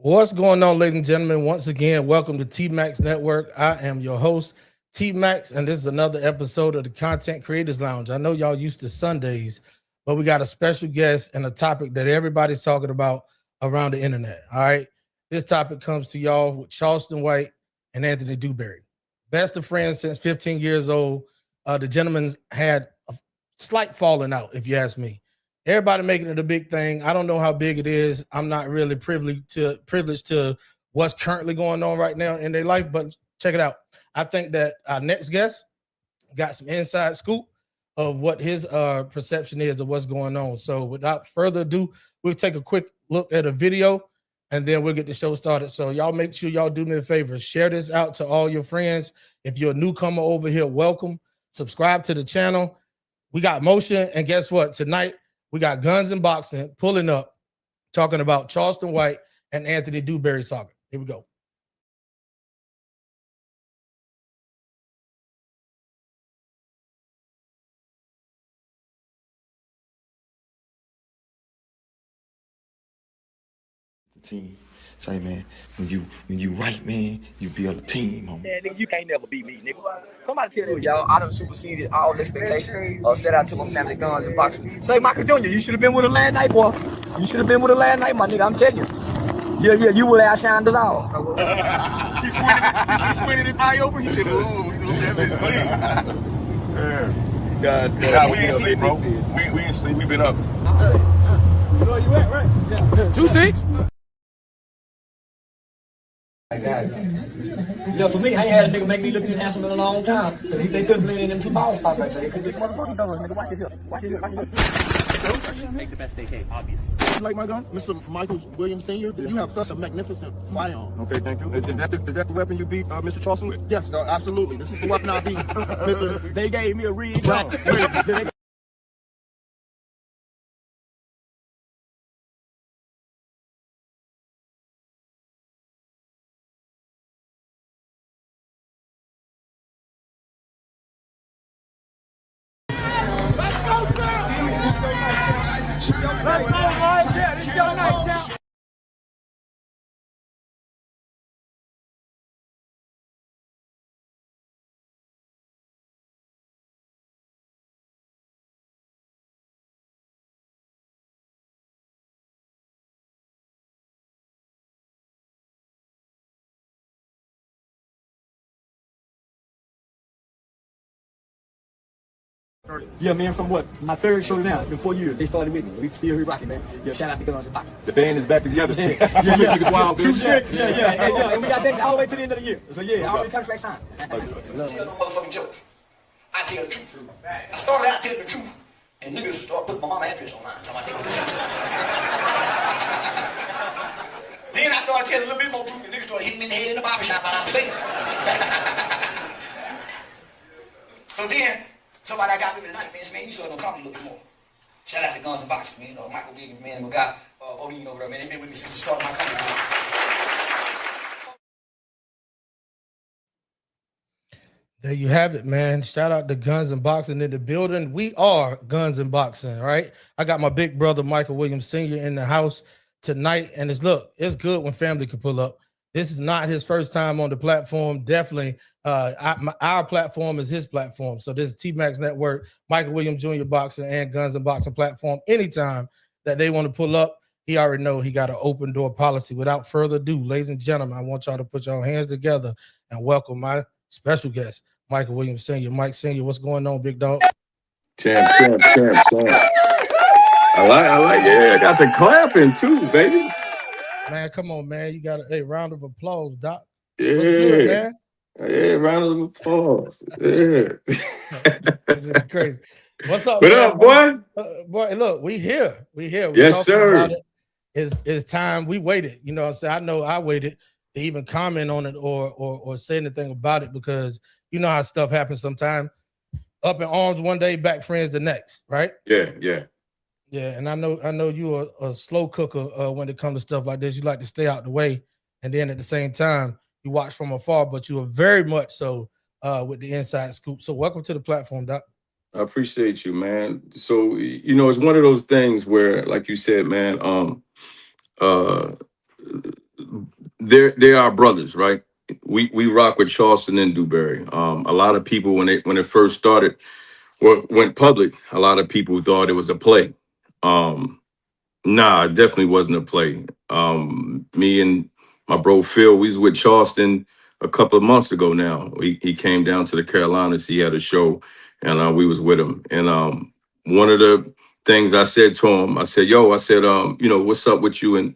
What's going on, ladies and gentlemen? Once again, welcome to TMAX Network. I am your host, TMAX, and this is another episode of the Content Creators Lounge. I know y'all used to Sundays, but we got a special guest and a topic that everybody's talking about around the internet. All right. This topic comes to y'all with Charleston White and Anthony Dewberry. Best of friends since 15 years old. The gentlemen had a slight falling out, if you ask me. Everybody making it a big thing. I don't know how big it is. I'm not really privileged to what's currently going on right now in their life, but check it out. I think that our next guest got some inside scoop of what his perception is of what's going on. So without further ado, we'll take a quick look at a video and then we'll get the show started. So y'all make sure y'all do me a favor. Share this out to all your friends. If you're a newcomer over here, welcome. Subscribe to the channel. We got motion, and guess what? Tonight, we got Guns and Boxing pulling up, talking about Charleston White and Anthony Dewberry saga. Here we go. The team. Say, man, when you right, man, you build a team, homie. Yeah, nigga, you can't never beat me, nigga. Somebody tell you, y'all, I done superseded all expectations. Shout out to my family, Guns and Boxing. Say, Michael Jr., you should have been with us last night, boy. You should have been with us last night, my nigga. I'm telling you. Yeah, you would have outshined us all. He squinted his eye open. He said, ooh, that bitch clean. Yeah. God, Nah, we ain't sleep, bro. We ain't sleep. We been up. You know where you at, right? Yeah. 2-6. Yeah, for me, I ain't had a nigga make me look this handsome in a long time. Cause they couldn't play in them two balls pop right there. Cause this motherfucker done, nigga. Watch this here. Watch this here. Watch this here. Make the best they can, obviously. You like my gun? Mr. Michael Williams Sr.? You have such a magnificent firearm. Okay, thank you. Is that the weapon you beat Mr. Charleston with? Yes, absolutely. This is the weapon I beat Mr. They gave me a real gun. Yeah, man, from what? My third show now, in 4 years, they started with me. We still here rocking, man. Yeah, shout out to Guns and Boxing. The band is back together. Yeah. 2-6 wild, 2-6, yeah. And we got that all the way to the end of the year. So, yeah, all the contract signed. Tell no motherfucking jokes. I tell the truth. I started out telling the truth, and niggas start putting my mama address online. So I tell the truth. Then I started telling a little bit more truth, and niggas started hitting me in the head in the barbershop while I'm saying. So then, somebody I got with me tonight, man, you sort of talk a little bit more. Shout out to Guns and Boxing, man. You know, Michael Williams, man, and my guy, Odin over there, man. They've been with me since the start of my company. There you have it, man. Shout out to Guns and Boxing in the building. We are Guns and Boxing, right? I got my big brother, Michael Williams Sr. in the house tonight. And it's good when family can pull up. This is not his first time on the platform. Definitely, our platform is his platform. So this is TMAX Network, Michael Williams Jr. Boxing and Guns and Boxing platform. Anytime that they want to pull up, he already know he got an open door policy. Without further ado, ladies and gentlemen, I want y'all to put your hands together and welcome my special guest, Michael Williams Sr. Mike Sr., what's going on, big dog? Champ. I like, yeah, I got the clapping too, baby. Man, come on, man. You got a round of applause, Doc. Yeah. What's good, man? Yeah, round of applause. Yeah. Crazy. What's up, What man? up, boy? Boy, look, we here. We Yes, sir. It's time. We waited. You know what I'm saying? I know I waited to even comment on it or say anything about it because you know how stuff happens sometimes. Up in arms one day, back friends the next, right? Yeah. Yeah, and I know you are a slow cooker when it comes to stuff like this. You like to stay out the way, and then at the same time, you watch from afar, but you are very much so with the inside scoop. So welcome to the platform, Doc. I appreciate you, man. So, you know, it's one of those things where, like you said, man, They are brothers, right? We rock with Charleston and Dewberry. A lot of people when it first started, went public, a lot of people thought it was a play. Nah, it definitely wasn't a play. Me and my bro Phil, we was with Charleston a couple of months ago now. He came down to the Carolinas. He had a show, and we was with him. And one of the things I said to him, I said, "Yo," I said, what's up with you, and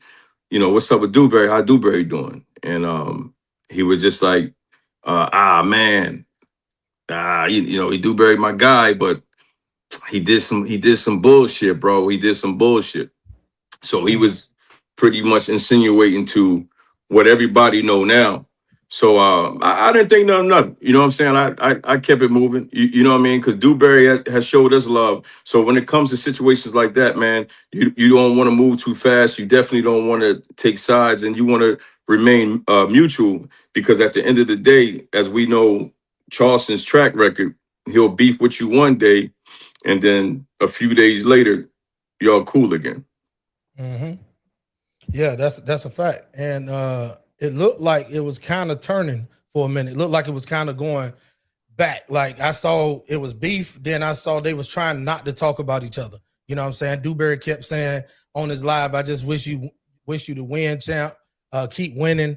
what's up with Dewberry? How Dewberry doing?" And he was just like, man, he Dewberry my guy, but he did some bullshit, bro. He did some bullshit. So he was pretty much insinuating to what everybody know now. So I didn't think nothing. You know what I'm saying? I kept it moving. You know what I mean? Because Dewberry has showed us love. So when it comes to situations like that, man, you don't want to move too fast. You definitely don't want to take sides, and you want to remain mutual. Because at the end of the day, as we know, Charleston's track record, he'll beef with you one day, and then a few days later, y'all cool again. Yeah, that's a fact. And it looked like it was kind of turning for a minute. It looked like it was kind of going back. Like I saw it was beef. Then I saw they was trying not to talk about each other. You know what I'm saying? Dewberry kept saying on his live, "I just wish you to win, champ. Keep winning."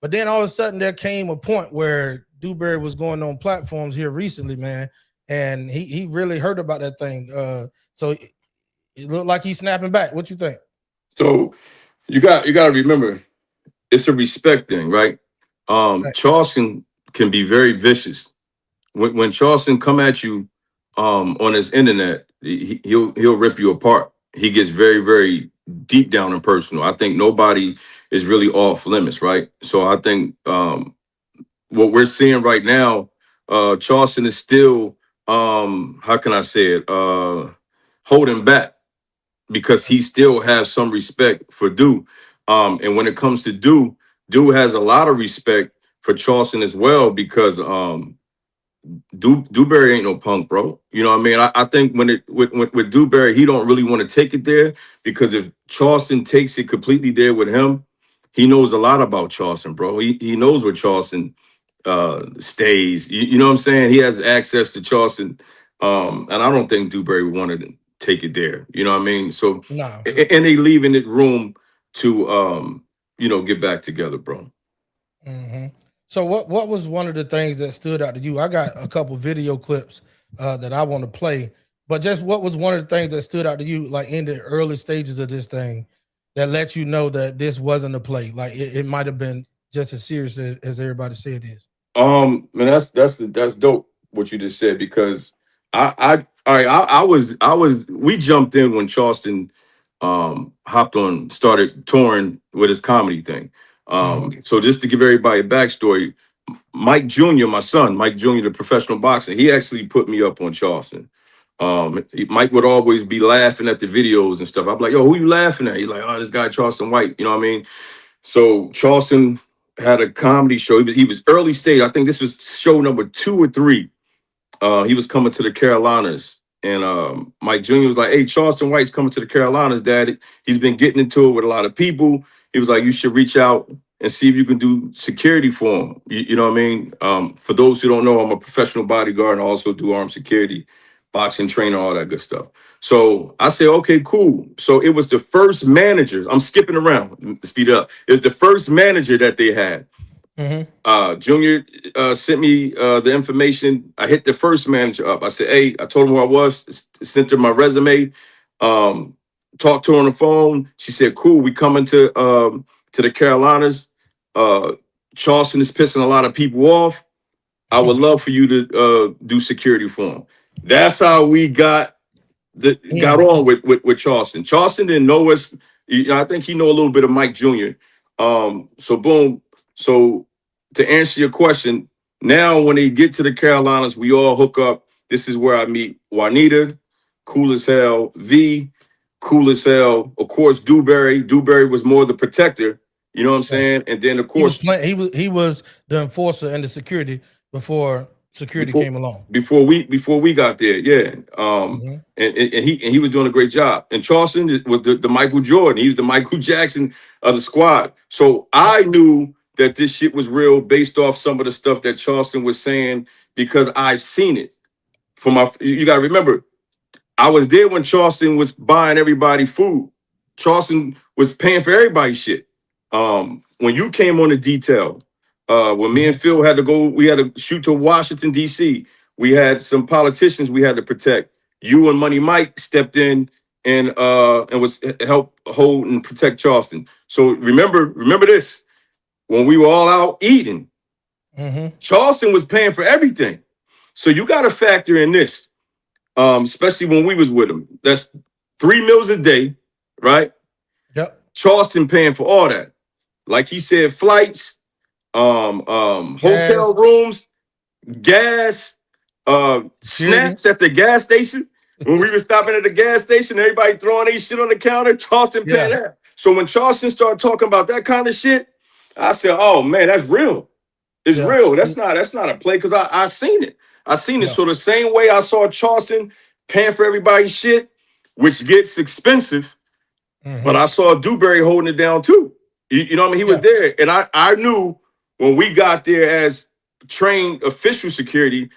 But then all of a sudden there came a point where Dewberry was going on platforms here recently, man, and he really heard about that thing. So it looked like he's snapping back. What you think? So you got to remember, it's a respect thing, right? Charleston can be very vicious. When Charleston come at you on his internet, he'll rip you apart. He gets very, very deep down and personal. I think nobody is really off limits, right? So I think what we're seeing right now, Charleston is still how can I say it, holding back, because he still has some respect for Dew. And when it comes to Dew has a lot of respect for Charleston as well, because Dewberry ain't no punk, bro. You know what I mean? I think with Dewberry, he don't really want to take it there, because if Charleston takes it completely there with him, he knows a lot about Charleston, bro. He knows where Charleston stays. You know what I'm saying? He has access to Charleston. And I don't think Dewberry wanted to take it there. You know what I mean? So No. And they leaving it room to get back together, bro. So what was one of the things that stood out to you? I got a couple video clips that I want to play, but just what was one of the things that stood out to you, like in the early stages of this thing, that let you know that this wasn't a play? Like it might have been just as serious as everybody said it is. Man, that's dope what you just said, because we jumped in when Charleston started touring with his comedy thing. So just to give everybody a backstory, Mike Jr., my son, Mike Jr., the professional boxer, he actually put me up on Charleston. Mike would always be laughing at the videos and stuff. I'm like, "Yo, who you laughing at?" He's like, "Oh, this guy Charleston White." You know what I mean? So Charleston had a comedy show. He was early stage. I think this was show number 2 or 3. He was coming to the Carolinas, and Mike Jr. was like, "Hey, Charleston White's coming to the Carolinas, Daddy. He's been getting into it with a lot of people." He was like, "You should reach out and see if you can do security for him." You know what I mean? For those who don't know, I'm a professional bodyguard and also do armed security, boxing trainer, all that good stuff. So I said, okay, cool. So it was the first manager. I'm skipping around, speed up. It was the first manager that they had. Junior sent me the information. I hit the first manager up. I said, "Hey," I told him who I was, sent her my resume, talked to her on the phone. She said, "Cool, we coming to the Carolinas. Charleston is pissing a lot of people off. I would love for you to do security for him." That's how we got on with Charleston. Charleston didn't know us. I think he know a little bit of Mike Jr. So boom. So to answer your question, now when they get to the Carolinas, we all hook up. This is where I meet Juanita, cool as hell. V, cool as hell. Of course, Dewberry. Dewberry was more the protector. You know what I'm saying? And then of course he was the enforcer and the security before security came along. Before we got there, yeah. Mm-hmm. And he was doing a great job. And Charleston was the Michael Jordan. He was the Michael Jackson of the squad. So I knew that this shit was real based off some of the stuff that Charleston was saying because I seen it. You gotta remember, I was there when Charleston was buying everybody food. Charleston was paying for everybody's shit. When you came on the detail, when me and Phil had to go, we had to shoot to Washington, D.C. We had some politicians we had to protect. You and Money Mike stepped in and was help hold and protect Charleston. So remember this. When we were all out eating, Charleston was paying for everything. So you got to factor in this, especially when we was with him. That's 3 meals a day, right? Yep. Charleston paying for all that. Like he said, flights, hotel rooms, gas, snacks at the gas station. When we were stopping at the gas station, everybody throwing their shit on the counter, Charleston paying that. So when Charleston started talking about that kind of shit, I said, oh man, that's real. It's real. That's not a play because I seen it. I seen it. So the same way I saw Charleston paying for everybody's shit, which gets expensive, but I saw Dewberry holding it down too. You know what I mean? He was there. And I knew when we got there as trained official security,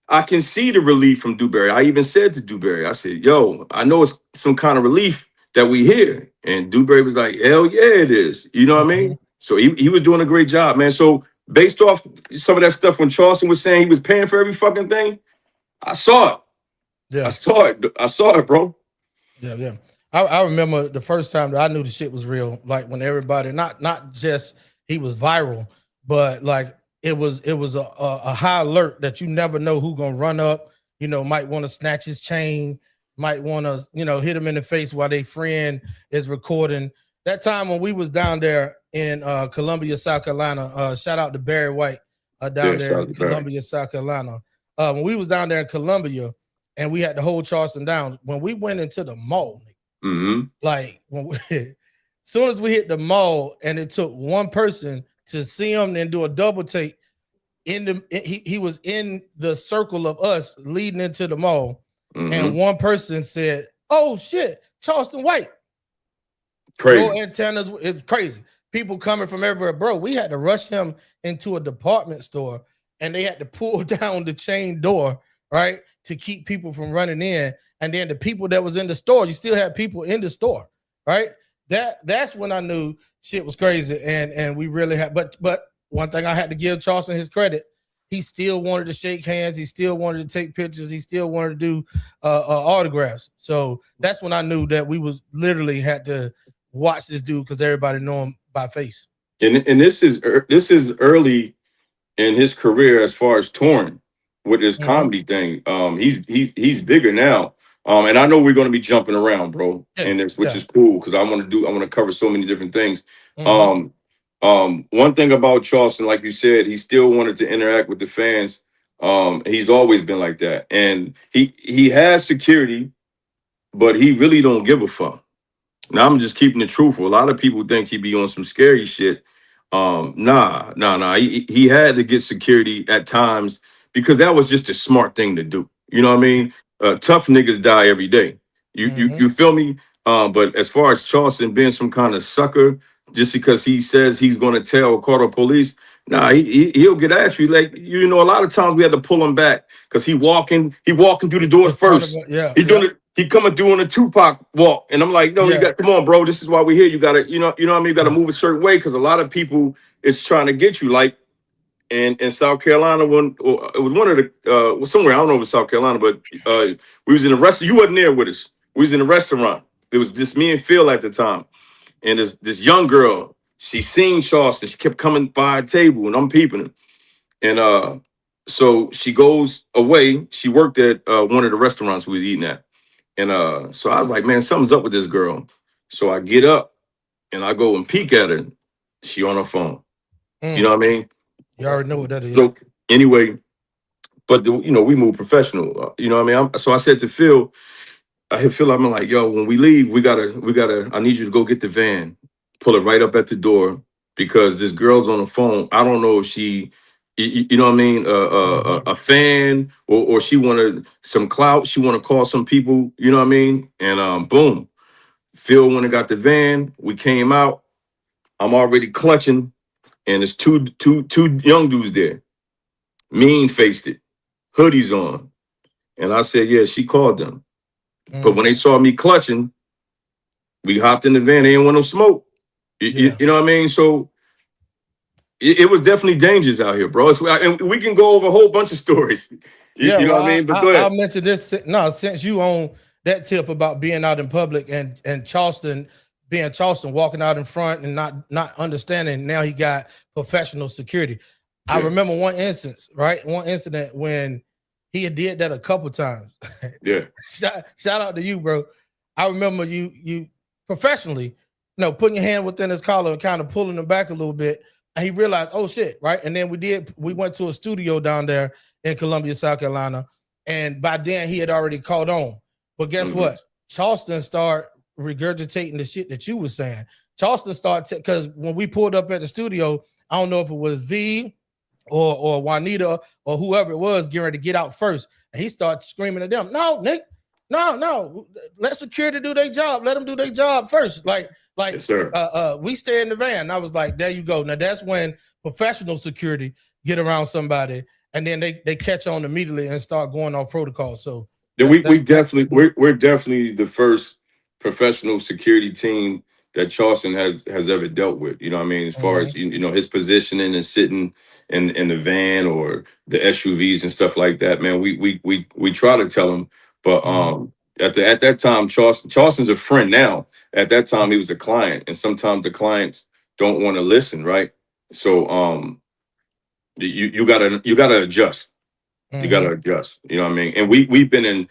I can see the relief from Dewberry. I even said to Dewberry, I said, yo, I know it's some kind of relief that we hear. And Dewberry was like, hell yeah, it is. You know what I mean? So he was doing a great job, man. So based off some of that stuff when Charleston was saying he was paying for every fucking thing, I saw it. Yeah. I saw it, bro. Yeah. I remember the first time that I knew the shit was real, like when everybody, not just he was viral, but like it was a high alert that you never know who gonna run up, might want to snatch his chain, might want to, hit him in the face while their friend is recording. That time when we was down there in Columbia, South Carolina, shout out to Barry White down there in Columbia, South Carolina. When we was down there in Columbia and we had to hold Charleston down, when we went into the mall, like as soon as we hit the mall and it took one person to see him and do a double take he was in the circle of us leading into the mall, and one person said, oh shit, Charleston White. Crazy. Your antennas, it's crazy. People coming from everywhere, bro. We had to rush him into a department store and they had to pull down the chain door, right, to keep people from running in. And then the people that was in the store, you still had people in the store, right? That's when I knew shit was crazy. And we really had, but one thing I had to give Charleston his credit, he still wanted to shake hands. He still wanted to take pictures. He still wanted to do autographs. So that's when I knew that we was literally had to watch this dude because everybody know him by face. And this is early in his career as far as touring with his comedy thing. He's bigger now. And I know we're going to be jumping around, bro, which is cool because I want to cover so many different things. One thing about Charleston, like you said, he still wanted to interact with the fans. He's always been like that, and he has security, but he really don't give a fuck. Now I'm just keeping it truthful. A lot of people think he be on some scary shit. Nah. He had to get security at times because that was just a smart thing to do. You know what I mean? Tough niggas die every day. You feel me? But as far as Charleston being some kind of sucker, just because he says he's going to tell call the police, nah, he'll get at you. Like, a lot of times we had to pull him back because he walking through the doors first. He coming through on a Tupac walk, and I'm like, no, you got, come on, bro. This is why we're here. You gotta, you know what I mean. You gotta move a certain way because a lot of people is trying to get you. Like, in South Carolina, it was one of the somewhere, I don't know if it was South Carolina, but we was in a restaurant. You wasn't there with us. We was in a restaurant. It was just me and Phil at the time, and this young girl, she seen Charleston. She kept coming by a table, and I'm peeping her, and so she goes away. She worked at one of the restaurants we was eating at. And so I was like, man, something's up with this girl. So I get up and I go and peek at her. She on her phone. You know what I mean? You already know what that is. So anyway, but we move professional. You know what I mean? So I said to Phil, I'm like, yo, when we leave, we gotta. I need you to go get the van, pull it right up at the door because this girl's on the phone. I don't know if she you know what I mean, a fan, or she wanted some clout. She want to call some people, you know what I mean? And boom, Phil went and got the van. We came out. I'm already clutching, and there's two young dudes there, mean faced it, hoodies on, and I said, yeah, she called them. But when they saw me clutching, we hopped in the van. They didn't want no smoke. You know what I mean? So it was definitely dangerous out here, bro. And we can go over a whole bunch of stories. You know what I mean? But go ahead. I'll mention this. No, since you own that tip about being out in public and Charleston, being Charleston, walking out in front and not understanding. Now he got professional security. I remember one instance, right? One incident when he did that a couple times. Yeah. Shout out to you, bro. I remember you professionally, putting your hand within his collar and kind of pulling him back a little bit. And he realized, oh shit, right? And then we went to a studio down there in Columbia, South Carolina. And by then he had already caught on. But guess what? Charleston started regurgitating the shit that you were saying. Charleston started, because when we pulled up at the studio, I don't know if it was V or Juanita or whoever it was getting ready to get out first. And he started screaming at them, no, Nick, no, let security do their job. Let them do their job first. Like, yes, sir. We stay in the van. And I was like, there you go. Now that's when professional security get around somebody and then they catch on immediately and start going off protocol. So we're definitely the first professional security team that Charleston has ever dealt with. You know what I mean? As far as his positioning and sitting in the van or the SUVs and stuff like that, man. We try to tell him, but at that time, Charleston's a friend now. At that time, he was a client, and sometimes the clients don't want to listen, right? So you gotta adjust. You gotta adjust. You know what I mean? And we've been in.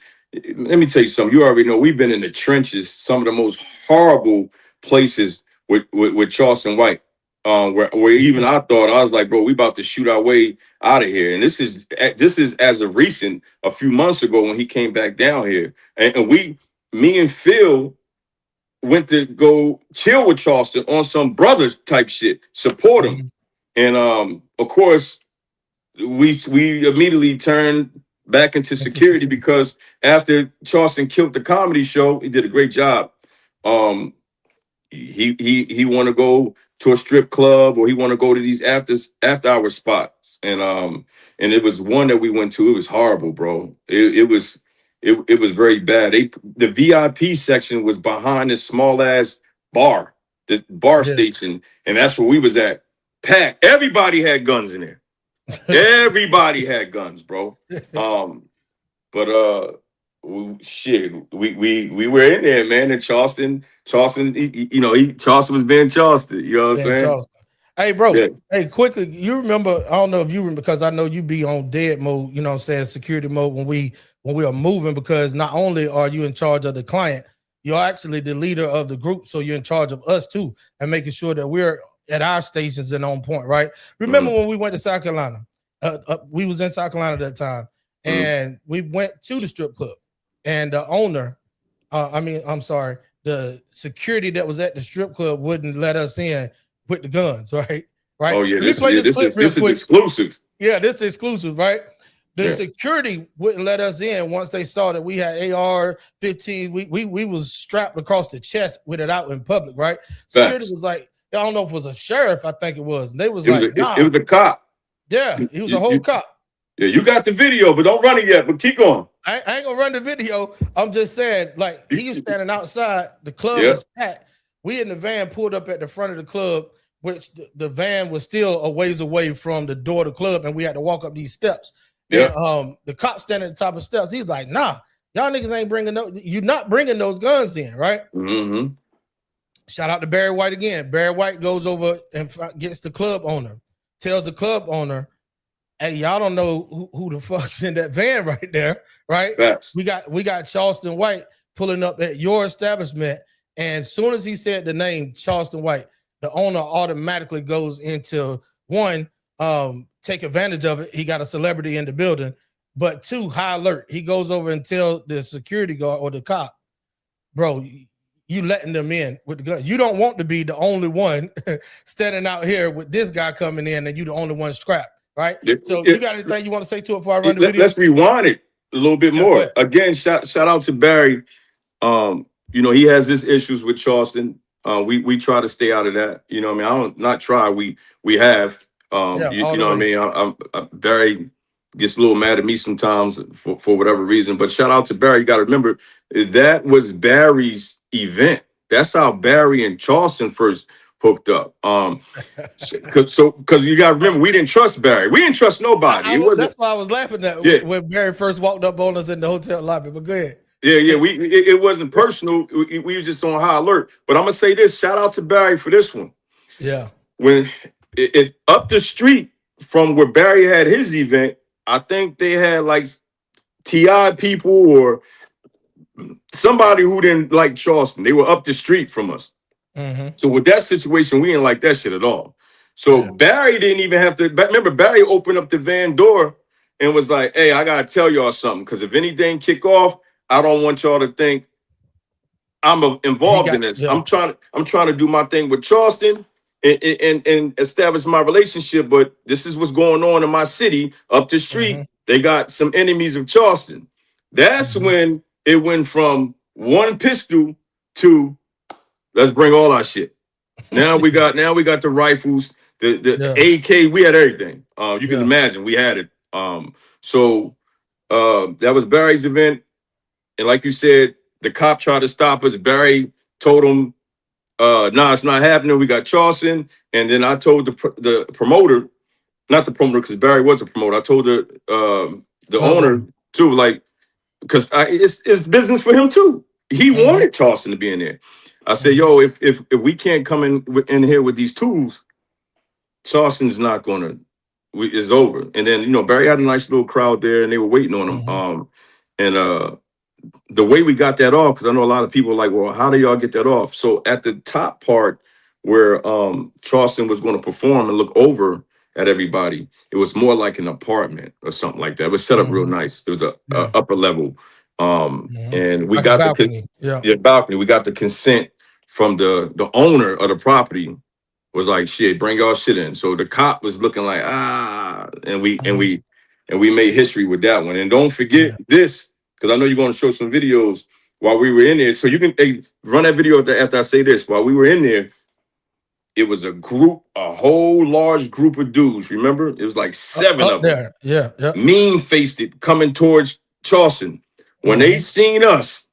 Let me tell you something. You already know we've been in the trenches, some of the most horrible places with Charleston White. Where even I thought, I was like, bro, we about to shoot our way out of here. And this is as of recent, a few months ago when he came back down here. And me and Phil went to go chill with Charleston on some brothers type shit, support him. And of course, we immediately turned back into security because after Charleston killed the comedy show, he did a great job. He want to go to a strip club, or he want to go to these after hour spots, and it was one that we went to. It was horrible, bro. It was very bad. The VIP section was behind this small ass bar, the bar station, and that's where we was at. Packed. Everybody had guns in there. Everybody had guns, bro. But we were in there, man. And Charleston, Charleston was being Charleston. You know what I'm saying? Charleston. Hey, bro. Yeah. Hey, quickly, you remember? I don't know if you remember, because I know you be on dead mode. You know what I'm saying? Security mode when we are moving, because not only are you in charge of the client, you're actually the leader of the group. So you're in charge of us too, and making sure that we're at our stations and on point, right? Remember when we went to South Carolina? We was in South Carolina at that time, and we went to the strip club. And the owner, the security that was at the strip club wouldn't let us in with the guns, right? Oh yeah, this is exclusive. Yeah, this is exclusive, right? The security wouldn't let us in once they saw that we had AR-15. We was strapped across the chest with it out in public, right? Security was like, I don't know if it was a sheriff, I think it was. And they was it was a cop. Yeah, he was a whole cop. Yeah, you got the video, but don't run it yet. But keep going. I ain't gonna run the video. I'm just saying, like, he was standing outside. The club was packed. We in the van pulled up at the front of the club, which the van was still a ways away from the door of the club, and we had to walk up these steps. Yeah. And, the cop standing at the top of the steps. He's like, "Nah, y'all niggas ain't bringing you're not bringing those guns in, right?" Mm-hmm. Shout out to Barry White again. Barry White goes over and gets the club owner, tells the club owner, "Hey, y'all don't know who the fuck's in that van right there, right?" Yes. We got Charleston White pulling up at your establishment, and as soon as he said the name Charleston White, the owner automatically goes into one, take advantage of it. He got a celebrity in the building, but two, high alert. He goes over and tell the security guard or the cop, "Bro, you letting them in with the gun. You don't want to be the only one standing out here with this guy coming in, and you the only one strapped. right? So Yeah. you got anything you want to say to it before I run the video? Let's rewind it a little bit more. Again, shout out to Barry. You know, he has his issues with Charleston. We try to stay out of that. You know what I mean? I don't not try. We have. You know what I mean? Barry gets a little mad at me sometimes for whatever reason. But shout out to Barry. You got to remember that was Barry's event. That's how Barry and Charleston first hooked up. Because you got to remember, we didn't trust Barry. We didn't trust nobody. That's why I was laughing at when Barry first walked up on us in the hotel lobby. But go ahead. Yeah. It wasn't personal. We were just on high alert. But I'm gonna say this: shout out to Barry for this one. Yeah. When it up the street from where Barry had his event, I think they had like TI people or somebody who didn't like Charleston. They were up the street from us. So with that situation, we didn't like that shit at all. So Barry didn't even have to. Remember, Barry opened up the van door and was like, "Hey, I gotta tell y'all something, because if anything kick off, I don't want y'all to think I'm involved in this. I'm trying to do my thing with Charleston and establish my relationship. But this is what's going on in my city up the street. They got some enemies of Charleston." That's when it went from one pistol to let's bring all our shit. Now we got the rifles, the AK. We had everything. You can imagine we had it. So that was Barry's event. And like you said, the cop tried to stop us. Barry told him, "Nah, it's not happening. We got Charleston." And then I told the promoter, not the promoter, because Barry was a promoter. I told the owner too, like, because it's business for him too. He wanted Charleston to be in there. I said, "Yo, if we can't come in here with these tools, Charleston's not gonna. It's over." And then Barry had a nice little crowd there, and they were waiting on him. The way we got that off, because I know a lot of people are like, "Well, how do y'all get that off?" So at the top part where Charleston was going to perform and look over at everybody, it was more like an apartment or something like that. It was set up real nice. It was a upper level, and we got balcony. Balcony. We got the consent from the owner of the property. Was like, "Shit, bring y'all shit in." So the cop was looking like, and we made history with that one. And don't forget this, because I know you're going to show some videos while we were in there. So you can run that video after I say this. While we were in there, it was a whole large group of dudes. Remember? It was like 7 of them. Yeah. Mean-faced it coming towards Charleston. When they seen us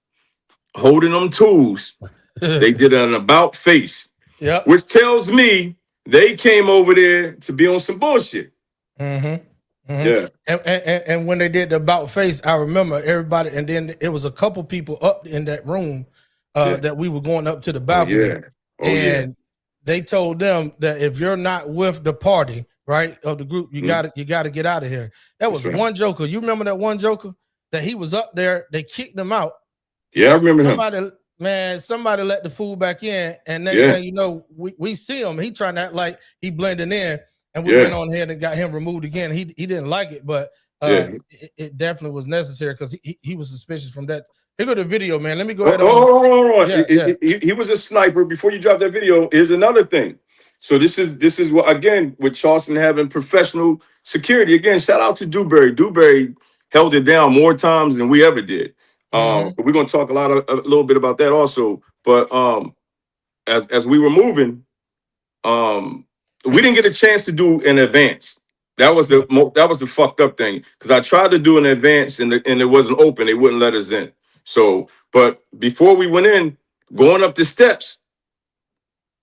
holding them tools, they did an about face. Yeah. Which tells me they came over there to be on some bullshit. Yeah. And when they did the about face, I remember everybody, and then it was a couple people up in that room that we were going up to the balcony. And they told them that if you're not with the party, right, of the group, you gotta get out of here. That was one joker. You remember that one joker that he was up there? They kicked him out. Yeah, I remember him. Somebody let the fool back in, and next thing you know, we see him. He trying to act like he blending in, and we went on ahead and got him removed again. He didn't like it, but it definitely was necessary because he was suspicious from that. Here go the video, man. Let me go ahead. Hold on. He was a sniper. Before you drop that video, here's another thing. So this is what, again, with Charleston having professional security. Again, shout out to Dewberry. Dewberry held it down more times than we ever did. But we're gonna talk a little bit about that also. But as we were moving, we didn't get a chance to do an advance. That was the fucked up thing, because I tried to do an advance and it wasn't open. They wouldn't let us in. So, but before we went in, going up the steps,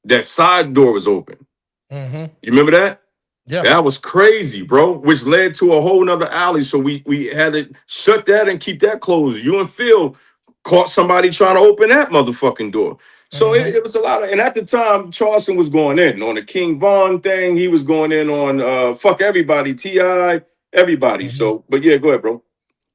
that side door was open. You remember that? Yeah, that was crazy, bro. Which led to a whole nother alley. So we had to shut that and keep that closed. You and Phil caught somebody trying to open that motherfucking door. So it was a lot of, and at the time, Charleston was going in on the King Von thing. He was going in on fuck everybody, TI, everybody. So, but yeah, go ahead, bro.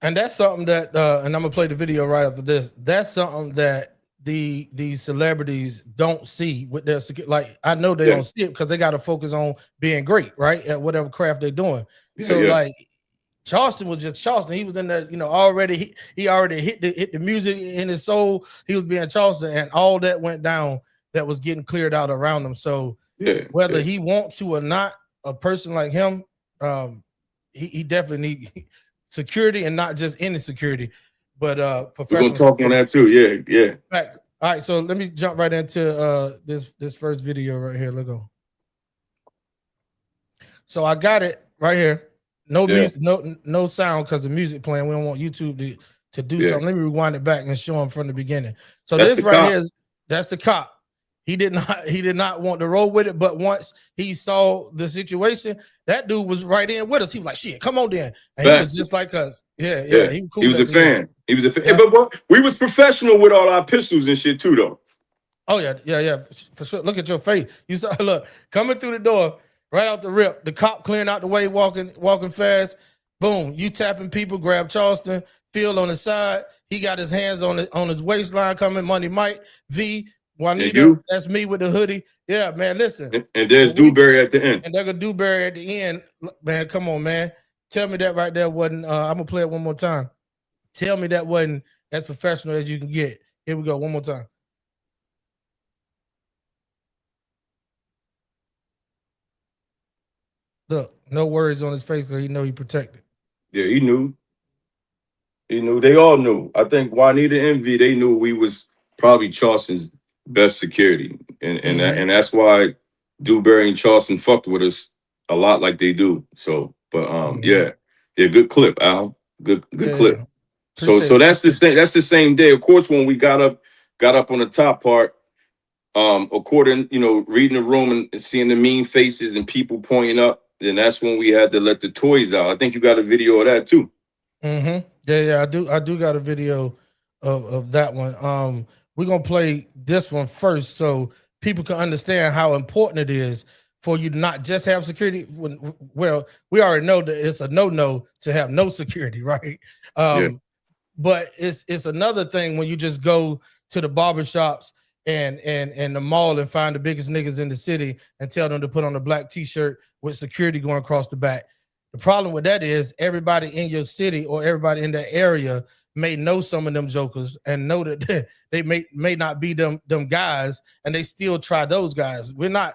And that's something that, and I'm gonna play the video right after this. That's something that these celebrities don't see with their security. Like, I know they don't see it because they got to focus on being great, right, at whatever craft they're doing. Like, Charleston was just Charleston. He was in there, already. He already hit the music in his soul. He was being Charleston, and all that went down. That was getting cleared out around him. So whether he wants to or not, a person like him he definitely need security, and not just any security, but We're professional. gonna talk on that too. Yeah. Facts. All right, so let me jump right into this first video right here. Let's go. So I got it right here. No music, no sound, because the music playing. We don't want YouTube to do something. Let me rewind it back and show them from the beginning. So that's this right here that's the cop. He did not want to roll with it, but once he saw the situation, that dude was right in with us. He was like, "Shit, come on, then." And he was just like us. Yeah. He was cool. He was a fan. He was a fan. But we was professional with all our pistols and shit too, though. Oh yeah, for sure. Look at your face. You saw, look, coming through the door right out the rip. The cop clearing out the way, walking fast. Boom, you tapping people. Grab Charleston. Field on the side. He got his hands on his waistline. Coming, Money Mike V. Juanita, that's me with the hoodie. Yeah, man, listen. And there's Dewberry at the end. And there go Dewberry at the end. Man, come on, man. Tell me that right there wasn't, I'm going to play it one more time. Tell me that wasn't as professional as you can get. Here we go, one more time. Look, no worries on his face, so he know he protected. Yeah, he knew. He knew. They all knew. I think Juanita and V, they knew we was probably Charleston's best security, and that's why Dewberry and Charleston fucked with us a lot like they do. So, but yeah, good clip, Al. Good clip. So that's the same. That's the same day. Of course, when we got up on the top part, according, reading the room and seeing the mean faces and people pointing up, then that's when we had to let the toys out. I think you got a video of that too. Yeah, I do got a video of that one. We're going to play this one first so people can understand how important it is for you to not just have security. Well, we already know that it's a no-no to have no security, right? But it's another thing when you just go to the barbershops and the mall and find the biggest niggas in the city and tell them to put on a black t-shirt with security going across the back. The problem with that is everybody in your city or everybody in that area may know some of them jokers and know that they may not be them guys, and they still try those guys. We're not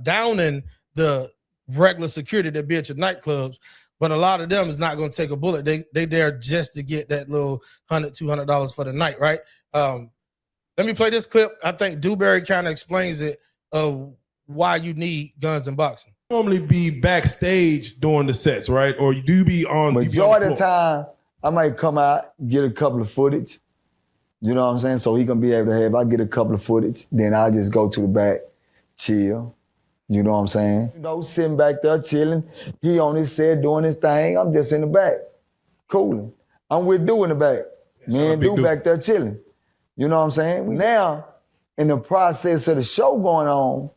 downing the regular security that be at your nightclubs, but a lot of them is not going to take a bullet. They there just to get that little $100-$200 for the night, right? Let me play this clip. I think Dewberry kind of explains it of why you need guns in boxing. Normally be backstage during the sets, right? Or you do be on. Majority of the time, I might come out, get a couple of footage. You know what I'm saying? So he gonna be able to have, I get a couple of footage, then I just go to the back, chill. You know what I'm saying? Sitting back there chilling. He on his set doing his thing. I'm just in the back, cooling. I'm with Dew in the back. Me and Dew back there chilling. You know what I'm saying? Now, in the process of the show going on,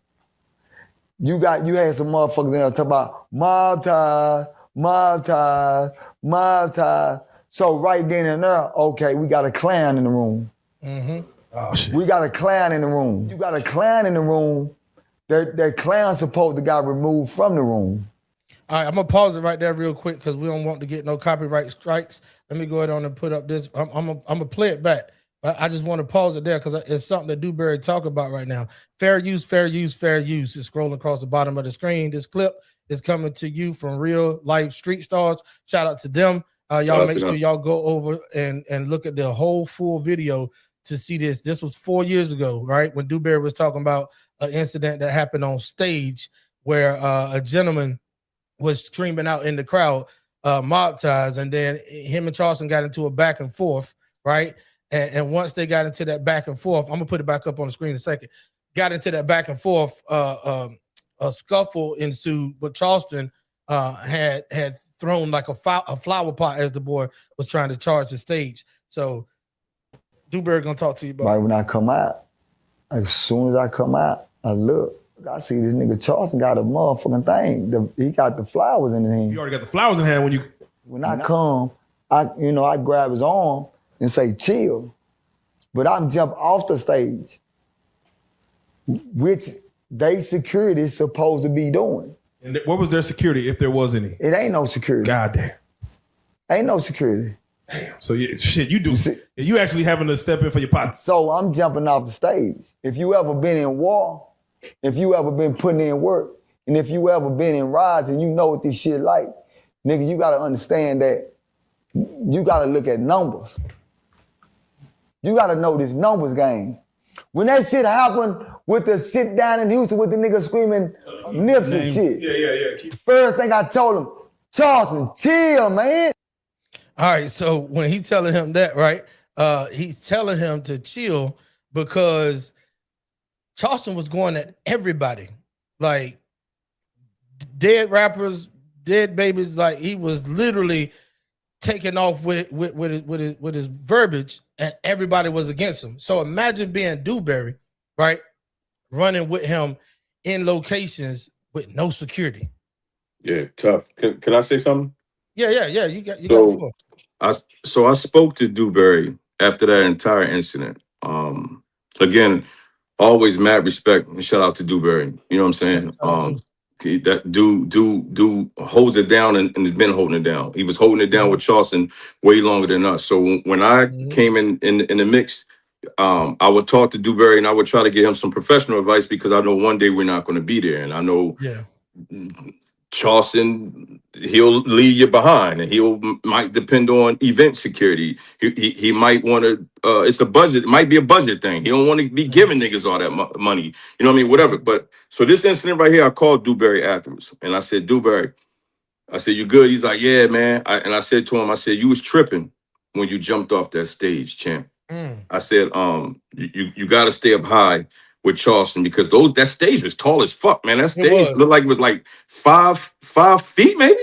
you had some motherfuckers in there talking about mob ties. So right then and there, okay, we got a clown in the room. Oh, shit. We got a clown in the room. You got a clown in the room. That clown's supposed to got removed from the room. All right, I'm gonna pause it right there real quick because we don't want to get no copyright strikes. Let me go ahead on and put up this. I'm gonna play it back. I just want to pause it there because it's something that Dewberry talking about right now. Fair use, fair use, fair use is scrolling across the bottom of the screen. This clip is coming to you from real life street stars. Shout out to them. Y'all make sure y'all go over and look at the whole full video to see this. This was 4 years ago, right? When Dewberry was talking about an incident that happened on stage where a gentleman was screaming out in the crowd, mob ties, and then him and Charleston got into a back and forth, right? And once they got into that back and forth, I'm gonna put it back up on the screen in a second. Got into that back and forth, a scuffle ensued, but Charleston had thrown like a flower pot as the boy was trying to charge the stage. So Dewberry gonna talk to you about. Right when I come out, as soon as I come out, I look. I see this nigga Charleston got a motherfucking thing. He got the flowers in his hand. You already got the flowers in hand when you. When I come, I grab his arm and say chill, but I'm jump off the stage, which they security is supposed to be doing. And what was their security if there was any? It ain't no security. God damn. Ain't no security. Damn. So shit, you do. You actually having to step in for your partner. So I'm jumping off the stage. If you ever been in war, if you ever been putting in work, And if you ever been in rides and you know what this shit like, nigga, you gotta understand that you gotta look at numbers. You gotta know this numbers game. When that shit happened with the shit down in Houston with the nigga screaming nips and shit. Yeah. First thing I told him, Charleston, chill, man. All right, so when he telling him that, right, he's telling him to chill because Charleston was going at everybody, like dead rappers, dead babies. Like he was literally taking off with his verbiage, and everybody was against him. So imagine being Dewberry, right, running with him in locations with no security. Yeah, tough. Can I say something? Yeah. You got the floor. I spoke to Dewberry after that entire incident. Again, always mad respect and shout out to Dewberry. You know what I'm saying? That dude holds it down and has been holding it down. He was holding it down with Charleston way longer than us. So when I came in the mix, I would talk to Dewberry and I would try to get him some professional advice because I know one day we're not going to be there, and I know Charleston, he'll leave you behind, and might depend on event security. He might want to. It's a budget. It might be a budget thing. He don't want to be giving niggas all that money. You know what I mean? Whatever. But so this incident right here, I called Dewberry afterwards, and I said, Dewberry, I said, you good? He's like, yeah, man. And I said to him, I said, you was tripping when you jumped off that stage, champ. I said, you got to stay up high with Charleston because that stage was tall as fuck, man. That stage looked like it was like 5 feet, maybe.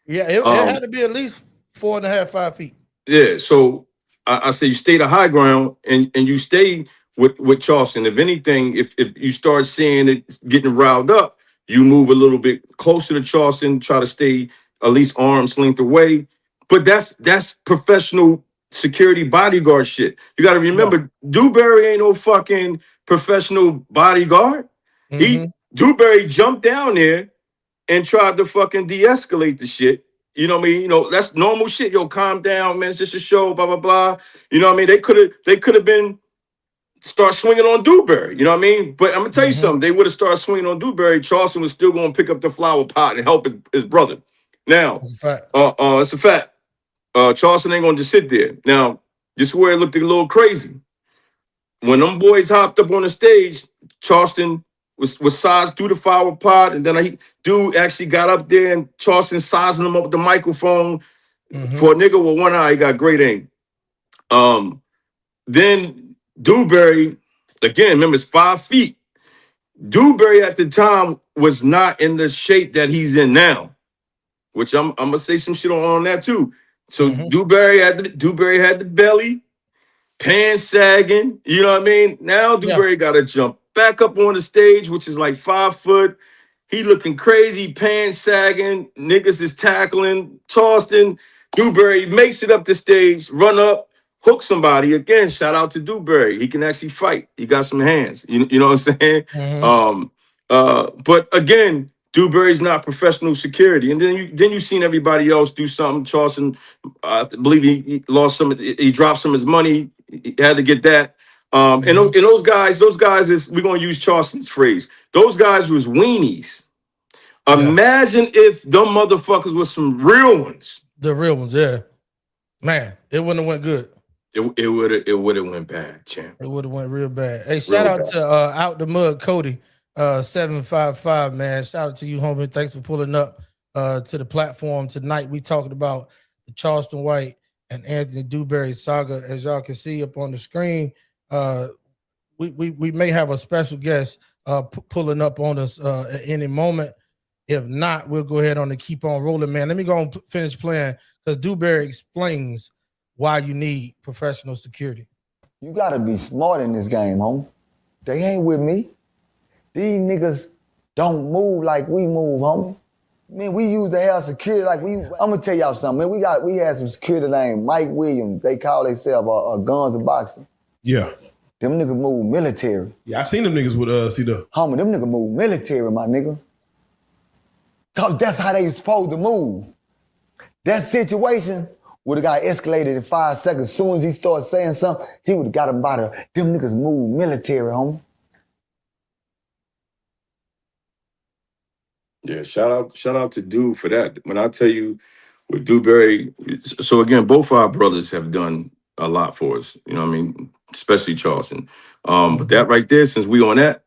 Yeah, it had to be at least 4.5, 5 feet. Yeah, so I say you stay the high ground and you stay with Charleston. If anything, if you start seeing it getting riled up, you move a little bit closer to Charleston, try to stay at least arm's length away. But that's professional security bodyguard shit. You got to remember, Dewberry ain't no fucking professional bodyguard. Dewberry jumped down there and tried to fucking de-escalate the shit. You know what I mean? You know, that's normal shit. Yo, calm down, man. It's just a show, blah, blah, blah. You know what I mean? They could have been start swinging on Dewberry. You know what I mean? But I'm going to tell you something. They would have started swinging on Dewberry. Charleston was still going to pick up the flower pot and help his brother. Now, it's a fact. It's a fact. Charleston ain't going to just sit there. Now, this is where it looked a little crazy. When them boys hopped up on the stage, Charleston was sized through the flower pot, and then dude actually got up there, and Charleston sizing him up with the microphone. For a nigga with one eye, he got great aim. Then Dewberry, again, remember, it's 5 feet. Dewberry at the time was not in the shape that he's in now, which I'm gonna say some shit on that too. So Dewberry had the belly, pants sagging. You know what I mean? Now Dewberry got to jump back up on the stage, which is like 5 foot. He looking crazy, pants sagging. Niggas is tackling Charleston. Dewberry makes it up the stage, run up, hook somebody. Again, shout out to Dewberry. He can actually fight. He got some hands. You know what I'm saying? But again, Dewberry's not professional security. And then you seen everybody else do something. Charleston, I believe he lost some. He dropped some of his money. He had to get that. And those guys is, we're gonna use Charleston's phrase. Those guys was weenies. Imagine if them motherfuckers was some real ones. The real ones, yeah. Man, it wouldn't have went good. It would have went bad, champ. It would have went real bad. Hey, shout out to Out the Mud Cody 755, man. Shout out to you, homie. Thanks for pulling up to the platform tonight. We talking about the Charleston White and Anthony Dewberry saga. As y'all can see up on the screen, we may have a special guest pulling up on us at any moment. If not, we'll go ahead on and keep on rolling, man. Let me go and finish playing because Dewberry explains why you need professional security. You gotta be smart in this game, homie. They ain't with me. These niggas don't move like we move, homie. Man, we use the hell security like I'm gonna tell y'all something, man. We had some security named Mike Williams. They call themselves Guns of Boxing. Yeah. Them niggas move military. Yeah, I've seen them niggas with C-Dub. Homie, them niggas move military, my nigga. Cause that's how they supposed to move. That situation would have got escalated in 5 seconds. As soon as he started saying something, he would have got him by the, them niggas move military, homie. Yeah, shout out to Dude for that. When I tell you with Dewberry, so again, both our brothers have done a lot for us. You know what I mean? Especially Charleston. But that right there, since we on that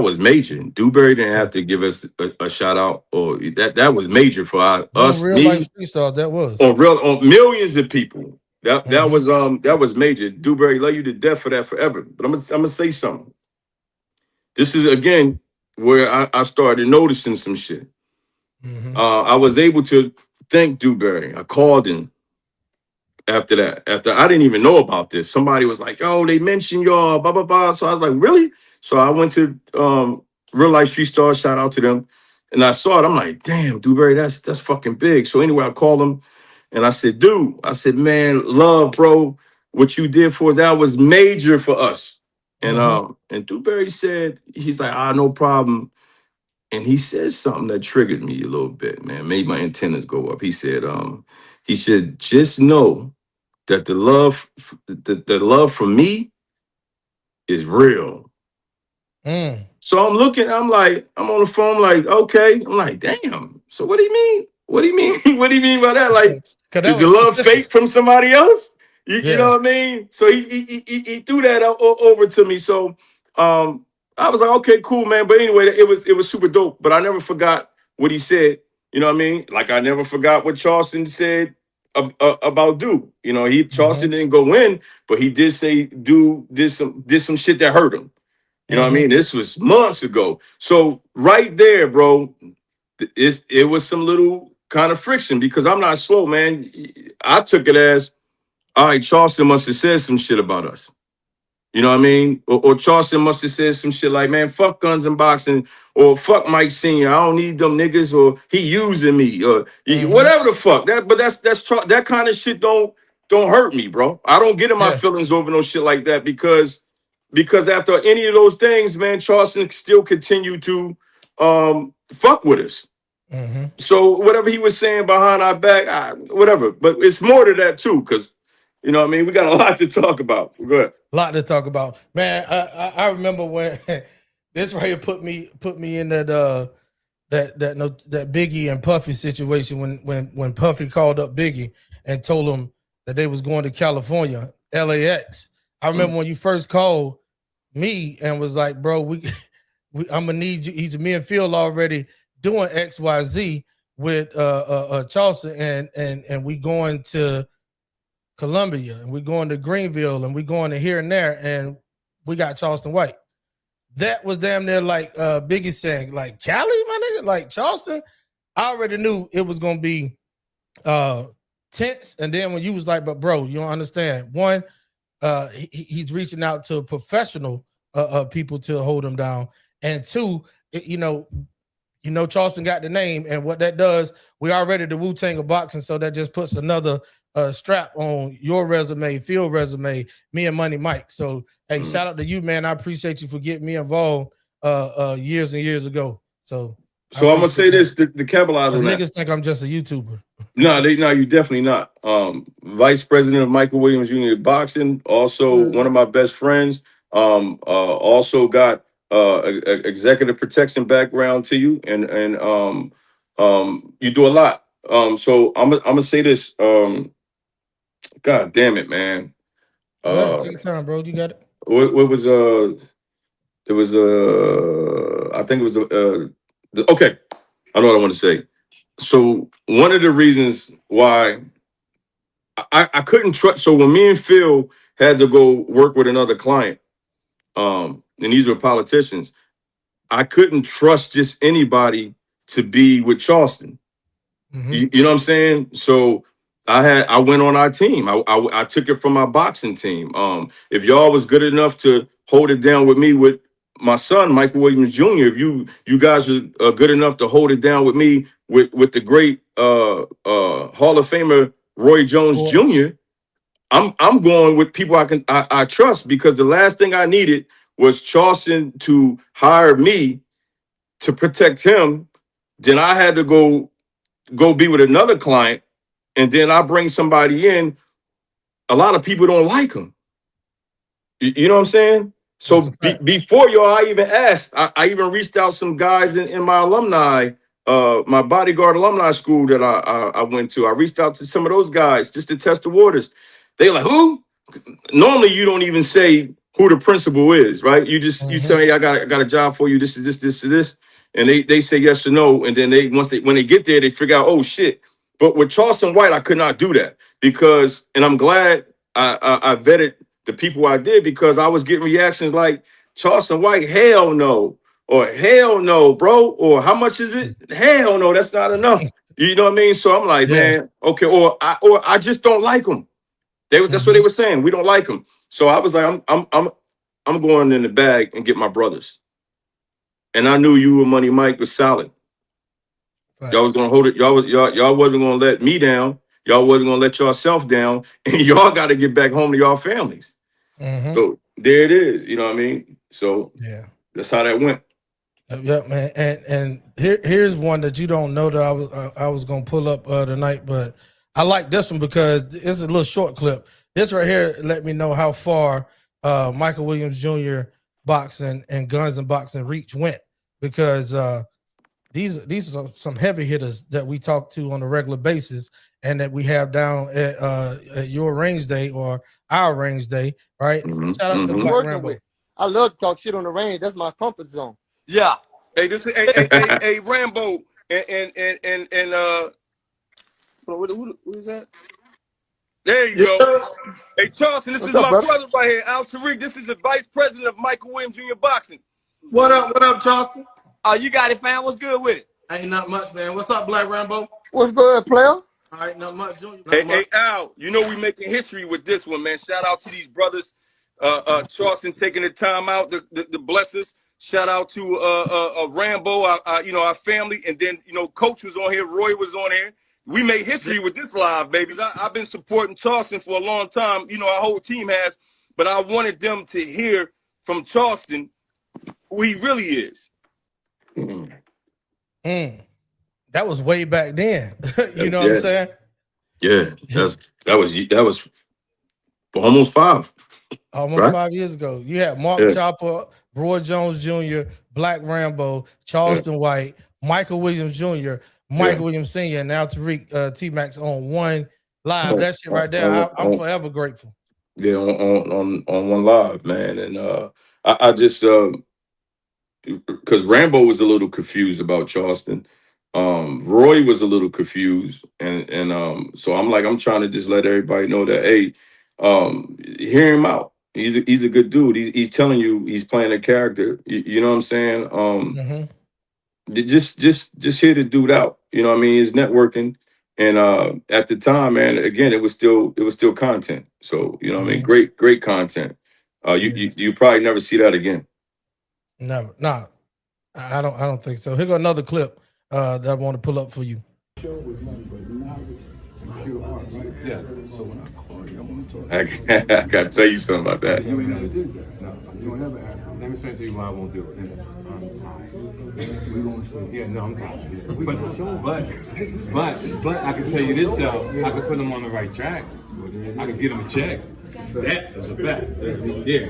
was major. Dewberry didn't have to give us a shout out, or that was major for us, Real life me, street stars, that was. on millions of people. That was major. Dewberry, love you to death for that forever. But I'm gonna say something. This is again where I started noticing some shit. I was able to thank Dewberry. I called him after that. After I didn't even know about this. Somebody was like, "Oh, they mentioned y'all, blah blah blah." So I was like, "Really?" So I went to Real Life Street Stars, shout out to them, and I saw it. I'm like, "Damn, Dewberry, that's fucking big." So anyway, I called him and I said, "Dude," I said, "Man, love, bro, what you did for us, that was major for us." And Dewberry said, he's like, "Ah, no problem." And he said something that triggered me a little bit, man. Made my antennas go up. He said, just know that the love for me is real. So I'm looking, I'm on the phone, like, okay. I'm like, damn. So what do you mean? What do you mean? What do you mean by that? Like, is the love fake from somebody else? You know what I mean? So he threw that over to me. So I was like, okay, cool, man. But anyway, it was super dope. But I never forgot what he said. You know what I mean? Like I never forgot what Charleston said about Dude. You know, Charleston didn't go in, but he did say Dude did some shit that hurt him. You know what I mean? This was months ago. So right there, bro, it was some little kind of friction because I'm not slow, man. I took it as, all right, Charleston must have said some shit about us. You know what I mean? Or Charleston must have said some shit like, man, fuck guns and boxing, or fuck Mike Sr. I don't need them niggas, or he using me, or whatever the fuck. That kind of shit don't hurt me, bro. I don't get in my feelings over no shit like that because after any of those things, man, Charleston still continue to fuck with us. So whatever he was saying behind our back, whatever. But it's more to that too, because you know what I mean? We got a lot to talk about. Go ahead. A lot to talk about, man. I remember when this right here put me in that Biggie and Puffy situation when Puffy called up Biggie and told him that they was going to California, LAX. I remember when you first called me and was like, bro, we I'm gonna need you. He's me and Phil already doing XYZ with Charleston and we going to Columbia and we're going to Greenville and we're going to here and there and we got Charleston White. That was damn near like Biggie saying, like, Cali, my nigga, like Charleston. I already knew it was gonna be tense. And then when you was like, but bro, you don't understand. One, he's reaching out to professional people to hold him down. And two, you know, Charleston got the name, and what that does, we already the Wu Tang of Boxing, so that just puts another strap on your resume, Phil resume, me and Money Mike. So hey, shout out to you, man. I appreciate you for getting me involved years and years ago. So I'm gonna say this to capitalize on that. Niggas think I'm just a YouTuber. No, you definitely not. Vice President of Michael Williams Jr. Boxing, also one of my best friends. Also got executive protection background to you, and you do a lot. So I'm gonna say this. God damn it, man. Take your time, bro. You got it. What was it was I think it was okay. I know what I want to say. So one of the reasons why I couldn't trust, so when me and Phil had to go work with another client, and these were politicians, I couldn't trust just anybody to be with Charleston. You know what I'm saying? So I went on our team. I took it from my boxing team. If y'all was good enough to hold it down with me with my son, Michael Williams Jr., if you guys are good enough to hold it down with me with the great Hall of Famer Roy Jones Jr., I'm going with people I trust, because the last thing I needed was Charleston to hire me to protect him. Then I had to go be with another client, and then I bring somebody in. A lot of people don't like him. You know what I'm saying? So before y'all, I even asked, I even reached out some guys in my alumni my bodyguard alumni school that I went to. I reached out to some of those guys just to test the waters. They like, who? Normally you don't even say who the principal is, right? You just you tell me, I got a job for you. This is this, and they say yes or no, and then when they get there, they figure out, oh shit. But with Charleston White, I could not do that because, and I'm glad I vetted the people I did, because I was getting reactions like, Charleston White, hell no, or hell no, bro, or how much is it? Hell no, that's not enough. You know what I mean? So I'm like, man, okay, or I just don't like them. That's what they were saying. We don't like them. So I was like, I'm going in the bag and get my brothers. And I knew you and Money Mike was solid. Right. Y'all was gonna hold it. Y'all wasn't gonna let me down. Y'all wasn't gonna let yourself down. And y'all got to get back home to y'all families. So there it is. You know what I mean? So yeah, that's how that went. Yep, man. And here's one that you don't know that I was gonna pull up tonight, but I like this one because it's a little short clip. This right here let me know how far Michael Williams Jr. boxing and guns and boxing reach went, because these are some heavy hitters that we talk to on a regular basis and that we have down at your range day or our range day, right? Shout out to Blacq Rambo. I love to talk shit on the range. That's my comfort zone. Yeah. Hey, this is hey Rambo and who is that? There you go. Hey Charleston, this is my brother right here, Al Tariq. This is the vice president of Michael Williams Jr. Boxing. What up, Charleston? You got it, fam. What's good with it? Ain't not much, man. What's up, Blacq Rambo? What's good, player? All right, not much, Junior. Hey, Al, you know we making history with this one, man. Shout out to these brothers. Charleston taking the time out to bless us. Shout out to Rambo, our family, and then Coach was on here, Roy was on here. We made history with this live, baby. I've been supporting Charleston for a long time. Our whole team has, but I wanted them to hear from Charleston who he really is. That was way back then. You know what I'm saying? Yeah, that was almost 5. Almost 5 years ago. You had Mark Chopper, Roy Jones Jr., Blacq Rambo, Charleston White, Michael Williams Jr., Michael Williams Sr., and now Tariq TMAX on one live. That shit right there, I'm forever grateful. Yeah, on one live, man. And I just because Rambo was a little confused about Charleston. Roy was a little confused, and so I'm trying to just let everybody know that, hey, hear him out. He's a good dude. He's telling you he's playing a character. You know what I'm saying? Just hear the dude out. You know what I mean? He's networking, and at the time, man, again, it was still content. So you know what I mean? Great content. You probably never see that again. Never. Nah, I don't think so. Here go another clip that I want to pull up for you. Yeah. So when I call you, I want to talk. I gotta tell you something about that. You ain't never did that. No. Let me explain to you why I won't do it. I'm tired. We gonna see. Yeah, no, I'm tired. But I can tell you this though. I can put them on the right track. I can get them a check. That is a fact. Yeah.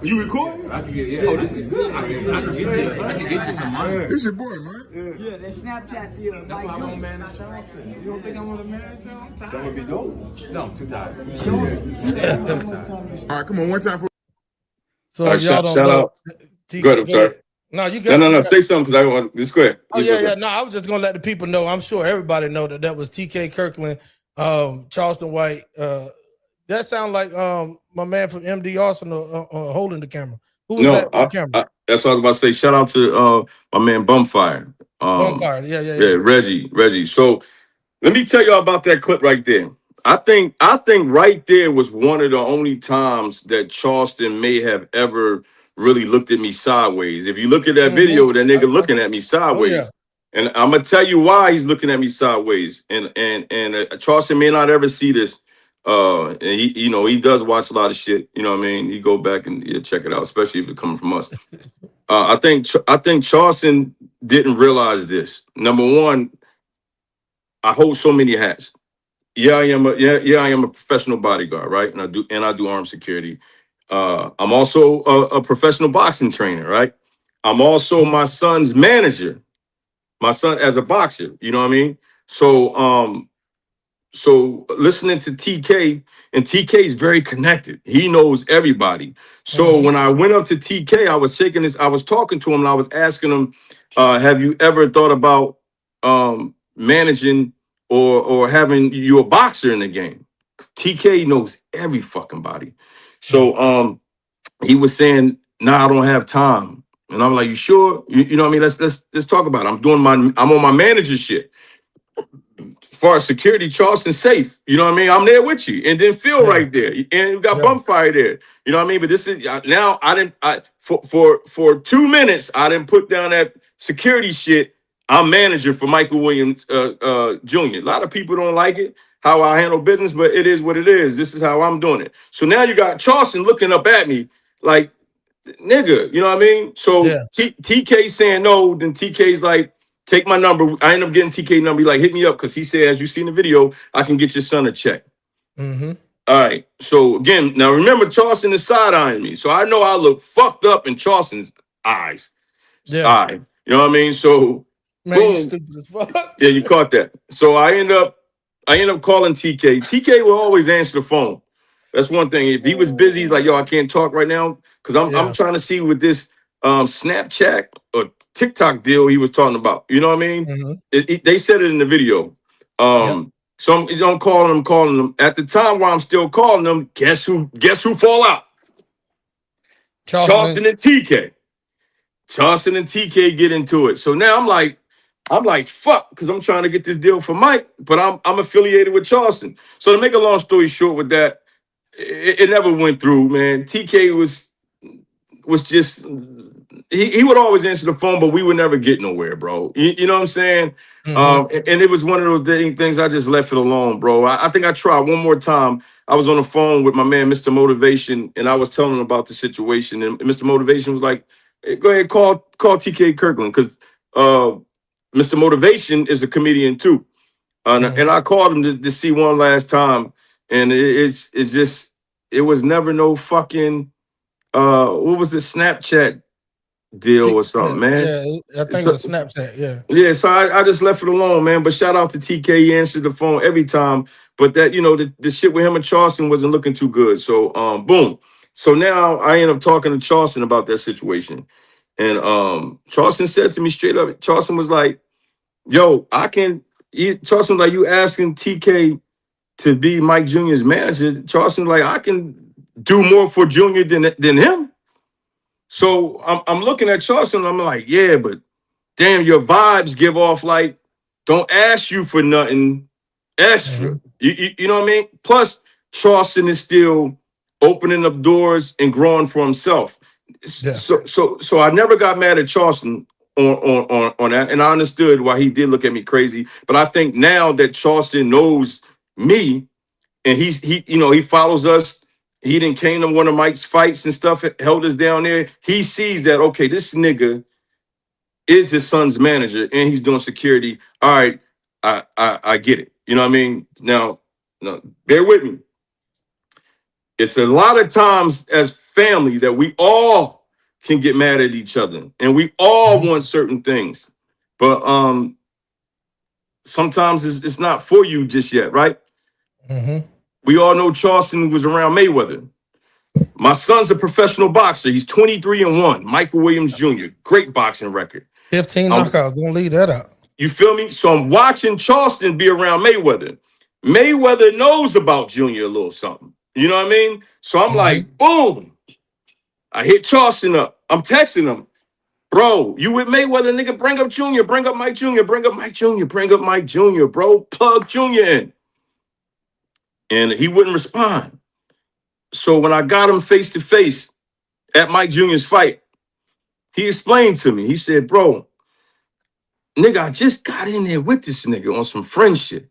You recording? I can get Oh, this is good. I can get you some money. This your boy, man. Yeah, that Snapchat deal. That's why I won't manage Charleston. You don't think I want to manage him? I'm tired. That would be dope. No, I'm too tired. All right, come on, one time for. So y'all don't shout know. Out. Go ahead, I'm sorry. No, you got no. Say something because I want this. Go ahead. Oh yeah. No, I was just gonna let the people know. I'm sure everybody know that was TK Kirkland, Charleston White. That sound like my man from MD Arsenal holding the camera. Who was that on camera? That's what I was about to say. Shout out to my man Bumfire. Bumfire, yeah. Reggie. So let me tell y'all about that clip right there. I think right there was one of the only times that Charleston may have ever really looked at me sideways. If you look at that video, that nigga looking at me sideways. Oh, yeah. And I'm gonna tell you why he's looking at me sideways. And Charleston may not ever see this. And he does watch a lot of shit. You know what I mean? You go back and check it out, especially if it's coming from us. I think Charleston didn't realize this. Number one, I hold so many hats. I am a professional bodyguard, right? And I do armed security. I'm also a professional boxing trainer, right? I'm also my son's manager. my son as a boxer. You know what I mean? So listening to TK, and TK is very connected. He knows everybody. So when I went up to TK, I was talking to him and I was asking him, have you ever thought about managing or having you a boxer in the game? TK knows every fucking body. So he was saying, nah, I don't have time. And I'm like, you sure? You know what I mean? Let's talk about it. I'm on my manager shit. As far as security, Charleston safe. You know what I mean? I'm there with you. And then Phil right there. And you got Bumfire there. You know what I mean? But this is now for 2 minutes, I didn't put down that security shit. I'm manager for Michael Williams Jr. A lot of people don't like it, how I handle business, but it is what it is. This is how I'm doing it. So now you got Charleston looking up at me like, nigga, you know what I mean? So TK saying no, then TK's like, take my number. I end up getting TK number. He like, hit me up because he said, as you see in the video, I can get your son a check. All right. So again, now remember, Charleston is side-eyeing me. So I know I look fucked up in Charleston's eyes. Yeah. All right. You know what I mean? So man, boom. You stupid as fuck. Yeah, you caught that. So I end up calling TK. TK will always answer the phone. That's one thing. If he was busy, he's like, yo, I can't talk right now because I'm trying to see what this Snapchat or TikTok deal he was talking about. You know what I mean? They said it in the video. So I'm calling them. At the time while I'm still calling them, guess who fall out? Charleston and TK. Charleston and TK get into it. So now I'm like, fuck, because I'm trying to get this deal for Mike, but I'm affiliated with Charleston. So to make a long story short with that, it never went through, man. TK was just he would always answer the phone, but we would never get nowhere, bro. You know what I'm saying? And it was one of those things I just left it alone, bro. I think I tried one more time. I was on the phone with my man, Mr. Motivation, and I was telling him about the situation. And Mr. Motivation was like, hey, go ahead, call TK Kirkland, because Mr. Motivation is a comedian too. And I called him to see one last time. And it was never no fucking what was the Snapchat deal or something, man? Yeah, I think it was Snapchat. Yeah. So I just left it alone, man. But shout out to TK, he answered the phone every time. But that, you know, the shit with him and Charleston wasn't looking too good. So boom. So now I end up talking to Charleston about that situation. And Charleston said to me straight up, Charleston was like, yo, Charleston was like, you asking TK to be Mike Jr.'s manager. Charleston like, I can do more for Junior than him. So I'm looking at Charleston, I'm like, yeah, but damn, your vibes give off like, don't ask you for nothing extra. You know what I mean? Plus, Charleston is still opening up doors and growing for himself. So I never got mad at Charleston on that, and I understood why he did look at me crazy. But I think now that Charleston knows me, and he follows us. He didn't came to one of Mike's fights and stuff, held us down there. He sees that, okay, this nigga is his son's manager and he's doing security. All right, I get it. You know what I mean? Now, bear with me. It's a lot of times as family that we all can get mad at each other and we all want certain things. But sometimes it's not for you just yet, right? We all know Charleston was around Mayweather. My son's a professional boxer. He's 23-1. Michael Williams Jr. Great boxing record. 15 knockouts. Don't leave that out. You feel me? So I'm watching Charleston be around Mayweather. Mayweather knows about Junior a little something. You know what I mean? So I'm like, boom. I hit Charleston up. I'm texting him. Bro, you with Mayweather, nigga, bring up Junior. Bring up Mike Jr. Bring up Mike Jr. Bring up Mike Jr., bro. Plug Junior in. And he wouldn't respond. So when I got him face to face at Mike Jr.'s fight, he explained to me. He said, bro, nigga, I just got in there with this nigga on some friendship.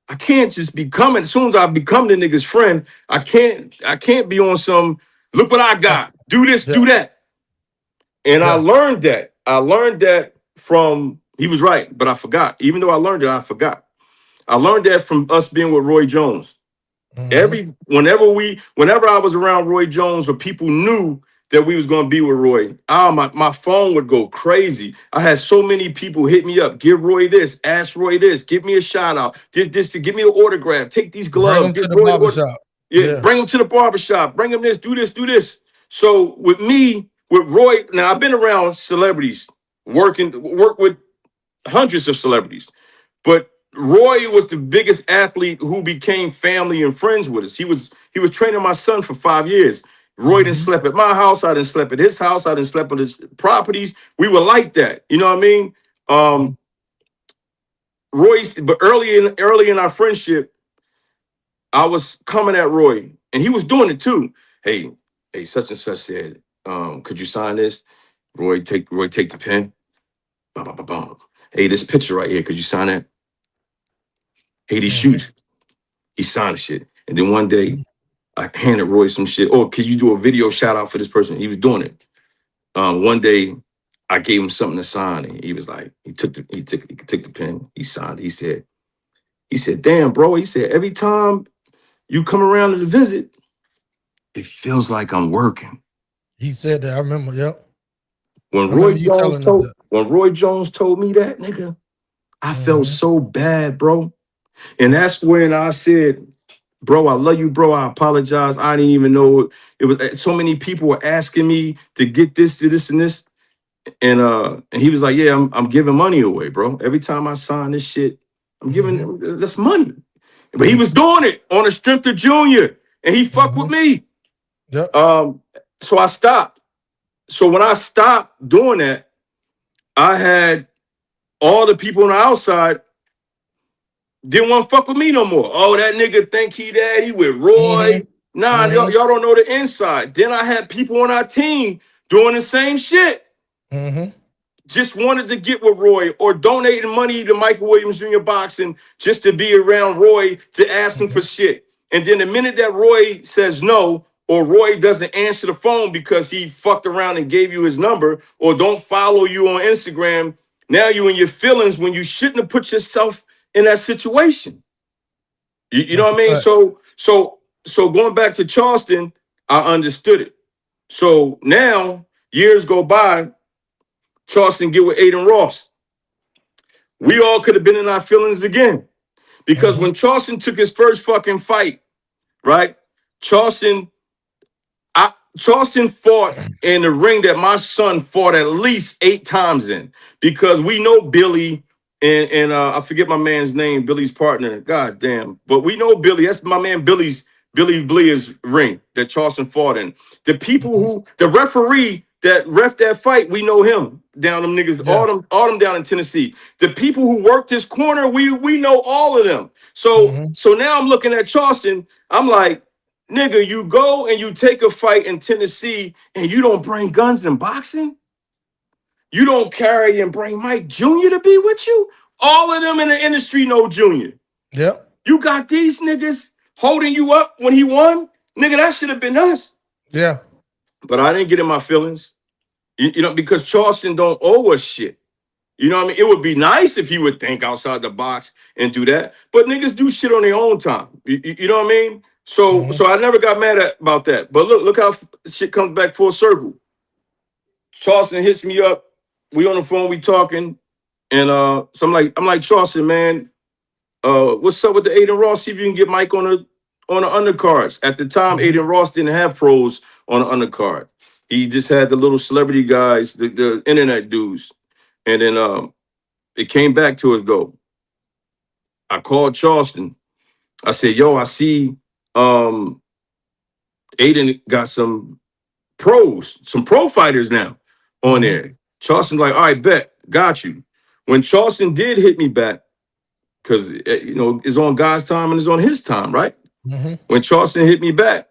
I can't just be coming. As soon as I become the nigga's friend, I can't be on some, look what I got. Do this, do that. And I learned that. I learned that from, he was right, but I forgot. Even though I learned it, I forgot. I learned that from us being with Roy Jones. Whenever I was around Roy Jones or people knew that we was gonna be with Roy, my phone would go crazy. I had so many people hit me up, give Roy this, ask Roy this, give me a shout out, this to give me an autograph, take these gloves, Bring him get to the Roy barbershop. yeah, bring him to the barbershop, bring him this, do this, do this. So with me, with Roy, now I've been around celebrities, work with hundreds of celebrities, but Roy was the biggest athlete who became family and friends with us. He was training my son for 5 years. Roy didn't sleep at my house. I didn't sleep at his house. I didn't sleep at his properties. We were like that. You know what I mean? But early in our friendship, I was coming at Roy, and he was doing it too. Hey, such and such said, could you sign this? Roy, take the pen. Bum, bum, bum, bum. Hey, this picture right here, could you sign that? Hey, these shoes. He signed the shit. And then one day, I handed Roy some shit. Oh, can you do a video shout out for this person? He was doing it. One day, I gave him something to sign, and he was like, he took the pen. He signed. He said, damn, bro. He said, every time you come around to visit, it feels like I'm working. He said that. I remember. Yep. When Roy Jones told me that, nigga, I felt so bad, bro. And that's when I said, bro, I love you, bro. I apologize. I didn't even know it was so many people were asking me to get this, to this, and this. And he was like, yeah, I'm giving money away, bro. Every time I sign this shit, I'm giving this money. But he was doing it on the strength of Junior, and he fucked with me. Yep. So I stopped. So when I stopped doing that, I had all the people on the outside didn't want to fuck with me no more. Oh, that nigga think he that. He with Roy. Nah, y'all don't know the inside. Then I had people on our team doing the same shit. Just wanted to get with Roy or donating money to Michael Williams Jr. Boxing just to be around Roy to ask him for shit. And then the minute that Roy says no, or Roy doesn't answer the phone because he fucked around and gave you his number, or don't follow you on Instagram, now you in your feelings when you shouldn't have put yourself in that situation. You know what I mean? So going back to Charleston, I understood it. So now years go by, Charleston get with Adin Ross. We all could have been in our feelings again. Because when Charleston took his first fucking fight, right? Charleston fought in the ring that my son fought at least 8 times in. Because we know Billy and I forget my man's name, Billy's partner. God damn. But we know Billy. That's my man Billy Bleer's ring that Charleston fought in. The people the referee that ref that fight, we know him. Down them niggas, all them down in Tennessee. The people who worked this corner, we know all of them. So now I'm looking at Charleston. I'm like, nigga, you go and you take a fight in Tennessee and you don't bring guns in boxing? You don't carry and bring Mike Jr. to be with you? All of them in the industry know Junior. Yep. You got these niggas holding you up when he won? Nigga, that should have been us. Yeah. But I didn't get in my feelings. You know, because Charleston don't owe us shit. You know what I mean? It would be nice if he would think outside the box and do that. But niggas do shit on their own time. You know what I mean? So I never got mad about that. But look how shit comes back full circle. Charleston hits me up. We on the phone, we talking. And so I'm like, Charleston, man, what's up with the Adin Ross? See if you can get Mike on the undercards. At the time, Adin Ross didn't have pros on the undercard. He just had the little celebrity guys, the internet dudes. And then it came back to us though. I called Charleston. I said, yo, I see Adin got some pros, some pro fighters now on there. Charleston's like, all right, bet, got you. When Charleston did hit me back, because you know, it's on God's time and it's on his time, right? When Charleston hit me back,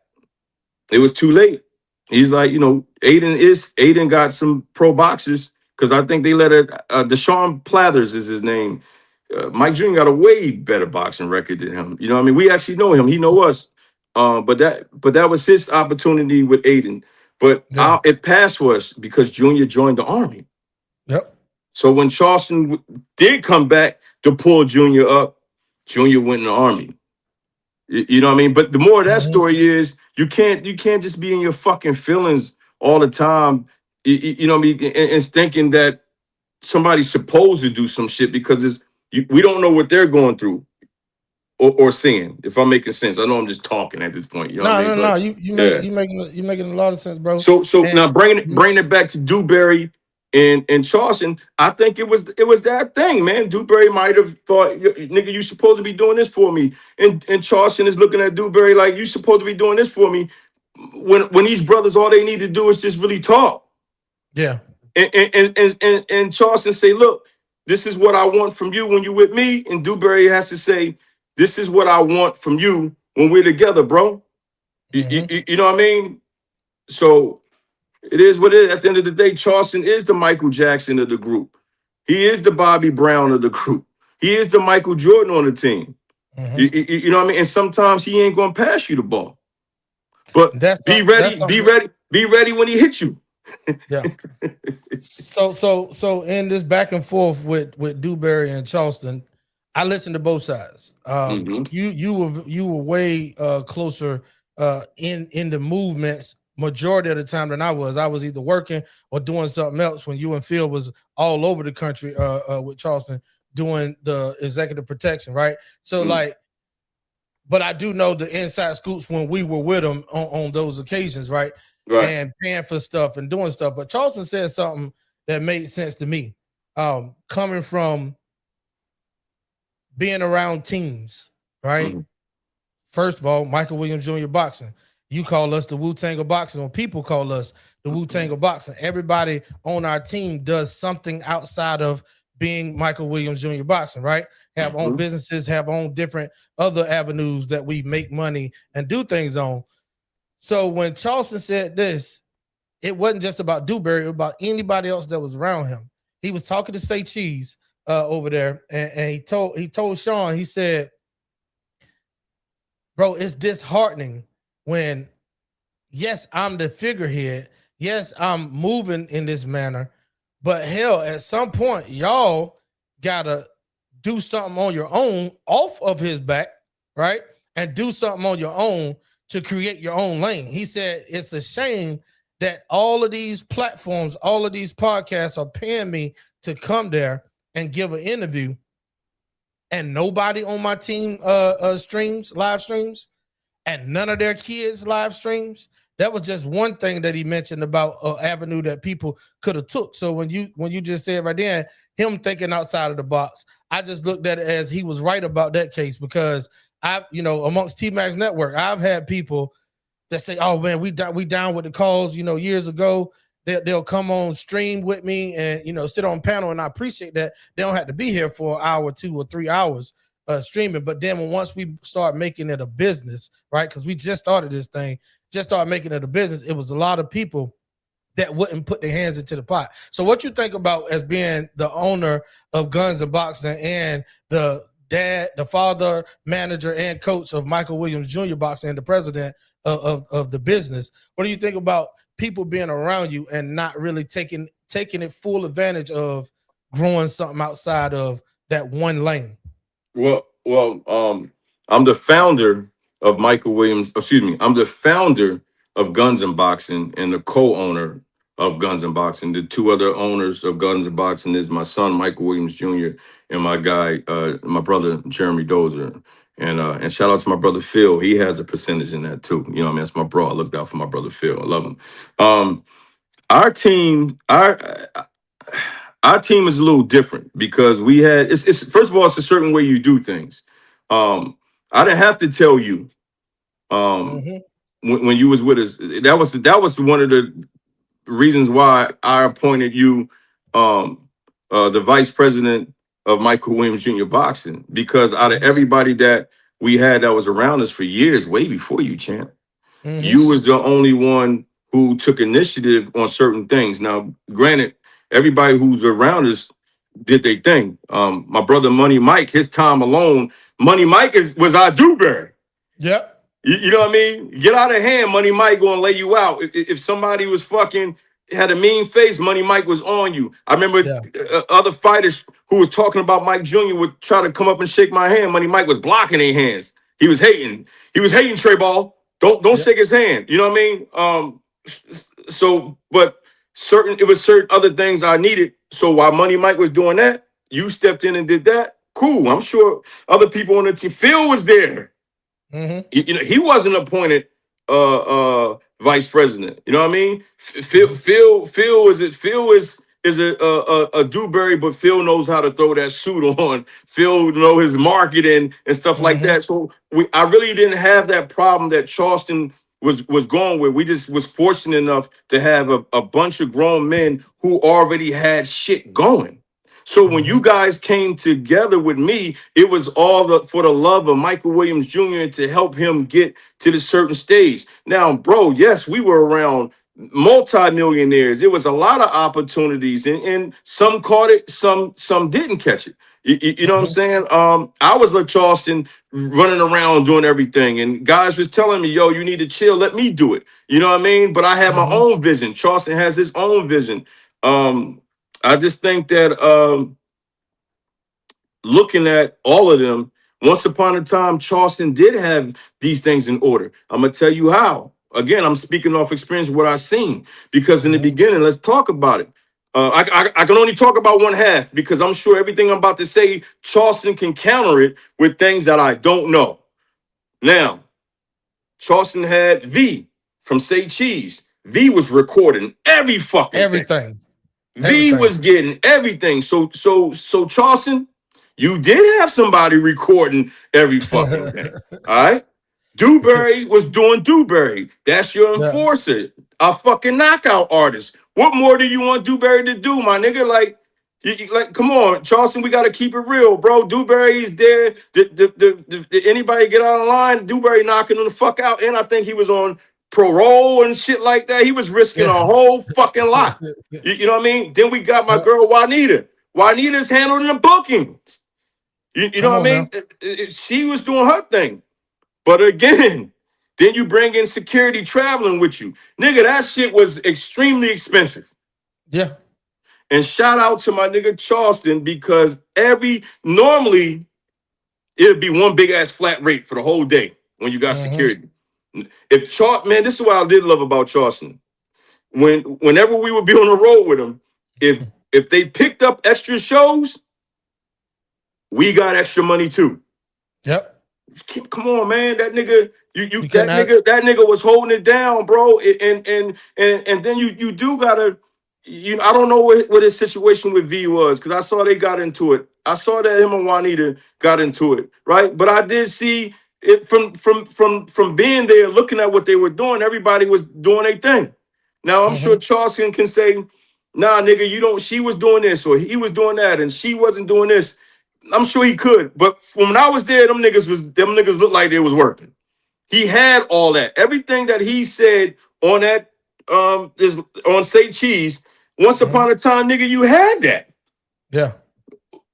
it was too late. He's like, you know, Adin got some pro boxers, because I think they let Deshaun Plathers is his name. Mike Jr. got a way better boxing record than him. You know what I mean? We actually know him. He know us. But that was his opportunity with Adin. But it passed for us because Junior joined the Army. Yep. So when Charleston did come back to pull Junior up, Junior went in the Army. You know what I mean? But the more of that story is, you can't just be in your fucking feelings all the time, you know what I mean, and thinking that somebody's supposed to do some shit because we don't know what they're going through or seeing. If I'm making sense, I know I'm just talking at this point. You know what I mean? No. You making a lot of sense, bro. So now bringing it back to Dewberry and Charleston, I think it was that thing, man. Dewberry might have thought, nigga, you supposed to be doing this for me, and Charleston is looking at Dewberry like, you supposed to be doing this for me. When these brothers, all they need to do is just really talk. Yeah. And Charleston say, look, this is what I want from you when you're with me, and Dewberry has to say, this is what I want from you when we're together, bro. You know what I mean? So it is what it is. At the end of the day, Charleston is the Michael Jackson of the group. He is the Bobby Brown of the group. He is the Michael Jordan on the team. You know what I mean? And sometimes he ain't gonna pass you the ball. But be ready when he hits you. Yeah. So in this back and forth with Dewberry and Charleston, I listened to both sides. You were way closer in the movements majority of the time than I was. I was either working or doing something else when you and Phil was all over the country with Charleston doing the executive protection, right? So but I do know the inside scoops when we were with him on those occasions, right? And paying for stuff and doing stuff. But Charleston said something that made sense to me. Coming from being around teams, right? First of all, Michael Williams Jr. boxing. You call us the Wu Tang of Boxing, or people call us the Wu Tang of Boxing. Everybody on our team does something outside of being Michael Williams Jr. boxing, right? Have own businesses, have own different other avenues that we make money and do things on. So when Charleston said this, it wasn't just about Dewberry, it was about anybody else that was around him. He was talking to Say Cheese over there, and he told Sean, he said, bro, it's disheartening when, yes, I'm the figurehead, yes, I'm moving in this manner, but hell, at some point, y'all gotta do something on your own off of his back, right? And do something on your own to create your own lane. He said, it's a shame that all of these platforms, all of these podcasts are paying me to come there and give an interview, and nobody on my team live streams, and none of their kids live streams. That was just one thing that he mentioned about an avenue that people could have took. So when you just said right there, him thinking outside of the box, I just looked at it as he was right about that case, because amongst TMAX Network, I've had people that say, oh man, we down with the calls, years ago. They'll come on stream with me and, sit on panel. And I appreciate that. They don't have to be here for an hour, 2 or 3 hours streaming. But then once we start making it a business, right? Because we just started this thing, just started making it a business. It was a lot of people that wouldn't put their hands into the pot. So what you think about as being the owner of Guns and Boxing and the dad, the father, manager, and coach of Michael Williams Jr. Boxing and the president of the business, what do you think about people being around you and not really taking it full advantage of growing something outside of that one lane? Well, I'm the founder of Michael Williams. Excuse me. I'm the founder of Guns and Boxing and the co-owner of Guns and Boxing. The two other owners of Guns and Boxing is my son, Michael Williams Jr., and my guy, my brother, Jeremy Dozer. And shout out to my brother Phil. He has a percentage in that too. You know what I mean? That's my bro. I looked out for my brother Phil. I love him. Our team is a little different because we had it's first of all, it's a certain way you do things. I didn't have to tell you when you was with us. That was one of the reasons why I appointed you the vice president of Michael Williams Jr. Boxing, because out of everybody that we had that was around us for years, way before you, champ, you was the only one who took initiative on certain things. Now, granted, everybody who's around us did their thing. My brother Money Mike, his time alone, Money Mike was our Dewberry. Yep. You know what I mean? Get out of hand, Money Mike gonna lay you out. If somebody was had a mean face, Money Mike was on you. I remember other fighters who was talking about Mike Jr. would try to come up and shake my hand. Money Mike was blocking their hands. He was hating. He was hating Trey Ball. Don't shake his hand. You know what I mean? So, but it was certain other things I needed. So while Money Mike was doing that, you stepped in and did that. Cool. I'm sure other people on the team. Phil was there. You know, he wasn't appointed vice president. You know what I mean? Phil is a Dewberry, but Phil knows how to throw that suit on. Phil know his marketing and stuff like that. So I really didn't have that problem that Charleston was going with. We just was fortunate enough to have a bunch of grown men who already had shit going. So when you guys came together with me, it was all for the love of Michael Williams Jr. to help him get to the certain stage. Now, bro, yes, we were around multi-millionaires. There was a lot of opportunities, and some caught it, some didn't catch it. You know what I'm saying? I was like Charleston running around doing everything, and guys was telling me, yo, you need to chill, let me do it. You know what I mean? But I had my own vision. Charleston has his own vision. I just think that looking at all of them, once upon a time, Charleston did have these things in order. I'm going to tell you how. Again, I'm speaking off experience, what I've seen. Because in the beginning, let's talk about it. I can only talk about one half because I'm sure everything I'm about to say, Charleston can counter it with things that I don't know. Now, Charleston had V from Say Cheese. V was recording every fucking everything. V was getting everything. So Charleston, you did have somebody recording every fucking thing. All right. Dewberry was doing Dewberry. That's your enforcer, a fucking knockout artist. What more do you want Dewberry to do, my nigga? Like, come on, Charleston, we got to keep it real, bro. Dewberry's there. Did anybody get out of line? Dewberry knocking him the fuck out. And I think he was on parole and shit like that. He was risking a whole fucking lot. You know what I mean? Then we got my girl Juanita. Juanita's handling the bookings. You know what I mean? She was doing her thing. But again, then you bring in security traveling with you. Nigga, that shit was extremely expensive. Yeah. And shout out to my nigga Charleston because normally it'd be one big ass flat rate for the whole day when you got security. Man, this is what I did love about Charleston. Whenever we would be on the road with them, if they picked up extra shows, we got extra money too. Yep. Come on, man. That nigga, that nigga was holding it down, bro. And then you do gotta, I don't know what his situation with V was because I saw they got into it. I saw that him and Juanita got into it, right? But I did see it from being there, looking at what they were doing. Everybody was doing their thing. Now I'm sure Charleston can say, nah, nigga, she was doing this or he was doing that and she wasn't doing this. I'm sure he could, but when I was there, them niggas looked like they was working. He had all that, everything that he said on that on Say Cheese. Once upon a time, nigga, you had that. Yeah.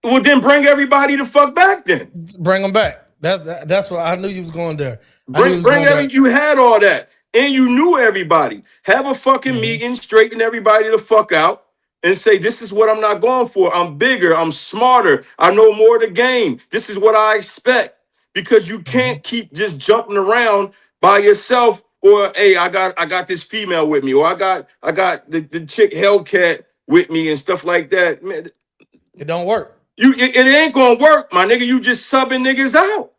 Well, then bring everybody the fuck back. Then bring them back. That's what I knew you was going there. You had all that, and you knew everybody. Have a fucking meeting, straighten everybody the fuck out. And say, this is what I'm not going for. I'm bigger. I'm smarter. I know more of the game. This is what I expect. Because you can't keep just jumping around by yourself. Or, hey, I got this female with me. Or I got the chick Hellcat with me and stuff like that. Man, it don't work. It ain't gonna work, my nigga. You just subbing niggas out.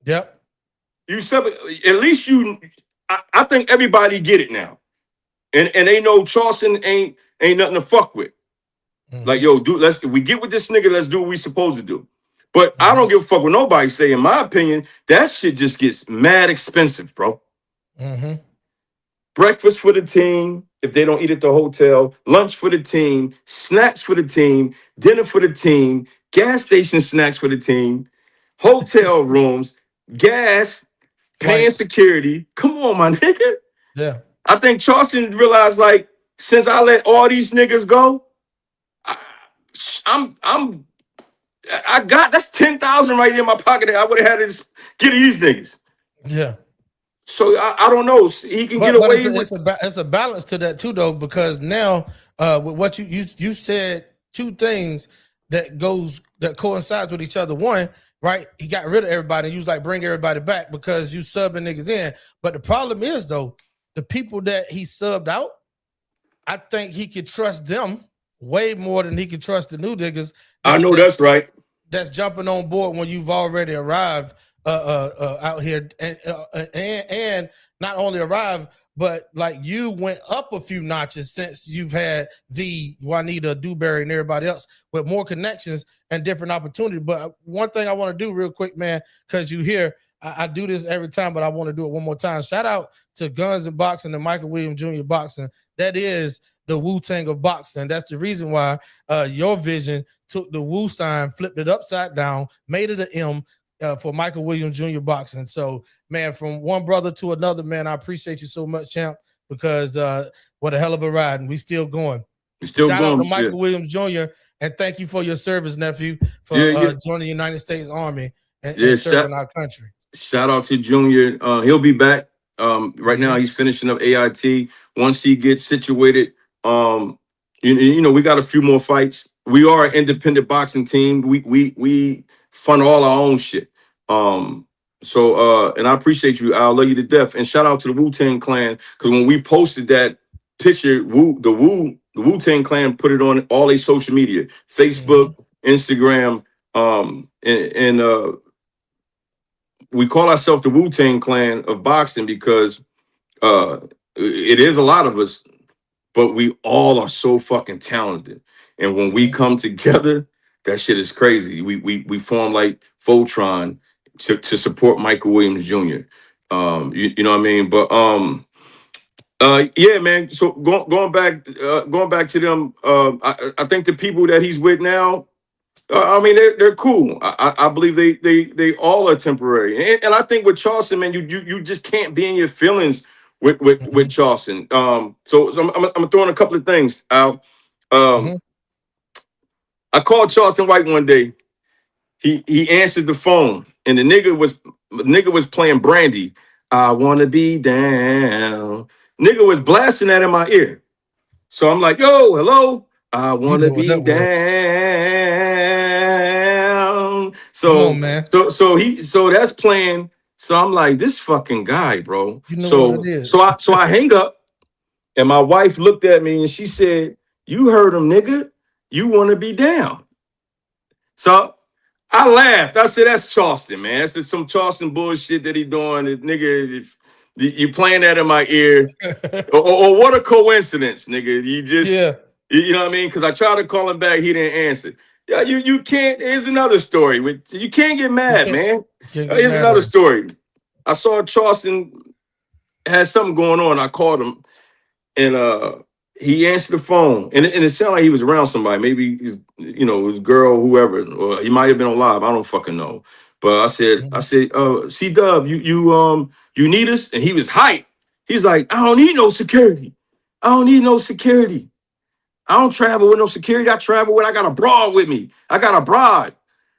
Yep. You sub. At least I think everybody get it now. And they know Charleston ain't nothing to fuck with. Like, yo, dude, we get with this nigga, let's do what we supposed to do. But I don't give a fuck what nobody say. In my opinion, that shit just gets mad expensive, bro. Breakfast for the team, if they don't eat at the hotel, lunch for the team, snacks for the team, dinner for the team, gas station snacks for the team, hotel rooms, gas, paying security. Come on, my nigga. Yeah. I think Charleston realized, like, since I let all these niggas go, I got that's 10,000 right in my pocket that I would have had to get these niggas. Yeah. So I don't know. He can get away with it's a balance to that too, though, because now with what you said two things that coincides with each other. One, right? He got rid of everybody. And you was like, bring everybody back because you subbing niggas in. But the problem is though, the people that he subbed out, I think he could trust them way more than he could trust the new niggas. I know that's right. That's jumping on board when you've already arrived out here, and not only arrived, but like you went up a few notches since you've had the Juanita, Dewberry, and everybody else with more connections and different opportunities. But one thing I want to do real quick, man, because you hear I do this every time, but I want to do it one more time. Shout out to Guns and Boxing and Michael Williams Jr. Boxing. That is the Wu Tang of Boxing. That's the reason why your vision took the Wu sign, flipped it upside down, made it an M for Michael Williams Jr. Boxing. So, man, from one brother to another, man, I appreciate you so much, champ, because what a hell of a ride, and we still going. Shout out to Michael Williams Jr., and thank you for your service, nephew, for joining the United States Army and serving our country. Shout out to Junior. He'll be back. Right now, he's finishing up AIT. Once he gets situated, you know, we got a few more fights. We are an independent boxing team. We fund all our own shit. And I appreciate you. I love you to death. And shout out to the Wu Tang Clan, because when we posted that picture, the Wu Tang Clan put it on all their social media, Facebook, Instagram, and we call ourselves the Wu Tang Clan of boxing because it is a lot of us, but we all are so fucking talented. And when we come together, that shit is crazy. We form like Voltron to support Michael Williams Jr. You know what I mean? But yeah, man. So going back to them, I think the people that he's with now, I mean, they're cool. I believe they all are temporary. And I think with Charleston, man, you just can't be in your feelings with Charleston. So I'm throwing a couple of things out. I called Charleston White one day. He answered the phone, and the nigga was playing Brandy. I wanna be down. Nigga was blasting that in my ear. So I'm like, yo, hello. I wanna be down. So come on, man. So that's playing. So I'm like, this fucking guy, bro. You know what it is. So I hang up, and my wife looked at me and she said, you heard him, nigga. You wanna be down. So I laughed. I said, that's Charleston, man. That's some Charleston bullshit that he doing. Nigga, if you playing that in my ear. or what a coincidence, nigga. You just, you know what I mean? Because I tried to call him back. He didn't answer. Yeah, you can't. Here's another story. You can't get mad, man. Here's another story. I saw Charleston had something going on. I called him, and he answered the phone, and it sounded like he was around somebody. Maybe his girl, whoever, or he might have been on live. I don't fucking know. But I said, C-Dub, you need us? And he was hyped. He's like, I don't need no security. I don't need no security. I don't travel with no security. I got a broad with me. I got a broad.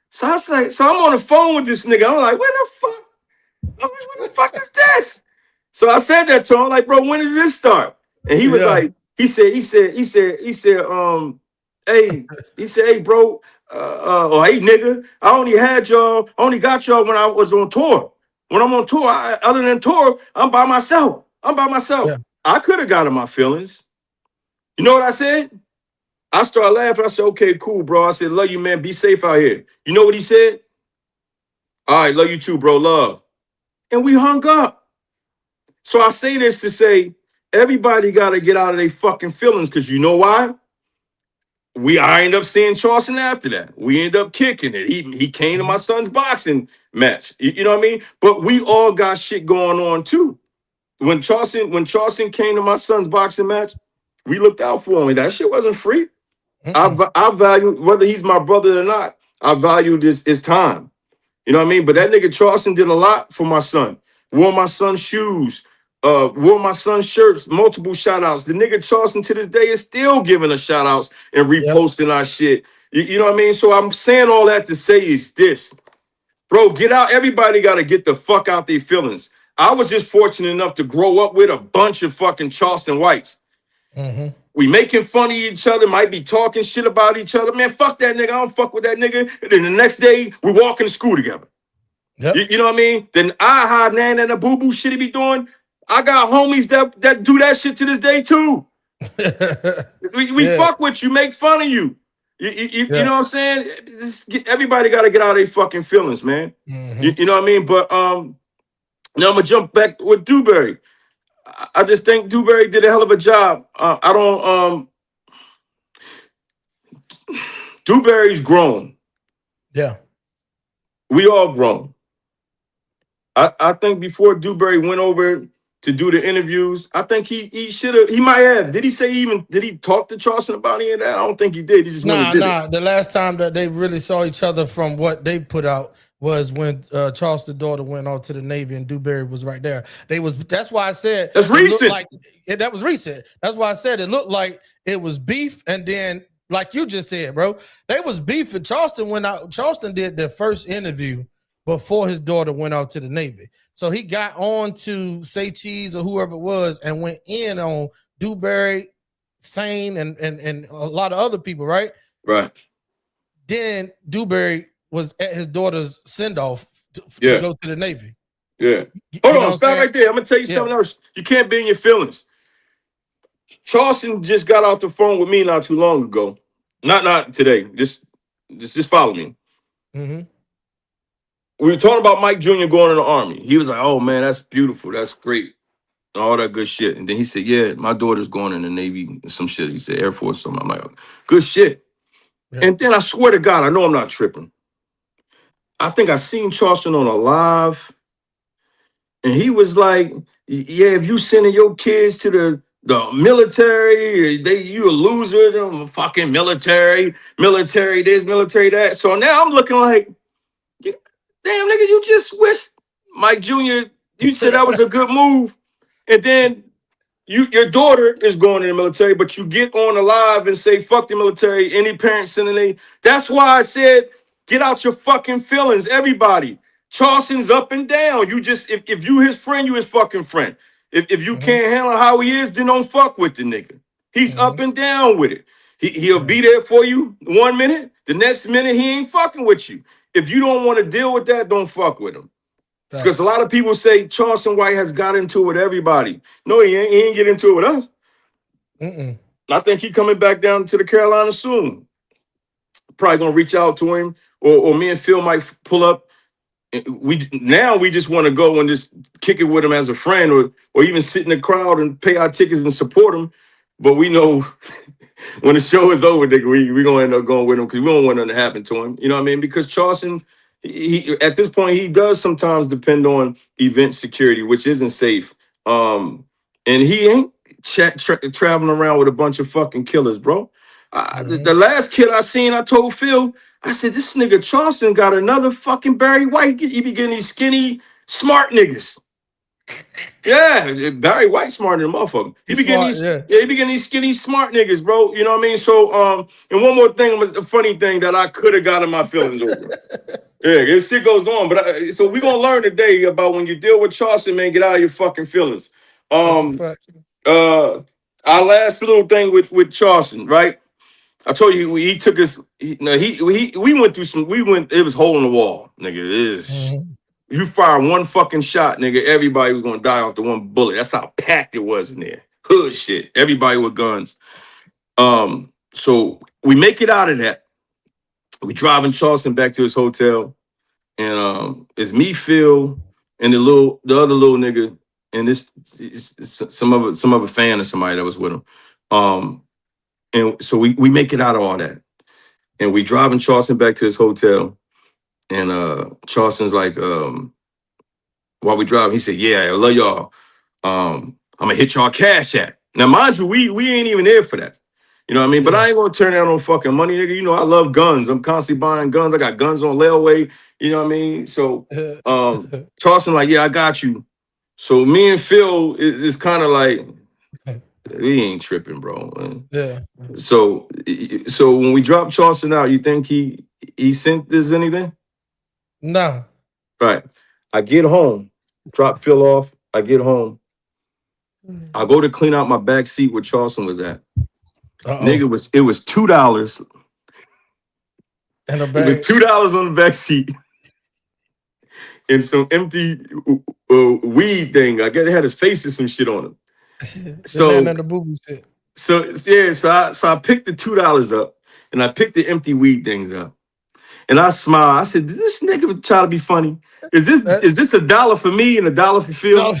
So I say, so I'm on the phone with this nigga. I'm like, what the fuck is this? So I said that to him, like, bro, when did this start? And he was like, he said, hey, bro, or hey, nigga, I only got y'all when I was on tour. When I'm on tour, other than tour, I'm by myself. Yeah. I could have got in my feelings. You know what I said? I started laughing. I said, okay, cool, bro. I said, love you, man. Be safe out here. You know what he said? All right, love you too, bro. Love. And we hung up. So I say this to say, everybody got to get out of their fucking feelings, because you know why? I end up seeing Charleston after that. We end up kicking it. He came to my son's boxing match. You know what I mean? But we all got shit going on too. When Charleston came to my son's boxing match, we looked out for him. That shit wasn't free. I value, whether he's my brother or not, I value his time. You know what I mean? But that nigga Charleston did a lot for my son. Wore my son's shoes. Wore my son's shirts, multiple shout outs. The nigga Charleston to this day is still giving us shout outs and reposting our shit. You know what I mean? So I'm saying all that to say is this. Bro, get out. Everybody got to get the fuck out their feelings. I was just fortunate enough to grow up with a bunch of fucking Charleston Whites. We making fun of each other, might be talking shit about each other. Man, fuck that nigga. I don't fuck with that nigga. And then the next day, we walk into school together. You know what I mean? Then aha, nan, and the boo-boo shit he be doing. I got homies that do that shit to this day too. we fuck with you, make fun of you. You know what I'm saying? Everybody got to get out of their fucking feelings, man. You know what I mean? But now I'm gonna jump back with Dewberry. I just think Dewberry did a hell of a job. Dewberry's grown. Yeah. We all grown. I think before Dewberry went over to do the interviews, I think he should have. He might have. Did he talk to Charleston about any of that? I don't think he did. He just did it. The last time that they really saw each other from what they put out was when Charleston's daughter went off to the Navy and Dewberry was right there. That's why I said that's recent. That was recent. That's why I said it looked like it was beef, and then like you just said, bro, they was beef. And Charleston did their first interview before his daughter went out to the Navy. So he got on to Say Cheese or whoever it was and went in on Dewberry, Sane, and a lot of other people, right? Right. Then Dewberry was at his daughter's send-off to go to the Navy. Yeah. Hold on, stop right there. I'm gonna tell you something else. You can't be in your feelings. Charleston just got off the phone with me not too long ago. Not today. Just follow me. We were talking about Mike Jr. going in the Army. He was like, "Oh man, that's beautiful. That's great. All that good shit." And then he said, "Yeah, my daughter's going in the Navy, some shit." He said Air Force, something. I'm like, "Good shit." Yeah. And then I swear to God, I know I'm not tripping. I think I seen Charleston on a live, and he was like, "Yeah, if you sending your kids to the military, you a loser. Them fucking military this, military that." So now I'm looking like, damn nigga, you just wished Mike Jr. You said that was a good move, and then your daughter is going in the military, but you get on the live and say fuck the military. Any parent sending a, that's why I said get out your fucking feelings, everybody. Charleston's up and down. You just if you his friend, you his fucking friend. If you can't handle how he is, then don't fuck with the nigga. He's up and down with it. He'll be there for you 1 minute, the next minute he ain't fucking with you. If you don't want to deal with that, don't fuck with him. Because a lot of people say Charleston White has got into it with everybody. No, he ain't get into it with us. I think he coming back down to the Carolinas soon. Probably gonna reach out to him, or me and Phil might pull up. We just want to go and just kick it with him as a friend, or even sit in the crowd and pay our tickets and support him. But we know when the show is over, nigga, we gonna end up going with him because we don't want nothing to happen to him. You know what I mean? Because Charleston, he at this point, he does sometimes depend on event security, which isn't safe. And he ain't traveling around with a bunch of fucking killers, bro. The last kid I seen, I told Phil, I said, this nigga Charleston got another fucking Barry White. He be getting these skinny, smart niggas. Yeah, Barry White smarter than motherfucker. He be getting he be getting these skinny, smart niggas, bro. You know what I mean? So, and one more thing was a funny thing that I could have got in my feelings over. Yeah, this shit goes on. But so we gonna learn today about when you deal with Charleston, man, get out of your fucking feelings. Our last little thing with Charleston, right? I told you he took us. We went through some. It was hole in the wall, nigga. It is. You fire one fucking shot, nigga. Everybody was gonna die off the one bullet. That's how packed it was in there. Hood shit. Everybody with guns. So we make it out of that. We driving Charleston back to his hotel, and it's me, Phil, and the other little nigga, and this some other fan or somebody that was with him. And so we make it out of all that. And we driving Charleston back to his hotel. And Charleston's like, while we driving, he said, "Yeah, I love y'all. I'm gonna hit y'all cash app." Now, mind you, we ain't even there for that. You know what I mean? But I ain't gonna turn down no fucking money, nigga. You know, I love guns. I'm constantly buying guns. I got guns on layaway. You know what I mean? So Charleston like, "Yeah, I got you." So me and Phil is kind of like, we ain't tripping, bro. Yeah. So when we drop Charleston out, you think he sent this anything? No. Right. I get home, drop Phil off. I get home. I go to clean out my back seat where Charleston was at. Nigga, it was $2. And it was $2 on the back seat. in some empty weed thing. I guess it had his face and some shit on him. The man in the booby shit. So I picked the $2 up and I picked the empty weed things up. And I smiled. I said, did this nigga try to be funny? Is this $1 for me and $1 for Phil? No.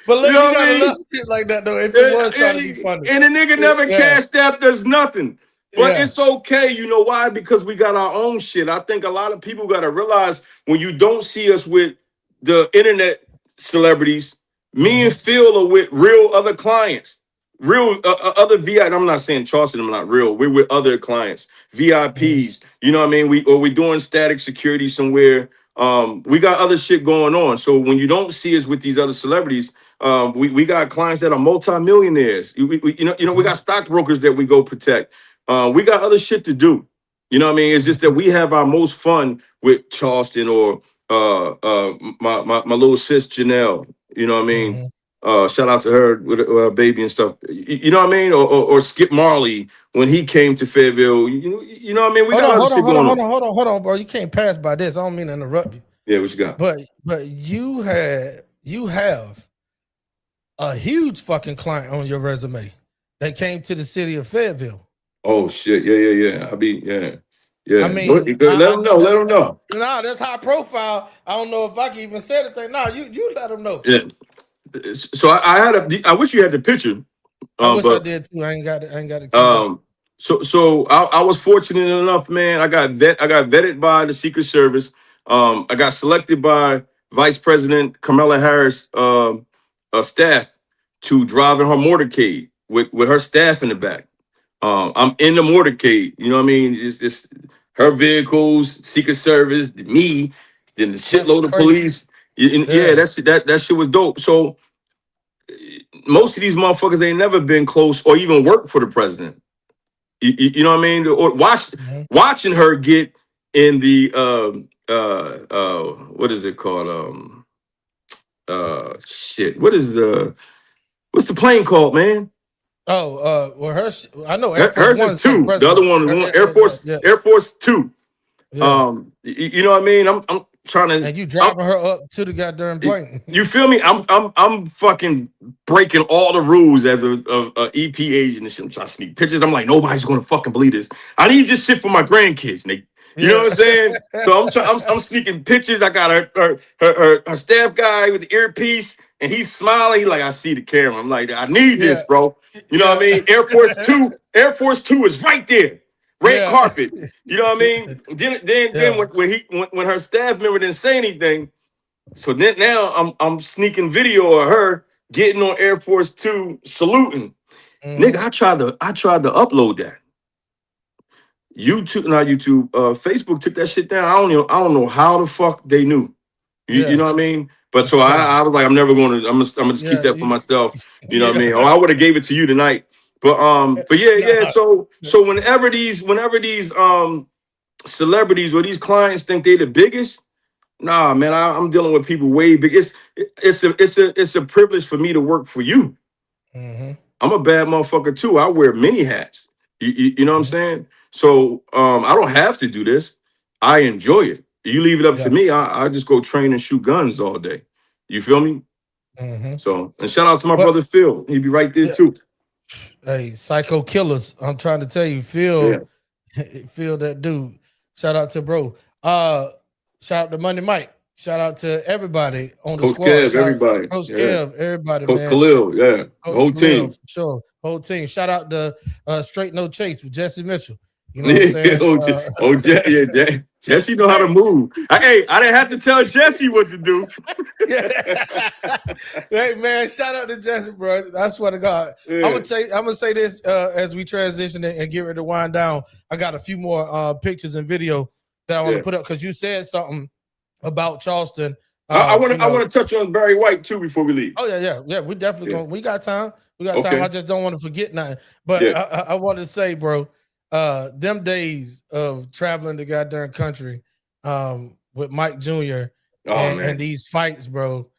But look, you gotta love shit like that though. If it was trying to be funny. And the nigga never cashed after us nothing. But it's okay. You know why? Because we got our own shit. I think a lot of people got to realize when you don't see us with the internet celebrities, me and Phil are with real other clients, real other VIP. I'm not saying Charleston, I'm not real. We're with other clients, VIPs. You know what I mean? We're doing static security somewhere. We got other shit going on. So when you don't see us with these other celebrities, we got clients that are multimillionaires. We got stockbrokers that we go protect. We got other shit to do. You know what I mean? It's just that we have our most fun with Charleston or my little sis Janelle. You know what I mean? Shout out to her with her baby and stuff. You know what I mean? Or Skip Marley when he came to Fayetteville. You know what I mean? We got other shit going on. Hold on, bro. You can't pass by this. I don't mean to interrupt you. Yeah, what you got? But you have a huge fucking client on your resume that came to the city of Fayetteville. Oh shit! Yeah. I mean, let them know. Let them know. Nah, that's high profile. I don't know if I can even say anything. Nah, you let them know. Yeah. So I wish you had the picture. I wish I did too. I ain't got it. So I was fortunate enough, man. I got vetted by the Secret Service. I got selected by Vice President Kamala Harris staff to drive in her motorcade with her staff in the back. I'm in the motorcade. You know what I mean? It's her vehicles, Secret Service, me, then the shitload of police. That shit was dope. So most of these motherfuckers ain't never been close or even worked for the president. You know what I mean? Or watching her get in the what is it called? Shit. What's the plane called, man? Oh, well, hers. I know hers is 2. The other one, Air Force 2. Yeah. You know what I mean? I'm trying to. And you driving her up to the goddamn plane. You feel me? I'm fucking breaking all the rules as a EP agent and shit. I'm trying to sneak pictures. I'm like, nobody's gonna fucking believe this. I need this shit for my grandkids, nigga. You know what I'm saying? So I'm sneaking pictures. I got her staff guy with the earpiece, and he's smiling. He like, I see the camera. I'm like, I need this, bro. You know what I mean? Air Force 2 is right there. Red carpet. You know what I mean? Then when her staff member didn't say anything, so then now I'm sneaking video of her getting on Air Force 2 saluting. Nigga, I tried to upload that. Facebook took that shit down. I don't know how the fuck they knew. You know what I mean? But so I was like, I'm gonna just keep that for myself. You know what I mean? Or I would have gave it to you tonight. But yeah. So whenever these celebrities or these clients think they the biggest, nah, man, I'm dealing with people way big. It's a privilege for me to work for you. I'm a bad motherfucker too. I wear many hats. You know what I'm saying? So I don't have to do this. I enjoy it. You leave it up to me. I just go train and shoot guns all day. You feel me? So, and shout out to my brother Phil. He'd be right there too. Hey, psycho killers. I'm trying to tell you, Phil that dude. Shout out to bro. Shout out to Monday Mike. Shout out to everybody on the squad. Kev, everybody. Coach Kev, everybody, Coach man. Khalil, Coach Khalil, whole team. for sure. Whole team. Shout out to Straight No Chase with Jesse Mitchell. You know what I'm saying? Jesse know how to move. I didn't have to tell Jesse what to do. Hey man, shout out to Jesse, bro. I swear to God. I'm gonna say this as we transition and get ready to wind down. I got a few more pictures and video that I want to put up because you said something about Charleston. I want to touch on Barry White too before we leave. Oh yeah. We definitely going. We got time. I just don't want to forget nothing. But I want to say, bro. Them days of traveling the goddamn country with Mike Jr. and these fights, bro.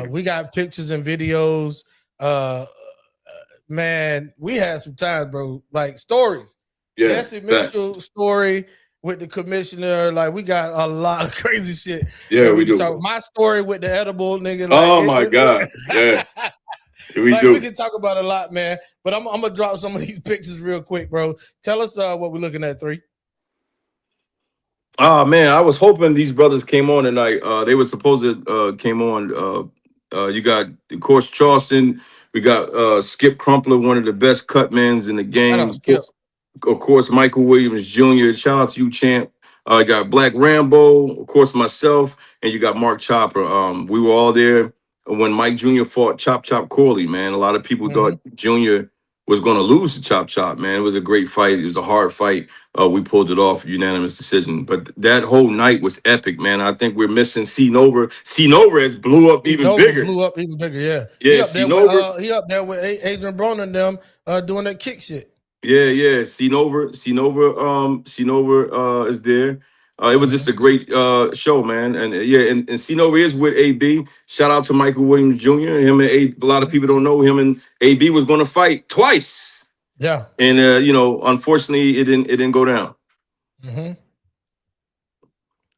We got pictures and videos. Man, we had some times, bro. Like stories. Jesse Mitchell story. with the commissioner. Like we got a lot of crazy shit. Yeah, that we can do. talk. My story with the edible nigga. Like, Oh my God. Yeah. We like do. we can talk about a lot, man. But I'm gonna drop some of these pictures real quick, bro. Tell us what we're looking at, 3. Oh man, I was hoping these brothers came on tonight. They were supposed to came on. You got, of course, Charleston. We got Skip Crumpler, one of the best cutmans in the game. Skip. Of course, Michael Williams Jr. Shout out to you, champ. You got Black Rambo, of course, myself, and you got Mark Chopper. We were all there when Mike Jr. fought Chop Corley, man. A lot of people thought Jr. was going to lose to Chop, man. It was a great fight. It was a hard fight. We pulled it off, unanimous decision. But that whole night was epic, man. I think we're missing C Nova. C Nova has blew up even bigger. Blew up even bigger, yeah. Yeah, He up there with Adrian Broner and them doing that kick shit. Yeah. C Nova is there. It was just a great show, man. And and C Nova is with AB. Shout out to Michael Williams Jr. Him and A lot of people don't know him and AB was going to fight twice. Yeah. And unfortunately it didn't go down.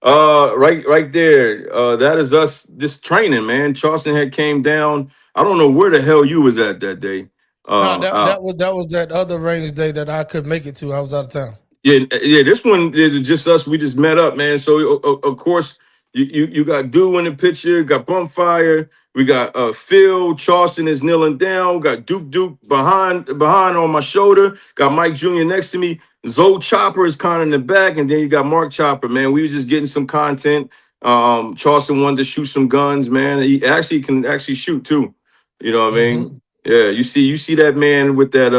Right there. That is us just training, man. Charleston had came down. I don't know where the hell you was at that day. That was that other range day that I could make it to. I was out of town. Yeah. This one is just us. We just met up, man. So of course you got Dew in the picture, got Bumpfire, we got Phil. Charleston is kneeling down, got Duke behind on my shoulder, got Mike Jr. next to me. Zoe Chopper is kind of in the back, and then you got Mark Chopper, man. We were just getting some content. Charleston wanted to shoot some guns, man. He can shoot too. You know what I mean? Yeah, you see that man with that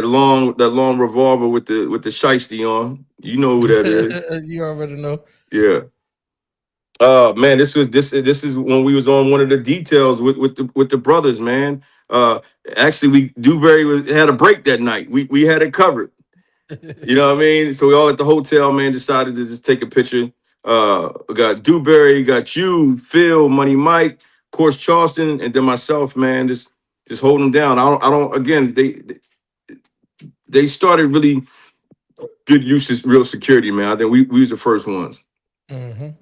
long revolver with the shiesty on. You know who that is. You already know. Yeah. Man, this is when we was on one of the details with the brothers, man. Actually, Dewberry had a break that night. We had it covered. You know what I mean? So we all at the hotel, man, decided to just take a picture. We got Dewberry, got you, Phil, Money Mike, of course Charleston, and then myself, man, just holding them down. I don't. Again, they started really good use of real security, man. I think we was the first ones. All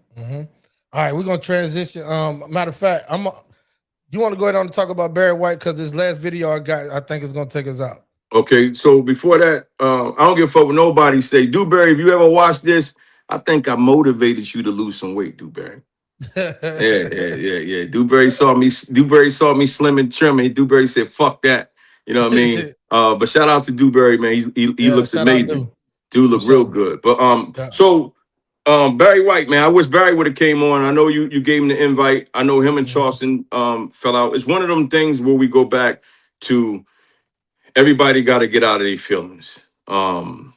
right, we're gonna transition. Matter of fact, you want to go ahead on and talk about Barry White because this last video I think is gonna take us out. Okay, so before that, I don't give a fuck what nobody say. Dewberry, if you ever watch this, I think I motivated you to lose some weight, Dewberry. Yeah. Dewberry saw me slim and trim, and Dewberry said, "Fuck that." You know what I mean? But shout out to Dewberry, man. He looks amazing. Dude look real good. But so Barry White, man, I wish Barry would have came on. I know you gave him the invite. I know him and Charleston fell out. It's one of them things where we go back to everybody got to get out of their feelings. Once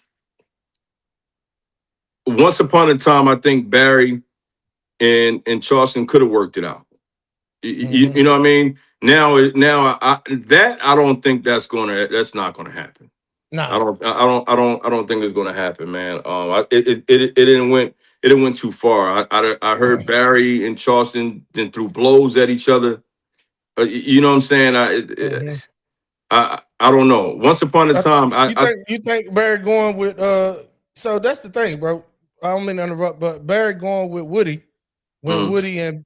upon a time, I think Barry and Charleston could have worked it out. You know what I mean? Now I don't think that's not gonna happen. No, I don't think it's gonna happen, man. It didn't went too far. I heard Barry and Charleston then threw blows at each other. You know what I'm saying? I don't know. Once upon a time, you think Barry going with so that's the thing, bro. I don't mean to interrupt, but Barry going with Woody when Woody and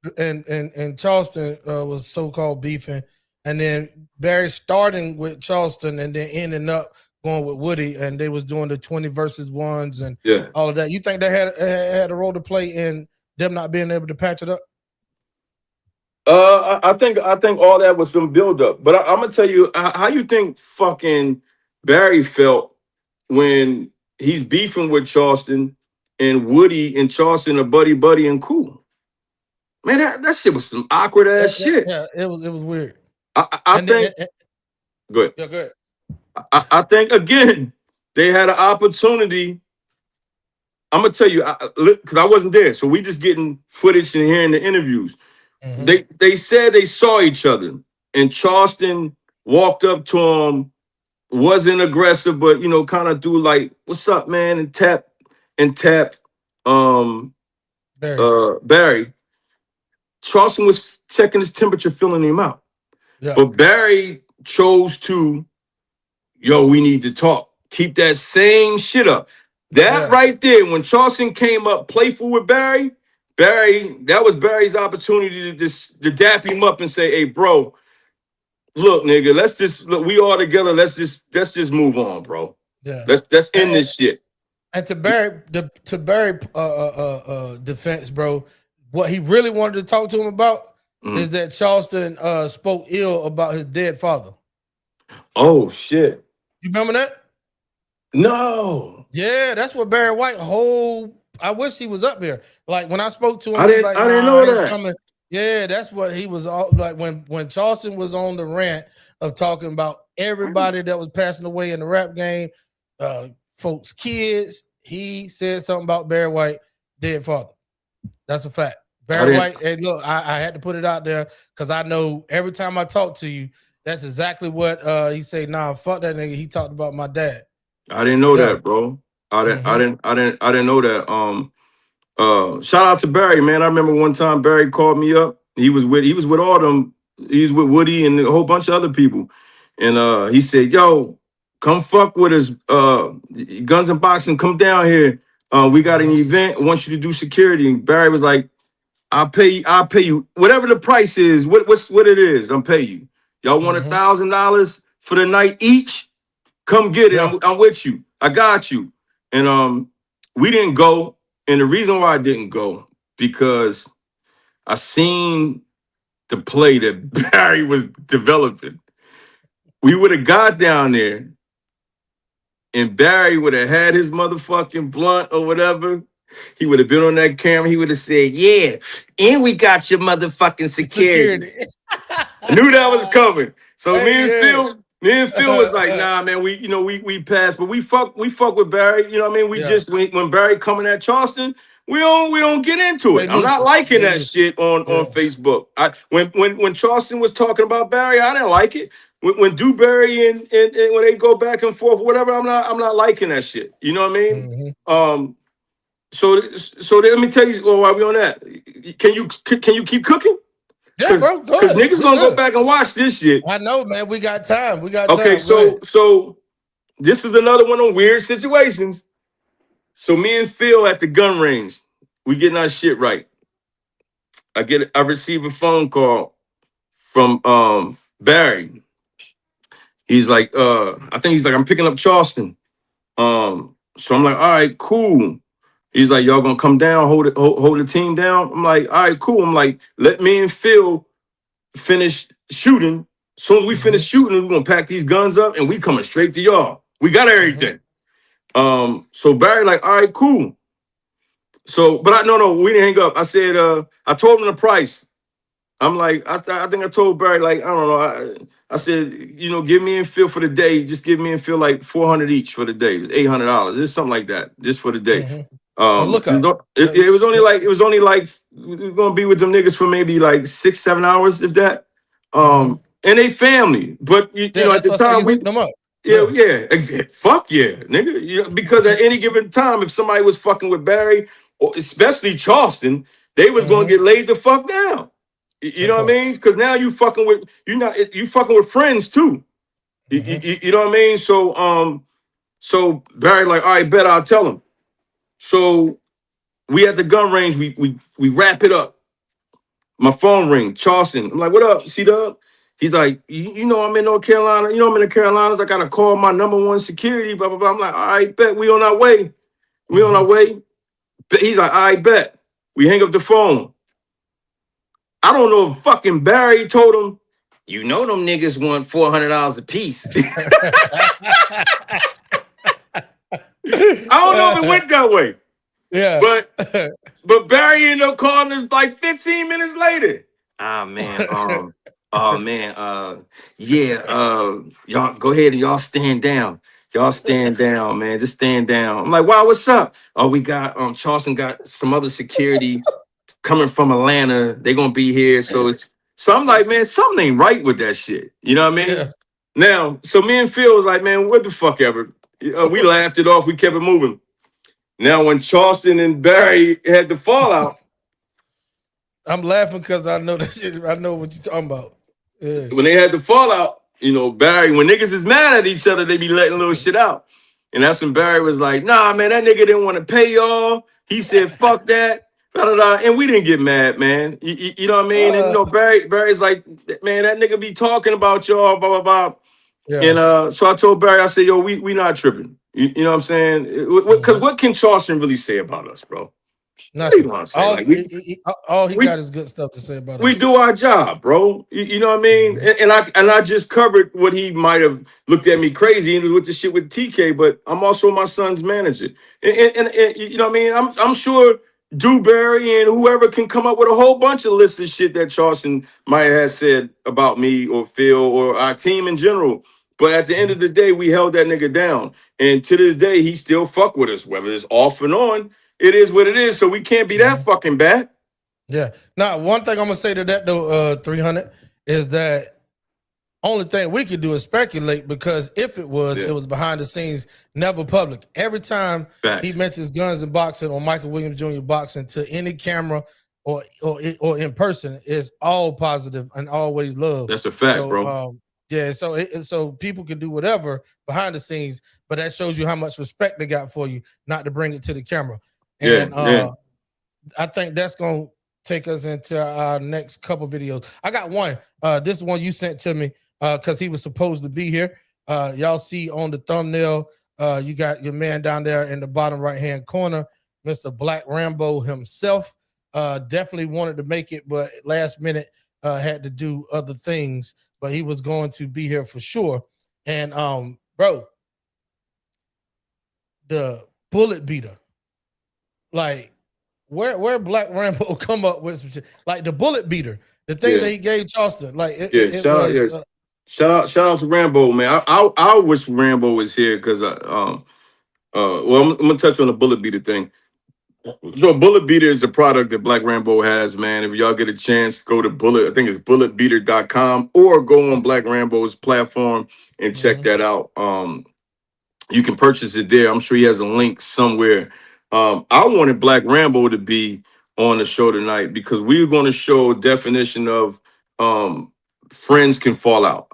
Charleston was so-called beefing, and then Barry starting with Charleston and then ending up going with Woody, and they was doing the 20 versus ones and all of that. You think they had a role to play in them not being able to patch it up? I think all that was some buildup, but I'm gonna tell you how you think fucking Barry felt when he's beefing with Charleston and Woody and Charleston are buddy and cool. Man, that shit was some awkward ass shit. Yeah, it was weird. I think. Go ahead. Yeah, go ahead. I think again they had an opportunity. I'm gonna tell you because I wasn't there, so we just getting footage and hearing the interviews. They said they saw each other, and Charleston walked up to him, wasn't aggressive, but kind of do like, "What's up, man?" and tapped Barry. Charleston was checking his temperature, feeling him out. Yeah. But Barry chose to, we need to talk. Keep that same shit up. That right there, when Charleston came up playful with Barry, that was Barry's opportunity to dap him up and say, "Hey, bro, look, nigga, let's just look. We all together. Let's just move on, bro. Yeah, let's end this shit." And to Barry defense, bro, what he really wanted to talk to him about is that Charleston spoke ill about his dead father. Oh shit! You remember that? No. Yeah, that's what Barry White I wish he was up here. Like when I spoke to him, I didn't know that. Coming. Yeah, that's what he was all like when Charleston was on the rant of talking about everybody that was passing away in the rap game, folks' kids. He said something about Barry White, dead father. That's a fact. Barry White, hey, look, I had to put it out there because I know every time I talk to you, that's exactly what he said. Nah, fuck that nigga. He talked about my dad. I didn't know that, bro. I didn't know that. Shout out to Barry, man. I remember one time Barry called me up. He was with all them. He's with Woody and a whole bunch of other people. And he said, "Yo, come fuck with us. Guns and Boxing, come down here. We got an event. I want you to do security." And Barry was like, I'll pay you whatever the price is. What it is, I'll pay you. Y'all want $1,000 for the night each? Come get it. I'm with you. I got you. And we didn't go. And the reason why I didn't go, because I seen the play that Barry was developing. We would have got down there and Barry would have had his motherfucking blunt or whatever. He would have been on that camera. He would have said, "Yeah, and we got your motherfucking security." I knew that was coming. So me and Phil was like, "Nah, man, we passed, but we fuck with Barry. You know what I mean? We just when Barry coming at Charleston, we don't get into it. I'm not liking that shit on Facebook. When Charleston was talking about Barry, I didn't like it. When Dewberry and when they go back and forth, whatever, I'm not liking that shit. You know what I mean? So let me tell you, while we on that, can you keep cooking? Yeah, bro. Because niggas gonna go back and watch this shit. I know, man. We got time. Okay, so this is another one of weird situations. So me and Phil at the gun range, we getting our shit right. I receive a phone call from Barry. He's like, I think he's like, "I'm picking up Charleston." So I'm like, "All right, cool." He's like, "Y'all gonna come down, hold the team down?" I'm like, "All right, cool." I'm like, "Let me and Phil finish shooting. As soon as we finish shooting, we're gonna pack these guns up and we coming straight to y'all. We got everything." So Barry like, "All right, cool." So, but no, we didn't hang up. I said, I told him the price. I'm like, I think I told Barry, like, I don't know. I said, give me and Phil for the day. Just give me and Phil like $400 each for the day. It's $800. It's something like that, just for the day. Look up. It was only like we're gonna be with them niggas for maybe like 6-7 hours, if that. And they family, but you know at the time we them up. Fuck yeah, nigga. Because at any given time, if somebody was fucking with Barry, or especially Charleston, they was gonna get laid the fuck down. You know what I mean? Because now you fucking with friends too. You know what I mean? So Barry like, "All right, bet I'll tell him." So we at the gun range, we wrap it up. My phone ring, Charleston. I'm like, "What up, C-Dub?" He's like, you know I'm in North Carolina. You know I'm in the Carolinas. I gotta call my #1 security, blah, blah, blah. I'm like, "All right, bet. We on our way. On our way." He's like, "All right, bet." We hang up the phone. I don't know if fucking Barry told him, "You know them niggas want $400 a piece." I don't know if it went that way. Yeah. But Barry ended up calling us like 15 minutes later. Y'all go ahead and y'all stand down. Y'all stand down, man. Just stand down. I'm like, "Wow, what's up?" "Oh, we got Charleston got some other security coming from Atlanta. They gonna be here." So I'm like, man, something ain't right with that shit. You know what I mean? Yeah. Now, so me and Phil was like, man, what the fuck ever. We laughed it off. We kept it moving. Now, when Charleston and Barry had the fallout, I'm laughing because I know that shit. I know what you're talking about. Yeah. When they had the fallout, Barry, when niggas is mad at each other, they be letting little shit out. And that's when Barry was like, nah, man, that nigga didn't want to pay y'all. He said, fuck that. And we didn't get mad, man. You know what I mean? And you know, Barry's like, man, that nigga be talking about y'all, blah, blah, blah. Yeah. And so I told Barry, I said, yo, we not tripping. You know what I'm saying? Because what can Charleston really say about us, bro? Nothing. All he we got is good stuff to say about us. We do our job, bro. You know what I mean? And I just covered what he might have looked at me crazy and with the shit with TK, but I'm also my son's manager. And you know what I mean? I'm sure Dewberry and whoever can come up with a whole bunch of lists of shit that Charleston might have said about me or Phil or our team in general. But at the end of the day, we held that nigga down. And to this day, he still fuck with us, whether it's off and on. It is what it is. So we can't be that fucking bad. Yeah. Now, one thing I'm gonna say to that though, 300 is that only thing we could do is speculate, because if it was behind the scenes, never public. Every time he mentions guns and boxing or Michael Williams Jr. boxing to any camera or in person, is all positive and always love. That's a fact, bro. Yeah, so people can do whatever behind the scenes, but that shows you how much respect they got for you, not to bring it to the camera. And I think that's gonna take us into our next couple videos. I got one. This is one you sent to me because he was supposed to be here. Y'all see on the thumbnail, you got your man down there in the bottom right-hand corner, Mr. Blacq Rambo himself. Definitely wanted to make it, but last minute had to do other things, but he was going to be here for sure. And bro, the bullet beater, like where Blacq Rambo come up with some shit, like the bullet beater, the thing that he gave Charleston, like shout out to Rambo, man. I wish Rambo was here because well, I'm gonna touch on the bullet beater thing. So bullet beater is a product that Blacq Rambo has, man. If y'all get a chance, go to I think it's bulletbeater.com, or go on Blacq Rambo's platform and check that out. You can purchase it there. I'm sure he has a link somewhere. I wanted Blacq Rambo to be on the show tonight because we were going to show a definition of friends can fall out.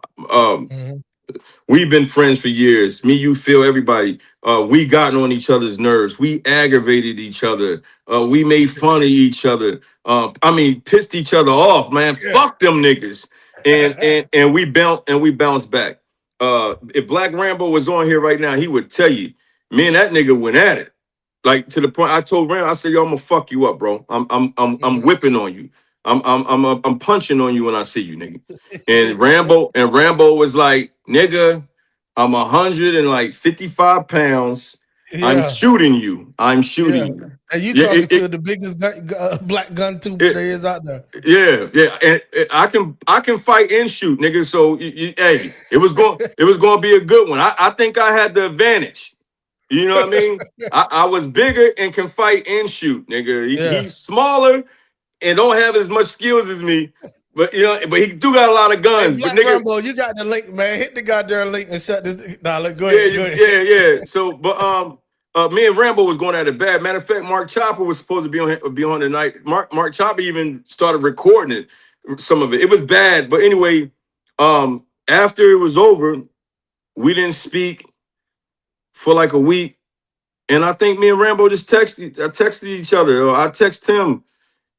We've been friends for years. Me, you, Phil, everybody. We gotten on each other's nerves. We aggravated each other. We made fun of each other. I mean, pissed each other off, man. Fuck them niggas. And we bounced back. If Blacq Rambo was on here right now, he would tell you, me and that nigga went at it. Like, to the point I told Rambo, I said, yo, I'm gonna fuck you up, bro. I'm whipping on you. I'm punching on you when I see you, nigga. And Rambo was like, nigga, I'm 155 pounds. I'm shooting you. I'm shooting you. And you talking to the biggest black gun tube there is out there. Yeah. And I can fight and shoot, nigga. So hey, it was going to be a good one. I think I had the advantage. You know what I mean? I was bigger and can fight and shoot, nigga. He's smaller and don't have as much skills as me, but but he do got a lot of guns. Hey, but nigga, Rambo, you got the link, man. Hit the goddamn link and shut this. Nah, go ahead. Yeah. So, but me and Rambo was going at it bad. Matter of fact, Mark Chopper was supposed to be on tonight. Mark Chopper even started recording it, some of it. It was bad, but anyway, after it was over, we didn't speak for like a week, and I think me and Rambo just texted each other, or I texted him,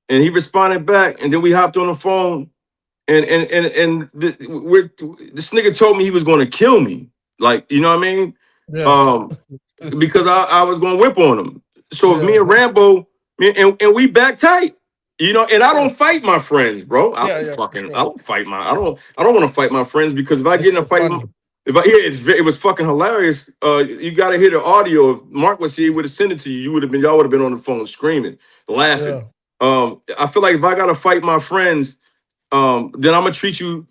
and he responded back, and then we hopped on the phone, and this nigga told me he was going to kill me, like, you know what I mean? Because I was going to whip on him. So me and Rambo, and we back tight, and I don't fight my friends, bro. I don't fight I don't want to fight my friends, because if I get in a fight. It was fucking hilarious. You got to hear the audio. If Mark was here, he would have sent it to you. Y'all would have been on the phone screaming, laughing. I feel like if I got to fight my friends, then I'm gonna treat you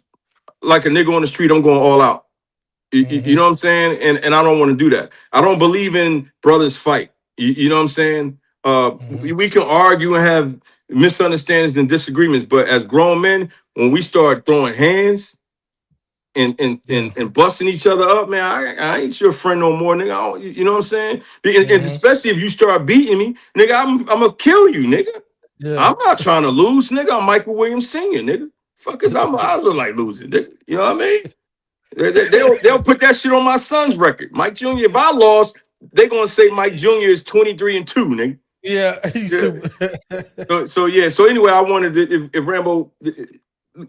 like a nigga on the street. I'm going all out. You know what I'm saying? And I don't want to do that. I don't believe in brothers fight. You know what I'm saying? We can argue and have misunderstandings and disagreements, but as grown men, when we start throwing hands and busting each other up, man, I ain't your friend no more, nigga. You know what I'm saying? And especially if you start beating me, nigga, I'm gonna kill you, nigga. I'm not trying to lose, nigga. I'm Michael Williams Sr., nigga. Fuck is I look like losing, nigga. You know what I mean? They'll put that shit on my son's record. Mike Jr. If I lost, they're gonna say Mike Jr. is 23-2, nigga. Yeah, he's stupid. So anyway, I wanted to, if Rambo,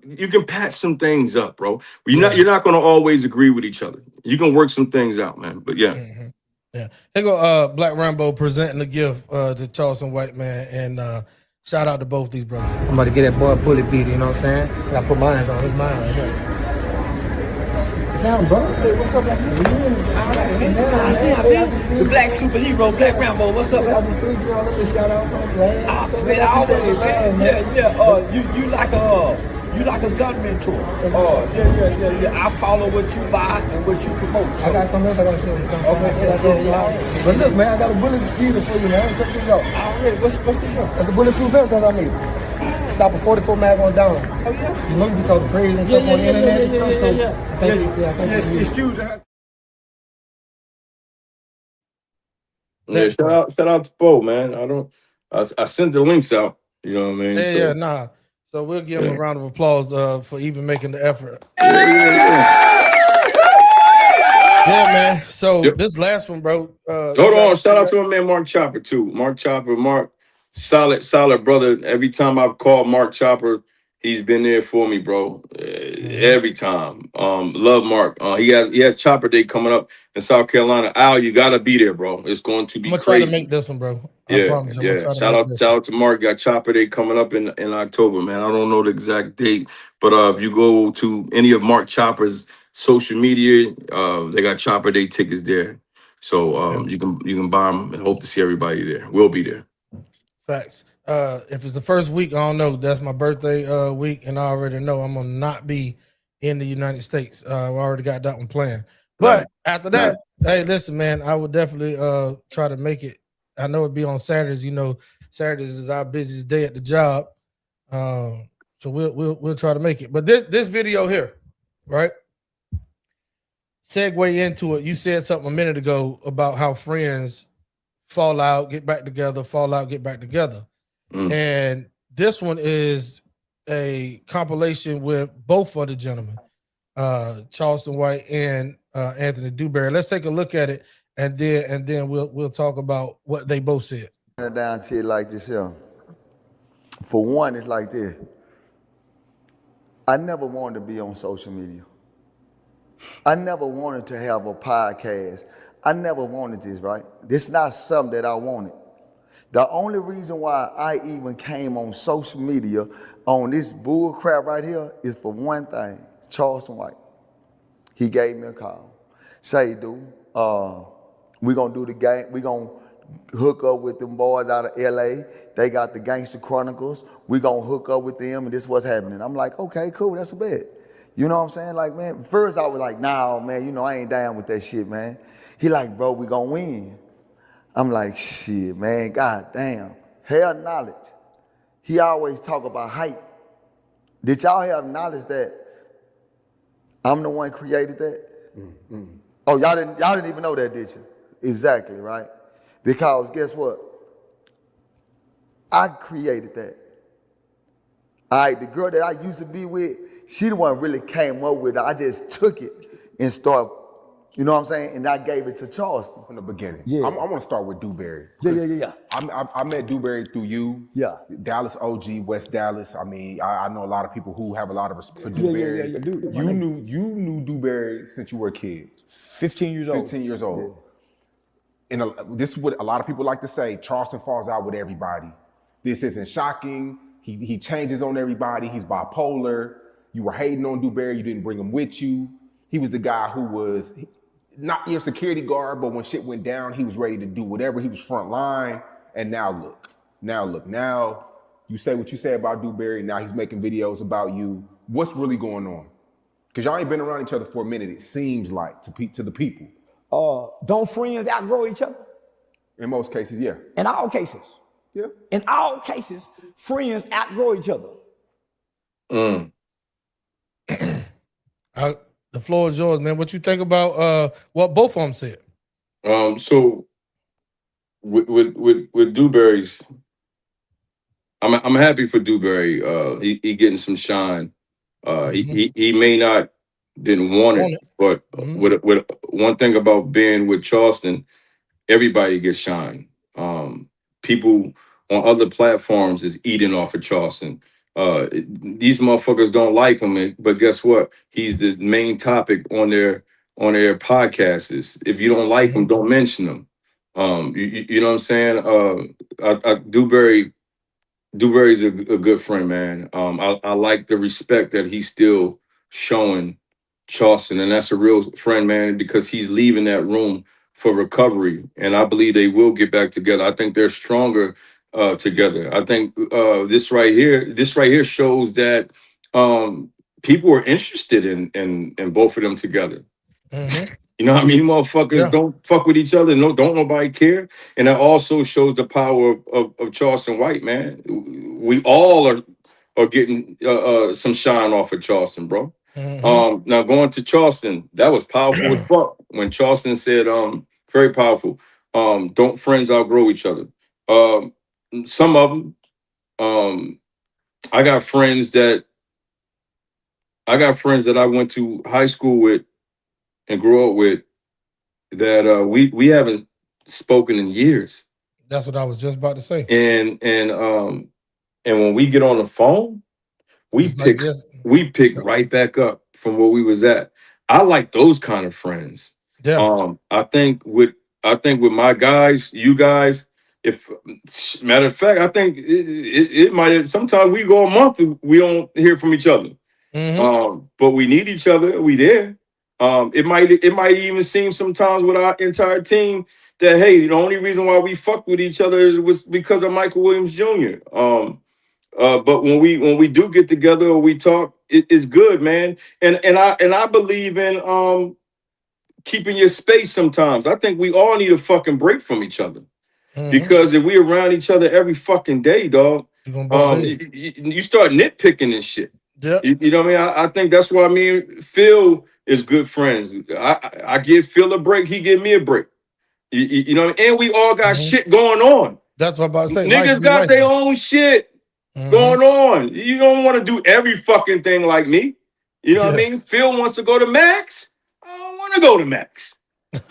you can patch some things up, bro. You're not gonna always agree with each other. You can work some things out, man. But yeah. Yeah. Here go Blacq Rambo presenting the gift to Charleston White, man, and shout out to both these brothers. I'm about to get that boy a bullet beat, you know what I'm saying? I gotta put my hands on his mind right here. Bro. Say, what's up, man? The black superhero, Blacq Rambo, what's up, man? I just see you all the shout out on man. Man, I always, man. You like a gun mentor. Yeah. I follow what you buy and what you promote. So. I got something else I gotta show you. Okay. But look, man, I got a bullet beater for you, man. Check this out. Already, what's the show? That's a bulletproof vest that I need. Stop a 44 mag on down. Oh yeah. You know you be talking crazy and stuff on the internet and stuff. So excuse that. Yeah, shout out to Bo, man. I sent the links out. You know what I mean? Nah. So we'll give him a round of applause for even making the effort. Yeah, man. So this last one, bro. Hold on. Shout out to my man Mark Chopper too. Mark, solid brother. Every time I've called Mark Chopper, he's been there for me, bro. Every time. Love Mark. He has Chopper Day coming up in South Carolina. Al, you gotta be there, bro. It's going to be I'm gonna crazy. try to make this one, bro. Yeah. Shout out to Mark. Got Chopper Day coming up in October, man. I don't know the exact date, but if you go to any of Mark Chopper's social media, they got Chopper Day tickets there. So you can buy them and hope to see everybody there. We'll be there. Facts. If it's the first week, I don't know. That's my birthday week, and I already know I'm gonna not be in the United States. We already got that one planned. But after that, hey, listen, man, I would definitely try to make it. I know it'd be on Saturdays. You know, Saturdays is our busiest day at the job. So we'll try to make it. But this video here, right? Segue into it. You said something a minute ago about how friends fall out, get back together, fall out, get back together. And this one is a compilation with both of the gentlemen, Charleston White and Anthony Dewberry. Let's take a look at it, and then we'll talk about what they both said. Down to it like this here. For one, it's like this. I never wanted to be on social media. I never wanted to have a podcast. I never wanted this, right? This is not something that I wanted. The only reason why I even came on social media on this bull crap right here is for one thing, Charleston White. He gave me a call. Say, dude, we're gonna do the game. We're gonna hook up with them boys out of LA. They got the Gangster Chronicles. We're gonna hook up with them and this is what's happening. I'm like, okay, cool, that's a bet. You know what I'm saying? Like, man, first I was like, nah, man, you know, I ain't down with that shit, man. He like, bro, we gonna win. I'm like, shit, man, god damn. Hell knowledge. He always talk about hype. Did y'all have knowledge that I'm the one created that? Oh, y'all didn't even know that, did you? Exactly, right? Because guess what? I created that. All right, the girl that I used to be with, she the one really came up with it. I just took it and started, you know what I'm saying? And I gave it to Charleston. From the beginning. Yeah. I want to start with Dewberry. Yeah. I met Dewberry through you. Yeah. Dallas OG, West Dallas. I mean, I know a lot of people who have a lot of respect for Dewberry. Yeah. You knew Dewberry since you were a kid. 15 years old. 15 years old. And this is what a lot of people like to say, Charleston falls out with everybody. This isn't shocking. He changes on everybody. He's bipolar. You were hating on Dewberry. You didn't bring him with you. He was the guy who was not your security guard, but when shit went down, he was ready to do whatever. He was front line. And now look. Now you say what you say about Dewberry. Now he's making videos about you. What's really going on? Because y'all ain't been around each other for a minute, it seems like, to the people. Don't friends outgrow each other? In most cases, yeah. In all cases? Yeah. In all cases, friends outgrow each other. The floor is yours, man. What you think about what both of them said? So with Dewberry's, I'm happy for Dewberry. He getting some shine. He may not didn't want it. But with one thing about being with Charleston, everybody gets shine. People on other platforms is eating off of Charleston. These motherfuckers don't like him, but guess what? He's the main topic on their podcasts. If you don't like him, don't mention him. You know what I'm saying? Dewberry's a good friend, man. I like the respect that he's still showing Charleston, and that's a real friend, man, because he's leaving that room for recovery, and I believe they will get back together. I think they're stronger together. I think this right here shows that people are interested in both of them together. You know what I mean? Motherfuckers don't fuck with each other. No, don't nobody care. And that also shows the power of Charleston White, man. We all are getting some shine off of Charleston, bro. Now going to Charleston, that was powerful as fuck. When Charleston said, very powerful. Don't friends outgrow each other. Some of them, I got friends that I went to high school with and grew up with that we haven't spoken in years. That's what I was just about to say. And when we get on the phone, we pick right back up from where we was at. I like those kind of friends. Yeah. I think with my guys, you guys, if matter of fact, I think it might sometimes we go a month we don't hear from each other. But we need each other. We there. It might even seem sometimes with our entire team that, hey, the only reason why we fuck with each other was because of Michael Williams Jr. But when we do get together or we talk, it's good, man. And I believe in keeping your space sometimes. I think we all need a fucking break from each other. Because if we around each other every fucking day, dog, you start nitpicking and shit. Yeah. You know what I mean? I think that's why Phil is good friends. I give Phil a break. He give me a break. You know what I mean? And we all got shit going on. That's what I'm about to say. Niggas got their own shit going on. You don't want to do every fucking thing like me. You know what I mean? Phil wants to go to Max. I don't want to go to Max.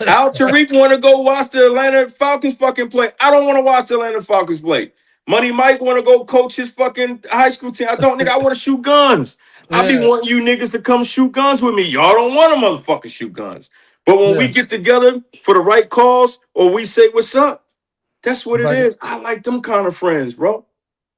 Al Tariq want to go watch the Atlanta Falcons fucking play. I don't want to watch the Atlanta Falcons play. Money Mike want to go coach his fucking high school team. I don't, nigga. I want to shoot guns. I be wanting you niggas to come shoot guns with me. Y'all don't want to motherfucking shoot guns. But when we get together for the right cause or we say what's up, that's what it is. I like them kind of friends, bro.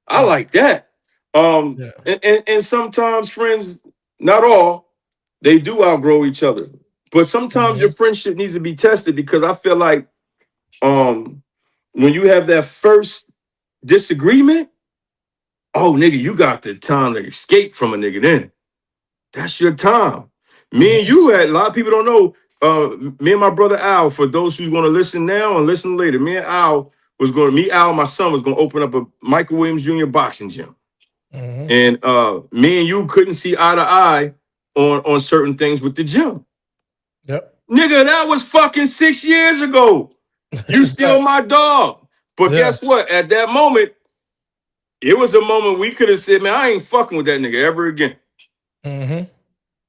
I like that. And sometimes friends, not all, they do outgrow each other. But sometimes your friendship needs to be tested because I feel like when you have that first disagreement, oh, nigga, you got the time to escape from a nigga then. That's your time. Me and you had, a lot of people don't know, me and my brother Al, for those who's going to listen now and listen later, me and Al, my son, was going to open up a Michael Williams Jr. boxing gym. And me and you couldn't see eye to eye on certain things with the gym. Yep. Nigga, that was fucking 6 years ago. You still my dog. But guess what? At that moment, it was a moment we could have said, man, I ain't fucking with that nigga ever again.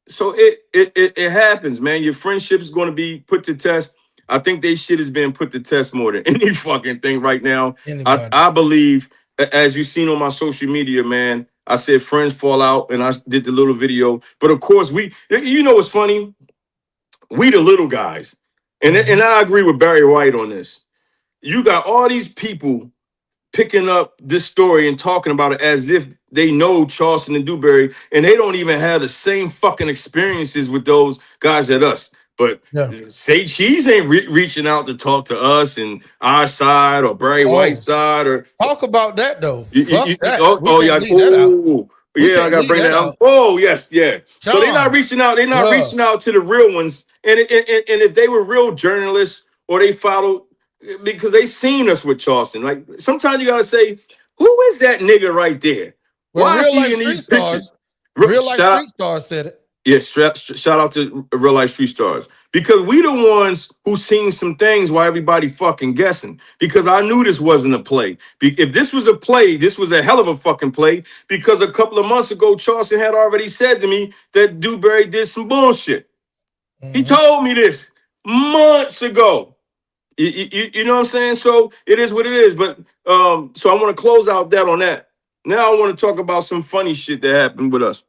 So it happens, man. Your friendship is going to be put to test. I think they shit is being put to test more than any fucking thing right now. I believe, as you've seen on my social media, man, I said friends fall out and I did the little video. But of course, you know what's funny? We the little guys. And I agree with Barry White on this. You got all these people picking up this story and talking about it as if they know Charleston and Dewberry, and they don't even have the same fucking experiences with those guys at us. But Say Cheese ain't reaching out to talk to us and our side or Barry White's side. Or talk about that though. I gotta bring that out. Oh yes, yeah. So they're not reaching out. They're not reaching out to the real ones. And if they were real journalists or they followed, because they seen us with Charleston. Like sometimes you gotta say, who is that nigga right there? Well, Why is he in these pictures? Real life street stars said it. Yeah, shout out to Real Life Street Stars. Because we the ones who seen some things while everybody fucking guessing. Because I knew this wasn't a play. If this was a play, this was a hell of a fucking play. Because a couple of months ago, Charleston had already said to me that Dewberry did some bullshit. He told me this months ago. You know what I'm saying? So it is what it is. But so I want to close out that on that. Now I want to talk about some funny shit that happened with us.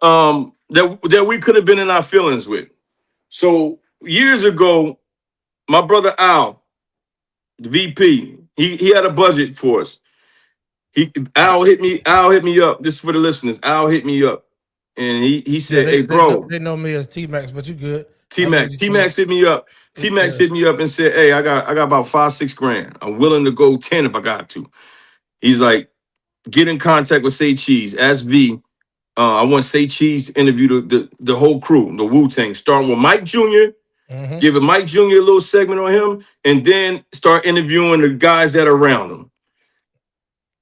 That we could have been in our feelings with. So years ago, my brother Al, the VP, he had a budget for us. Al hit me up. This is for the listeners. Al hit me up, and he said, "Hey, bro, they know me as TMAX, but you good." TMAX hit me up. TMAX hit me up and said, "Hey, I got about $5-6 grand. I'm willing to go 10 if I got to." He's like, "Get in contact with Say Cheese. Ask V. I want Say Cheese to interview the whole crew, the Wu Tang, starting with Mike Jr. Giving Mike Jr. a little segment on him, and then start interviewing the guys that are around him."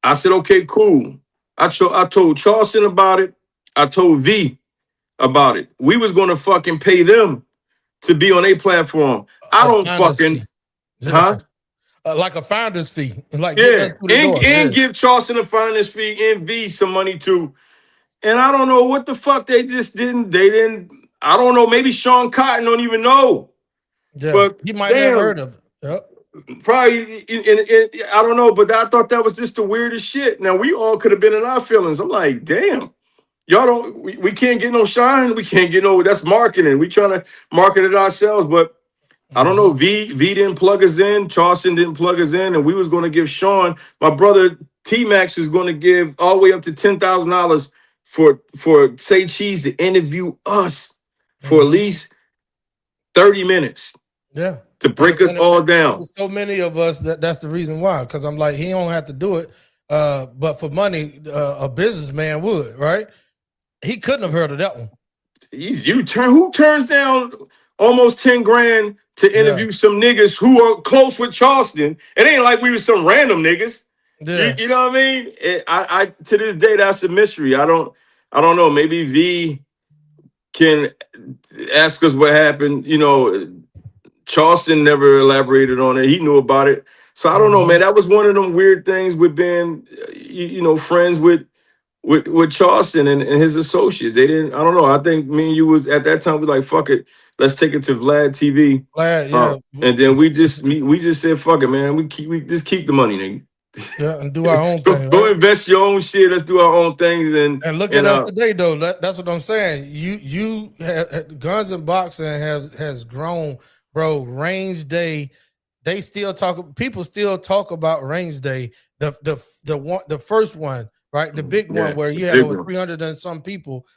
I said, "Okay, cool." I told Charleston about it. I told V about it. We was gonna fucking pay them to be on a platform. I don't fucking, like a founder's fee. Like and give Charleston a finder's fee and V some money too. And I don't know what the fuck they didn't. I don't know. Maybe Sean Cotton don't even know. Yeah, but he might have heard of it. Yep. Probably, I don't know, but I thought that was just the weirdest shit. Now we all could have been in our feelings. I'm like, damn, y'all don't. We can't get no shine. We can't get no. That's marketing. We trying to market it ourselves, but I don't know. V didn't plug us in. Charleston didn't plug us in, and we was going to give Sean, my brother TMAX, was going to give all the way up to $10,000 for Say Cheese to interview us for at least 30 minutes. Yeah. To break us all down. So many of us that's the reason why. Because I'm like, he don't have to do it. But for money, a businessman would, right? He couldn't have heard of that one. Who turns down almost 10 grand to interview some niggas who are close with Charleston? It ain't like we were some random niggas. Yeah. You know what I mean? I to this day, that's a mystery. I don't know. Maybe V can ask us what happened. You know, Charleston never elaborated on it. He knew about it. So I don't know, man. That was one of them weird things with being, friends with Charleston and his associates. They didn't, I don't know. I think me and you was at that time, we like, fuck it. Let's take it to Vlad TV. Vlad, yeah. And then we just said, fuck it, man. We just keep the money, nigga. Yeah, and do our own thing. Go invest your own shit. Let's do our own things. And look at us today, though. That's what I'm saying. You Guns and Boxing has grown. Bro, Range Day, people still talk about Range Day, the first one, right? The big one where you had over 300 and some people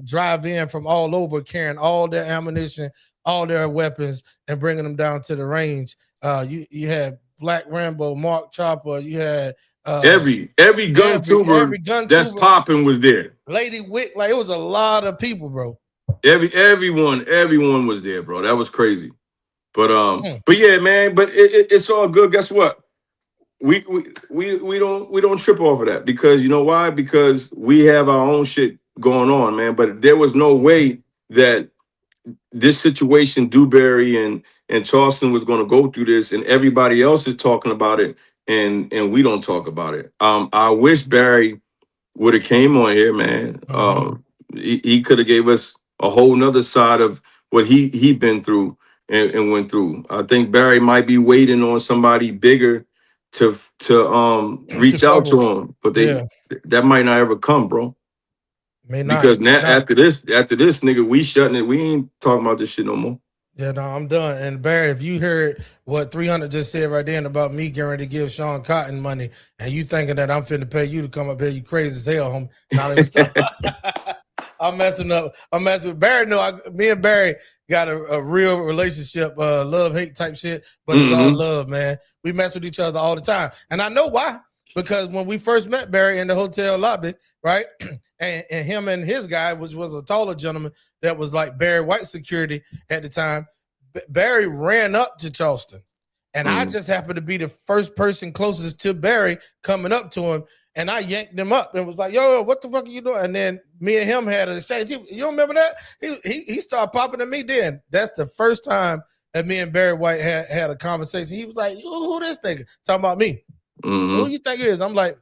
drive in from all over carrying all their ammunition, all their weapons, and bringing them down to the range. You had Blacq, Rambo, Mark Chopper, you had every gun tuber that's popping was there. Lady Wick, like it was a lot of people, bro. Everyone was there, bro. That was crazy. But yeah, man. But it's all good. Guess what? We don't trip off of that because you know why? Because we have our own shit going on, man. But there was no way that this situation, Dewberry and Charleston, was going to go through this, and everybody else is talking about it, and we don't talk about it. I wish Barry would have came on here, man. He could have gave us a whole nother side of what he been through. And went through. I think Barry might be waiting on somebody bigger to reach out to him, but that might not ever come, bro. May not. Because now after this, nigga, we shutting it. We ain't talking about this shit no more. Yeah, no, I'm done. And Barry, if you heard what 300 just said right then about me getting ready to give Sean Cotton money, and you thinking that I'm finna pay you to come up here, you crazy as hell, homie. Now I'm messing up. I'm messing with Barry. No, me and Barry got a real relationship, love-hate type shit, but it's all love, man. We mess with each other all the time. And I know why. Because when we first met Barry in the hotel lobby, right, and him and his guy, which was a taller gentleman that was like Barry White security at the time, Barry ran up to Charleston. And I just happened to be the first person closest to Barry coming up to him. and I yanked him up and was like, yo, what the fuck are you doing? And then me and him had an exchange. You remember that? He started popping at me then. That's the first time that me and Barry White had a conversation. He was like, who this nigga? Talking about me. Who you think it is? I'm like,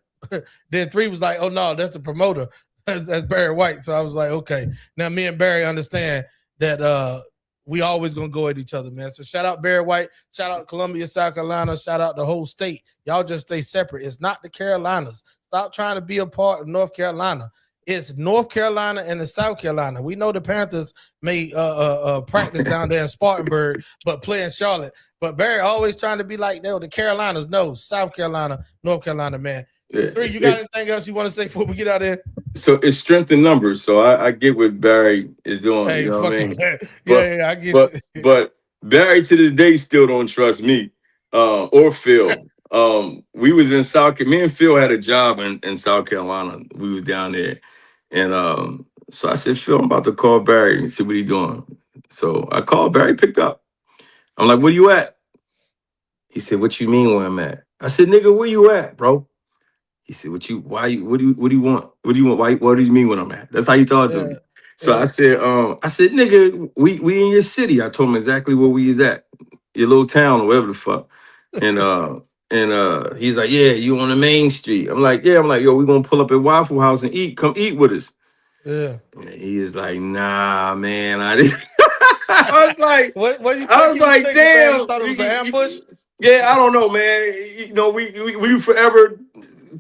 then 3 was like, oh no, that's the promoter. That's Barry White. So I was like, okay. Now me and Barry understand that we always gonna go at each other, man. So shout out Barry White, shout out Columbia, South Carolina, shout out the whole state. Y'all just stay separate. It's not the Carolinas. Stop trying to be a part of North Carolina. It's North Carolina and the South Carolina. We know the Panthers may practice down there in Spartanburg, but play in Charlotte. But Barry always trying to be like, no, the Carolinas. No, South Carolina, North Carolina, man. Yeah. 3, you got anything else you want to say before we get out of here? So it's strength in numbers. So I get what Barry is doing. Hey, you know what I mean? Yeah, I get you. But Barry to this day still don't trust me or Phil. We was in me and Phil had a job in South Carolina. We was down there. And so I said, Phil, I'm about to call Barry and see what he's doing. So I called Barry, picked up. I'm like, where you at? He said, what you mean where I'm at? I said, nigga, where you at, bro? He said, what do you want? What do you want? What do you mean when I'm at? That's how he talked to me. So I said, nigga, we in your city. I told him exactly where we is at, your little town or whatever the fuck. And he's like, yeah, you on the main street. I'm like, yo, we gonna pull up at Waffle House and eat. Come eat with us. Yeah. And he is like, nah, man. I didn't. I was like, what you think? I was like, damn. You thought it was an ambush? Yeah, I don't know, man. You know, we forever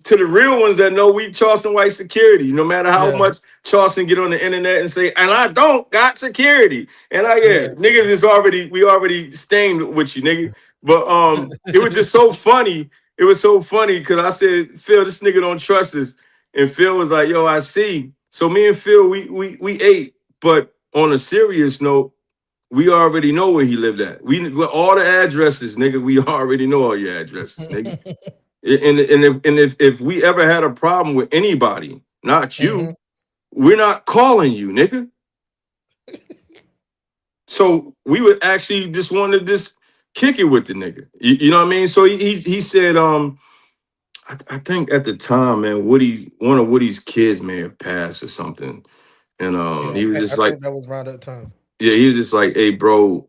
to the real ones that know we Charleston White security. No matter how much Charleston get on the internet and say, and I don't got security. And niggas is already stained with you, nigga. But it was just so funny. It was so funny because I said, Phil, this nigga don't trust us. And Phil was like, yo, I see. So me and Phil, we ate. But on a serious note, we already know where he lived at. We all the addresses, nigga. We already know all your addresses, nigga. and if we ever had a problem with anybody, not you, we're not calling you, nigga. So we would actually just want to just kick it with the nigga. You know what I mean? So he said, I think at the time, man, one of Woody's kids may have passed or something, and he was just I think that was around that time. Yeah, he was just like, hey, bro,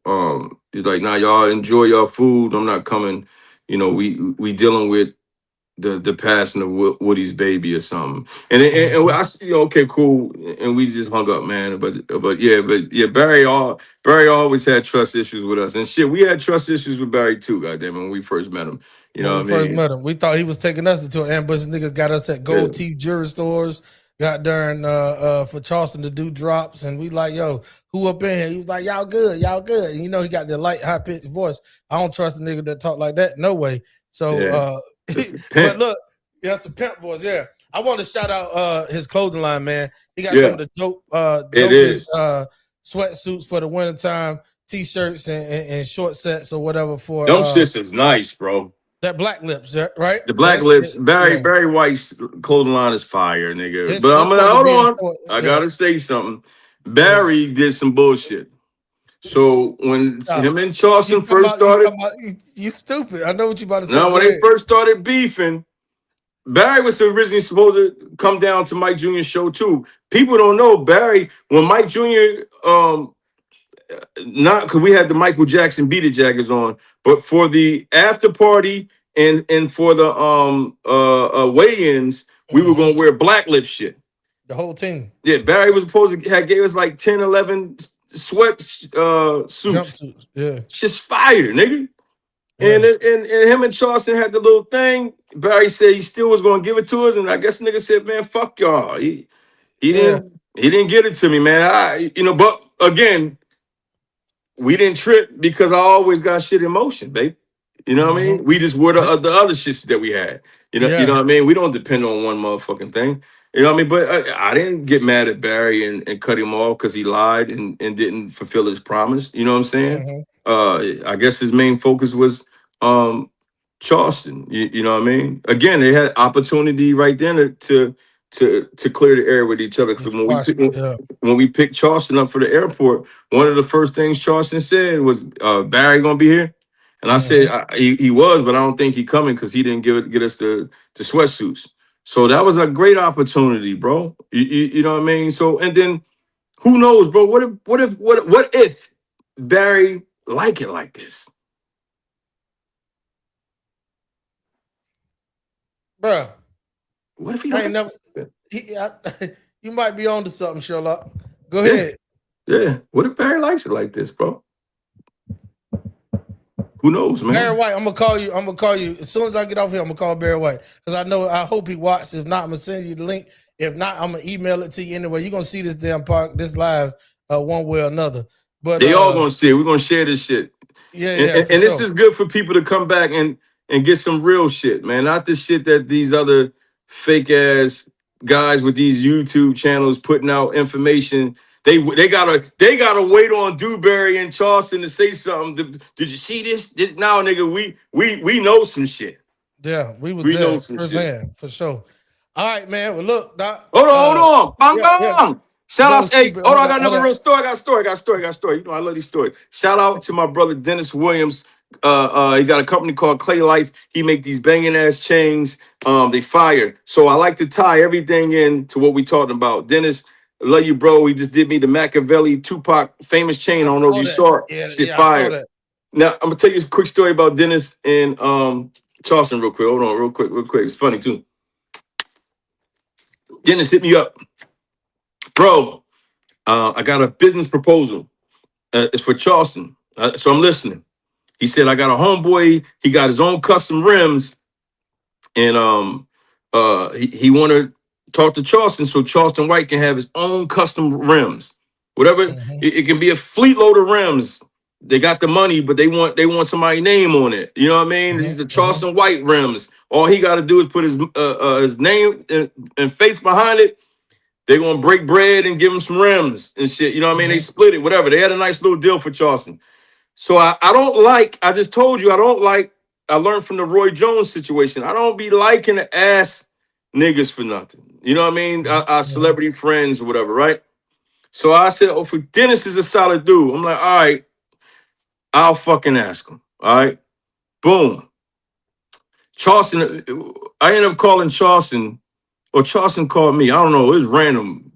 he's like, nah, y'all enjoy your food. I'm not coming. You know, we dealing with the passing of Woody's baby or something. And I see, okay, cool. And we just hung up, man. But yeah, Barry always had trust issues with us. And shit, we had trust issues with Barry too, goddamn it, when we first met him. You know what I mean? First met him. We thought he was taking us into an ambush. Niggas got us at Gold Teeth jewelry stores. Got during for Charleston to do drops, and we like, yo, who up in here? He was like, y'all good. And you know, he got the light, high pitched voice. I don't trust a nigga that talk like that. No way. So, but look, that's a pimp voice. Yeah, I want to shout out his clothing line, man. He got some of the dopest sweatsuits for the wintertime, t-shirts and short sets or whatever. For them shits is nice, bro. That Black Lips, right? The Black Lips, Barry White's clothing line is fire, nigga. But I'm gonna hold on. I gotta say something. Barry did some bullshit. So when him and Charleston first started, you stupid. I know what you about to say. Now when they first started beefing, Barry was originally supposed to come down to Mike Jr.'s show too. People don't know Barry when Mike Jr. Not because we had the Michael Jackson Beat It Jackets on, but for the after party and for the weigh-ins, we were gonna wear Black Lip shit. The whole team. Yeah, Barry was supposed to gave us like 10, 11 sweat suits. Jumpsuits. Yeah. Just fire, nigga. Yeah. And him and Charleston had the little thing. Barry said he still was gonna give it to us, and I guess nigga said, man, fuck y'all. He didn't get it to me, man. But again, we didn't trip because I always got shit in motion, babe. You know what I mean? We just wore the other shits that we had. You know what I mean? We don't depend on one motherfucking thing. You know what I mean? But I didn't get mad at Barry and cut him off because he lied and didn't fulfill his promise. You know what I'm saying? I guess his main focus was Charleston. You know what I mean? Again, they had opportunity right then to clear the air with each other. Because when we picked Charleston up for the airport, one of the first things Charleston said was, Barry gonna be here? And I said he was, but I don't think he coming because he didn't get us the sweatsuits. So that was a great opportunity, bro. You know what I mean? So, and then who knows, bro? What if Barry like it like this? Bro, what if he I ain't like never you might be on to something, Sherlock. Go Yeah. ahead. Yeah. What if Barry likes it like this, bro? Who knows, man? Barry White, I'm gonna call you. I'm gonna call you as soon as I get off here. I'm gonna call Barry White because I hope he watched. If not, I'm gonna send you the link. If not, I'm gonna email it to you anyway. You're gonna see this damn this live one way or another. But They all gonna see it. We're gonna share this shit. Yeah, and this is good for people to come back and get some real shit, man. Not the shit that these other fake ass guys with these YouTube channels putting out information. They gotta wait on Dewberry and Charleston to say something. Did you see this? Now, nigga, we know some shit. Yeah, we know there some firsthand for sure. All right, man. Well, look, Doc. Hold on. Bang, bang. Shout out. Hey, hold on. I got another real story. I got a story. You know, I love these stories. Shout out to my brother Dennis Williams. He got a company called Clay Lyfe. He make these banging ass chains. They fire. So I like to tie everything in to what we talking about. Dennis, I love you, bro. He just did me the Machiavelli Tupac famous chain. I don't know if you saw it. Yeah, Shit I fire. saw that. Now I'm gonna tell you a quick story about Dennis and Charleston real quick. Hold on, real quick. It's funny too. Dennis hit me up, bro. I got a business proposal. It's for Charleston, so I'm listening. He said I got a homeboy. He got his own custom rims, and he want to talk to Charleston so Charleston White can have his own custom rims. Whatever it can be, a fleet load of rims. They got the money, but they want somebody's name on it. You know what I mean? These are the Charleston White rims. All he got to do is put his name and face behind it. They're gonna break bread and give him some rims and shit. You know what I mean? They split it, whatever. They had a nice little deal for Charleston. So I don't like, I just told you, I learned from the Roy Jones situation. I don't be liking to ask niggas for nothing. You know what I mean? Our celebrity friends or whatever, right? So I said, oh, for Dennis is a solid dude. I'm like, all right, I'll fucking ask him. All right. Boom. Charleston, I ended up calling Charleston, or Charleston called me. I don't know. It was random.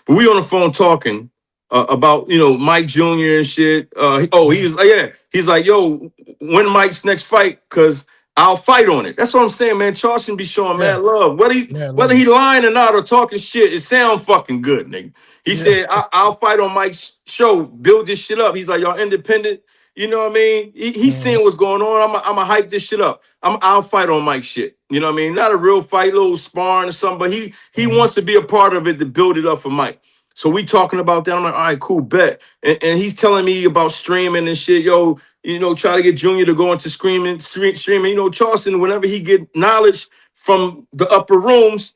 But we on the phone talking about, you know, Mike Jr. and shit. He was like, yeah. He's like, yo, when Mike's next fight? Because I'll fight on it. That's what I'm saying, man. Charleston be showing mad love. Whether he lying or not or talking shit, it sound fucking good, nigga. He said, I'll fight on Mike's show. Build this shit up. He's like, y'all independent. You know what I mean? He's seeing what's going on. I'm gonna hype this shit up. I'll fight on Mike's shit. You know what I mean? Not a real fight, little sparring or something, but he wants to be a part of it to build it up for Mike. So we talking about that. I'm like, all right, cool, bet. And he's telling me about streaming and shit. Yo, you know, try to get Junior to go into streaming. You know, Charleston, whenever he get knowledge from the upper rooms,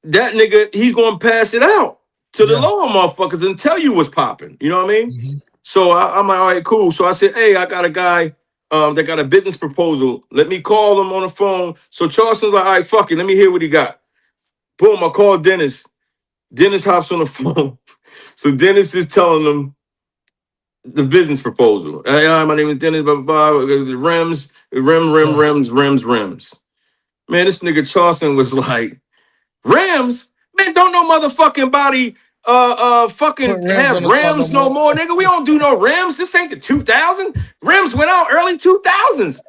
that nigga, he's gonna pass it out to the lower motherfuckers and tell you what's popping. You know what I mean? So I'm like, all right, cool. So I said, hey, I got a guy that got a business proposal. Let me call him on the phone. So Charleston's like, all right, fuck it. Let me hear what he got. Boom, I called Dennis. Dennis hops on the phone. So Dennis is telling them the business proposal. Hey, my name is Dennis, blah, blah, blah. The rims. Man, this nigga Charleston was like, rims? Man, don't no motherfucking body fucking have rims no more, nigga. We don't do no rims. This ain't the 2000. Rims went out early 2000s.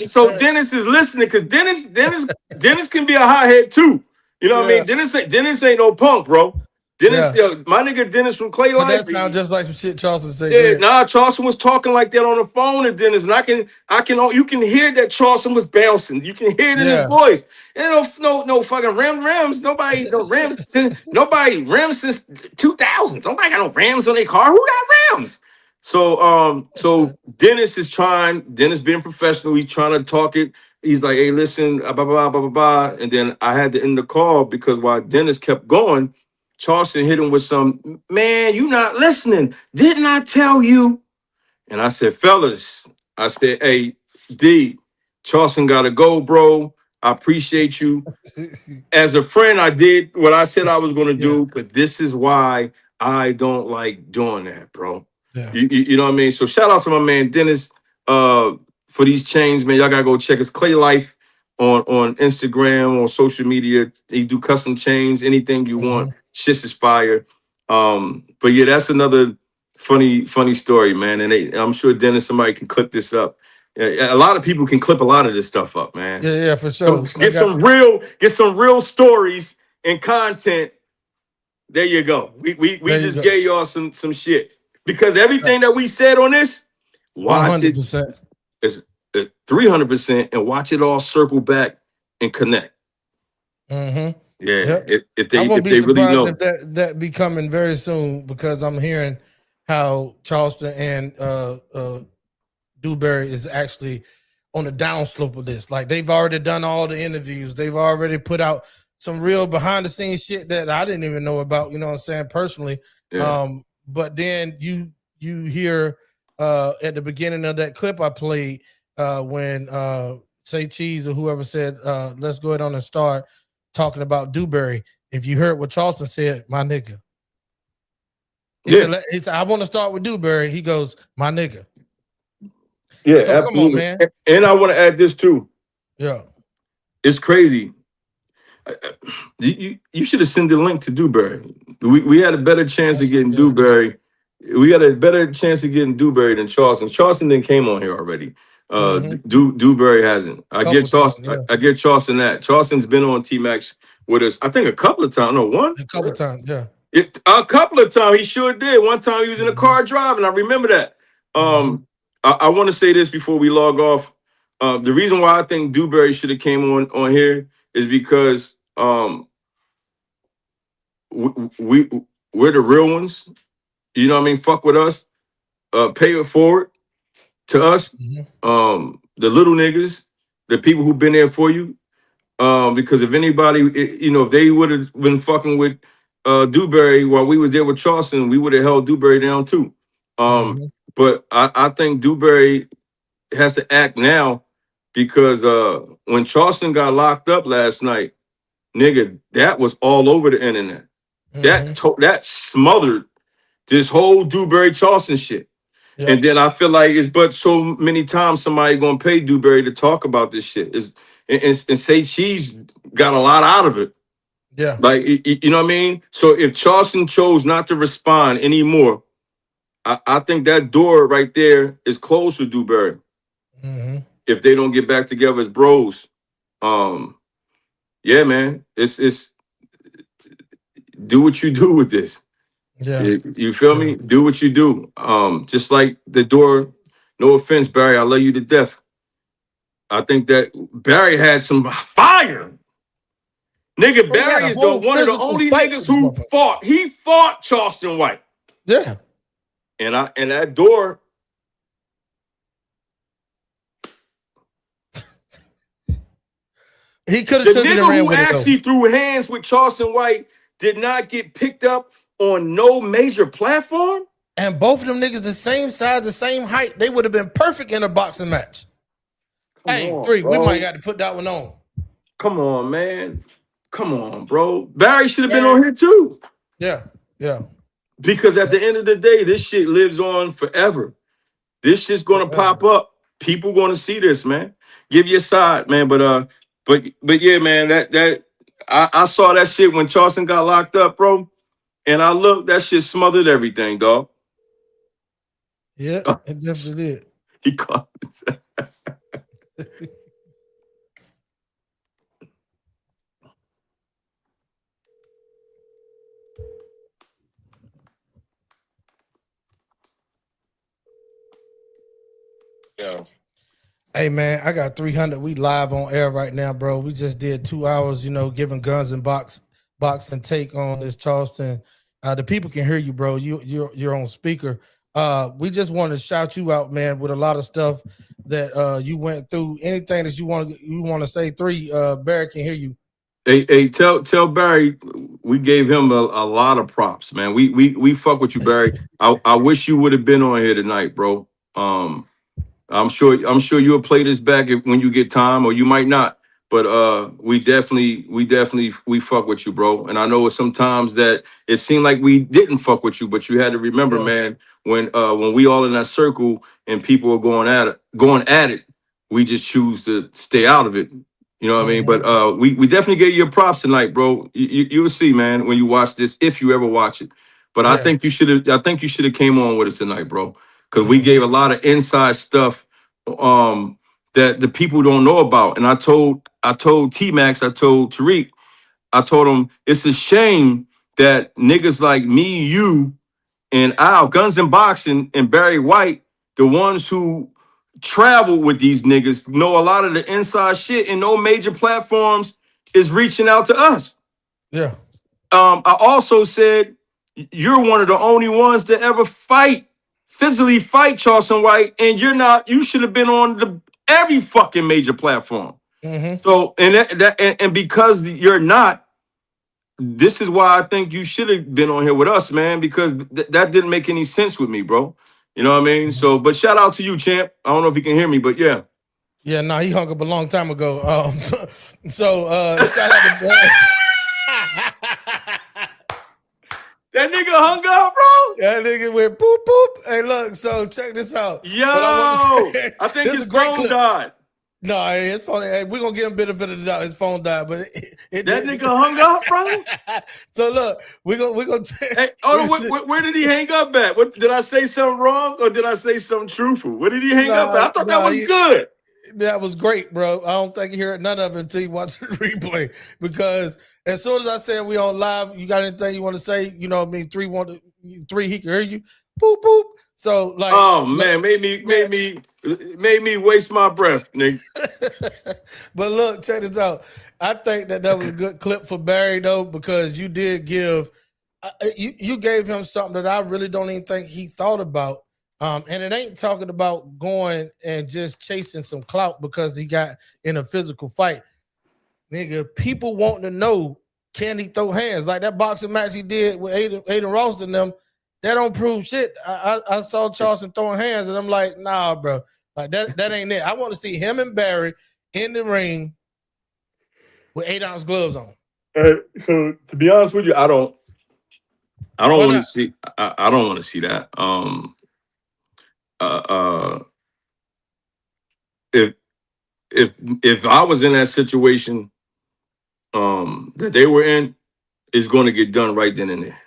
So Dennis is listening because Dennis can be a hothead too. You know what I mean? Dennis ain't no punk, bro. Dennis, my nigga Dennis from Clay Lyfe. That sounds just like some shit Charleston said. Yeah, nah, Charleston was talking like that on the phone to Dennis, and you can hear that Charleston was bouncing. You can hear it in his voice. And no fucking rims. Nobody rims since 2000. Nobody got no rims on their car. Who got rims? So Dennis is trying. Dennis being professional, he's trying to talk it. He's like, hey, listen, blah blah blah blah blah. And then I had to end the call because while Dennis kept going, Charleston hit him with some, man, you not listening. Didn't I tell you? And I said, fellas, I said, hey, D, Charleston got to go, bro. I appreciate you. As a friend, I did what I said I was going to do, but this is why I don't like doing that, bro. Yeah. You know what I mean? So shout out to my man, Dennis, for these chains, man. Y'all got to go check his Clay Lyfe on Instagram or social media. They do custom chains, anything you want. Shit is fire. But yeah, that's another funny story, man. And I'm sure Dennis, somebody can clip this up. A lot of people can clip a lot of this stuff up, man. Yeah, for sure. Get some real stories and content. There you go. We just gave y'all some shit because everything that we said on this, watch 100%. It's 300%, and watch it all circle back and connect. Yeah, if they I won't be really surprised know. if that be coming very soon because I'm hearing how Charleston and Dewberry is actually on the downslope of this. Like they've already done all the interviews. They've already put out some real behind the scenes shit that I didn't even know about, you know what I'm saying, personally. Yeah. But then you hear at the beginning of that clip I played when Say Cheese or whoever said, let's go ahead on and start talking about Dewberry. If you heard what Charleston said, my nigga. He said, I want to start with Dewberry. He goes, my nigga. Yeah, so absolutely. Come on, man. And I want to add this too. Yeah. It's crazy. You should have sent the link to Dewberry. We had a better chance of getting Dewberry. We got a better chance of getting Dewberry than Charleston. Charleston then came on here already. Dewberry hasn't. I get Charleston that. Charleston's been on TMAX with us, I think a couple of times. No, one? A couple of times, yeah. A couple of times. He sure did. One time he was in the car driving. I remember that. I want to say this before we log off. The reason why I think Dewberry should have came on here is because we're the real ones. You know what I mean? Fuck with us. Pay it forward to us. The little niggas, the people who've been there for you. Because if anybody, if they would have been fucking with Dewberry while we was there with Charleston, we would have held Dewberry down too. But I think Dewberry has to act now because when Charleston got locked up last night, nigga, that was all over the internet. That smothered this whole Dewberry Charleston shit. And then I feel like it's but so many times somebody gonna pay Dewberry to talk about this shit. And say she's got a lot out of it. Yeah. Like, you know what I mean? So if Charleston chose not to respond anymore, I think that door right there is closed for Dewberry. If they don't get back together as bros. Yeah, man. It's do what you do with this. Yeah. You feel me? Do what you do. Just like the door, no offense, Barry, I love you to death. I think that Barry had some fire. Nigga, Barry is one of the only niggas who fought. He fought Charleston White. Yeah. And that door. He could have took it and ran with it. The nigga who actually threw hands with Charleston White did not get picked up on no major platform. And both of them niggas the same size, the same height. They would have been perfect in a boxing match. Hey, we might got to put that one on. Come on, man. Come on, bro. Barry should have been on here too. Yeah. Because at the end of the day, this shit lives on forever. This shit's gonna pop up. People gonna see this, man. Give your side, man. But yeah, man. That I saw that shit when Charleston got locked up, bro. And I looked, that shit smothered everything, dog. Yeah, it definitely did. He caught it. Yeah. Hey man, I got 300. We live on air right now, bro. We just did 2 hours, giving guns and box and take on this Charleston. The people can hear you, bro. You're on speaker. We just want to shout you out, man, with a lot of stuff that you went through. Anything that you want to say, Barry can hear you. Hey, tell Barry we gave him a lot of props, man. We fuck with you, Barry. I wish you would have been on here tonight, bro. I'm sure you'll play this back when you get time, or you might not. But we definitely fuck with you, bro. And I know sometimes that it seemed like we didn't fuck with you, but you had to remember, man, when we all in that circle and people are going at it, we just choose to stay out of it. You know what I mean? But we definitely gave you props tonight, bro. You'll see, man, when you watch this, if you ever watch it. But I think you should have came on with us tonight, bro. Because we gave a lot of inside stuff that the people don't know about. And I told TMAX, I told Tariq, I told him it's a shame that niggas like me, you, and Al, Guns and Boxing, and Barry White, the ones who travel with these niggas, know a lot of the inside shit, and no major platforms is reaching out to us. Yeah. I also said you're one of the only ones that ever physically fight Charleston White, and you're not. You should have been on every fucking major platform. So and because you're not, this is why I think you should have been on here with us, man, because that didn't make any sense with me, bro. You know what I mean? So, but shout out to you, champ. I don't know if you can hear me, but yeah. Yeah, no, he hung up a long time ago. So shout out to that nigga hung up, bro. That nigga went boop boop. Hey, look, so check this out. Yo, I think his phone died. No, his phone. Hey, we're gonna give him benefit of the doubt. His phone died, but that nigga hung up, bro. So look, we're gonna. Hey, where did he hang up at? What did I say something wrong or did I say something truthful? Where did he hang up at? I thought that was good. That was great, bro. I don't think you heard none of it until you watch the replay. Because as soon as I said we on live, you got anything you want to say? You know what I mean? 3, he can hear you. Boop boop. So like, oh man, made me waste my breath, nigga. But look, check this out. I think that was a good clip for Barry though, because you did give, you gave him something that I really don't even think he thought about. And it ain't talking about going and just chasing some clout because he got in a physical fight. Nigga, people want to know, can he throw hands? Like that boxing match he did with Adin Ross and them, that don't prove shit. I saw Charleston throwing hands and I'm like, nah, bro. Like that ain't it. I want to see him and Barry in the ring with 8-ounce gloves on. So to be honest with you, I don't want to see. I don't want to see that. If I was in that situation that they were in, it's going to get done right then and there.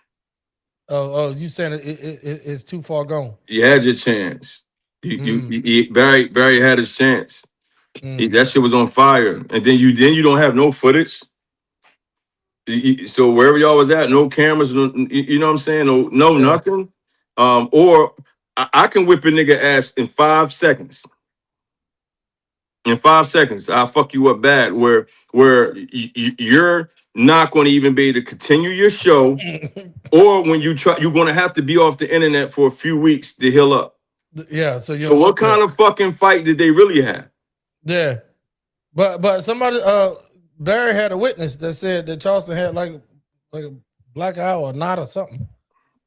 Oh, you saying it's too far gone? You had your chance. Barry had his chance. That shit was on fire, and then you don't have no footage. So wherever y'all was at, no cameras, you know what I'm saying? No nothing. Or I can whip a nigga ass in 5 seconds. In 5 seconds, I'll fuck you up bad. Where you're not going to even be able to continue your show, or when you try, you're going to have to be off the internet for a few weeks to heal up. Yeah. So what kind of fucking fight did they really have? Yeah, but somebody Barry had a witness that said that Charleston had like a black eye or not or something.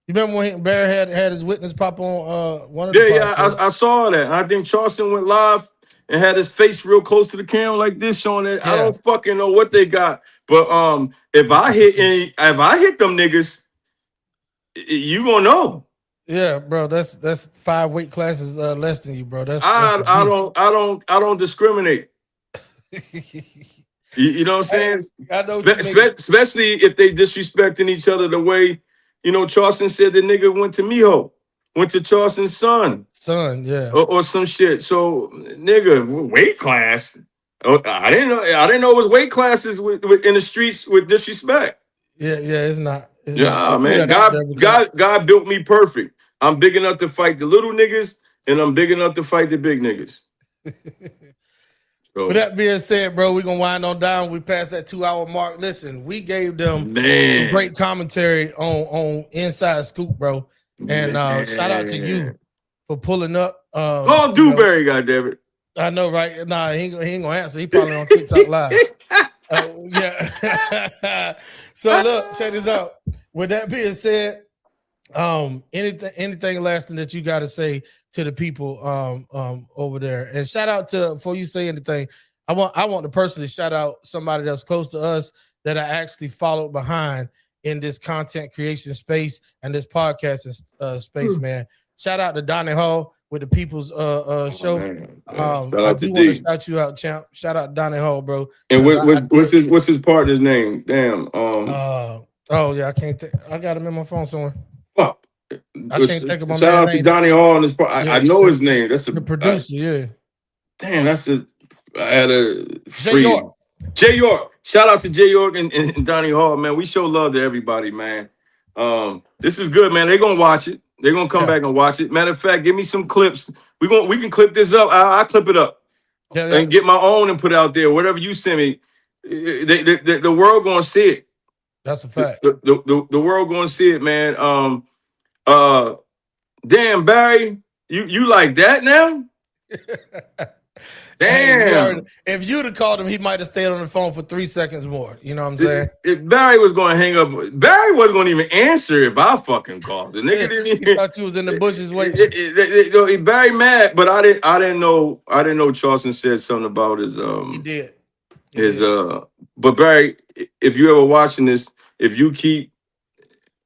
You remember when Barry had his witness pop on one of the podcasts? I saw that. I think Charleston went live and had his face real close to the camera like this, showing it. Yeah. I don't fucking know what they got, but if I hit them niggas, you gonna know. Yeah, bro, that's 5 weight classes less than you, bro. I don't discriminate. you know what I'm saying? I know especially if they disrespecting each other the way, you know, Charleston said the nigga went to Charleston's son, yeah, or some shit. So nigga, weight class. Oh, I didn't know it was weight classes with in the streets with disrespect. Yeah, it's not. Man, God built me perfect. I'm big enough to fight the little niggas, and I'm big enough to fight the big niggas. So, with that being said, bro, we're gonna wind on down. We passed that 2-hour mark. Listen, we gave them great commentary on Inside Scoop, bro. And shout out to you for pulling up. Dewberry, goddammit. I know, right? Nah, he ain't gonna answer. He probably on TikTok Live. Yeah. So look, check this out. With that being said, anything lasting that you got to say to the people over there, and shout out to, before you say anything, I want to personally shout out somebody that's close to us that I actually followed behind in this content creation space and this podcasting space, man. Shout out to Donnie Hall. with the people's show. Man. Shout I out to do want to D. shout you out, champ. Shout out Donnie Hall, bro. And 'Cause what's his partner's name? Damn. Oh yeah, I can't think. I got him in my phone somewhere. Fuck. I can't think of my Shout man's out to name. Donnie Hall on this part. I know his name. That's the producer. Yeah. Damn, that's a. I had a Jay York. Jay York. Shout out to Jay York and Donnie Hall, man. We show love to everybody, man. This is good, man. They're gonna watch it. They're gonna come back and watch it. Matter of fact, give me some clips. We can clip this up. I'll clip it up and get my own and put it out there. Whatever you send me, the world gonna see it. That's a fact. The world gonna see it, man. Damn, Barry, you like that now? Damn. Hey, if you'd have called him, he might have stayed on the phone for 3 seconds more. You know what I'm saying? If Barry was going to hang up, Barry wasn't going to even answer if I fucking called. The nigga didn't even. He thought you was in the bushes waiting. Barry mad, but I didn't know Charleston said something about his He did. But Barry, if you ever watching this, if you keep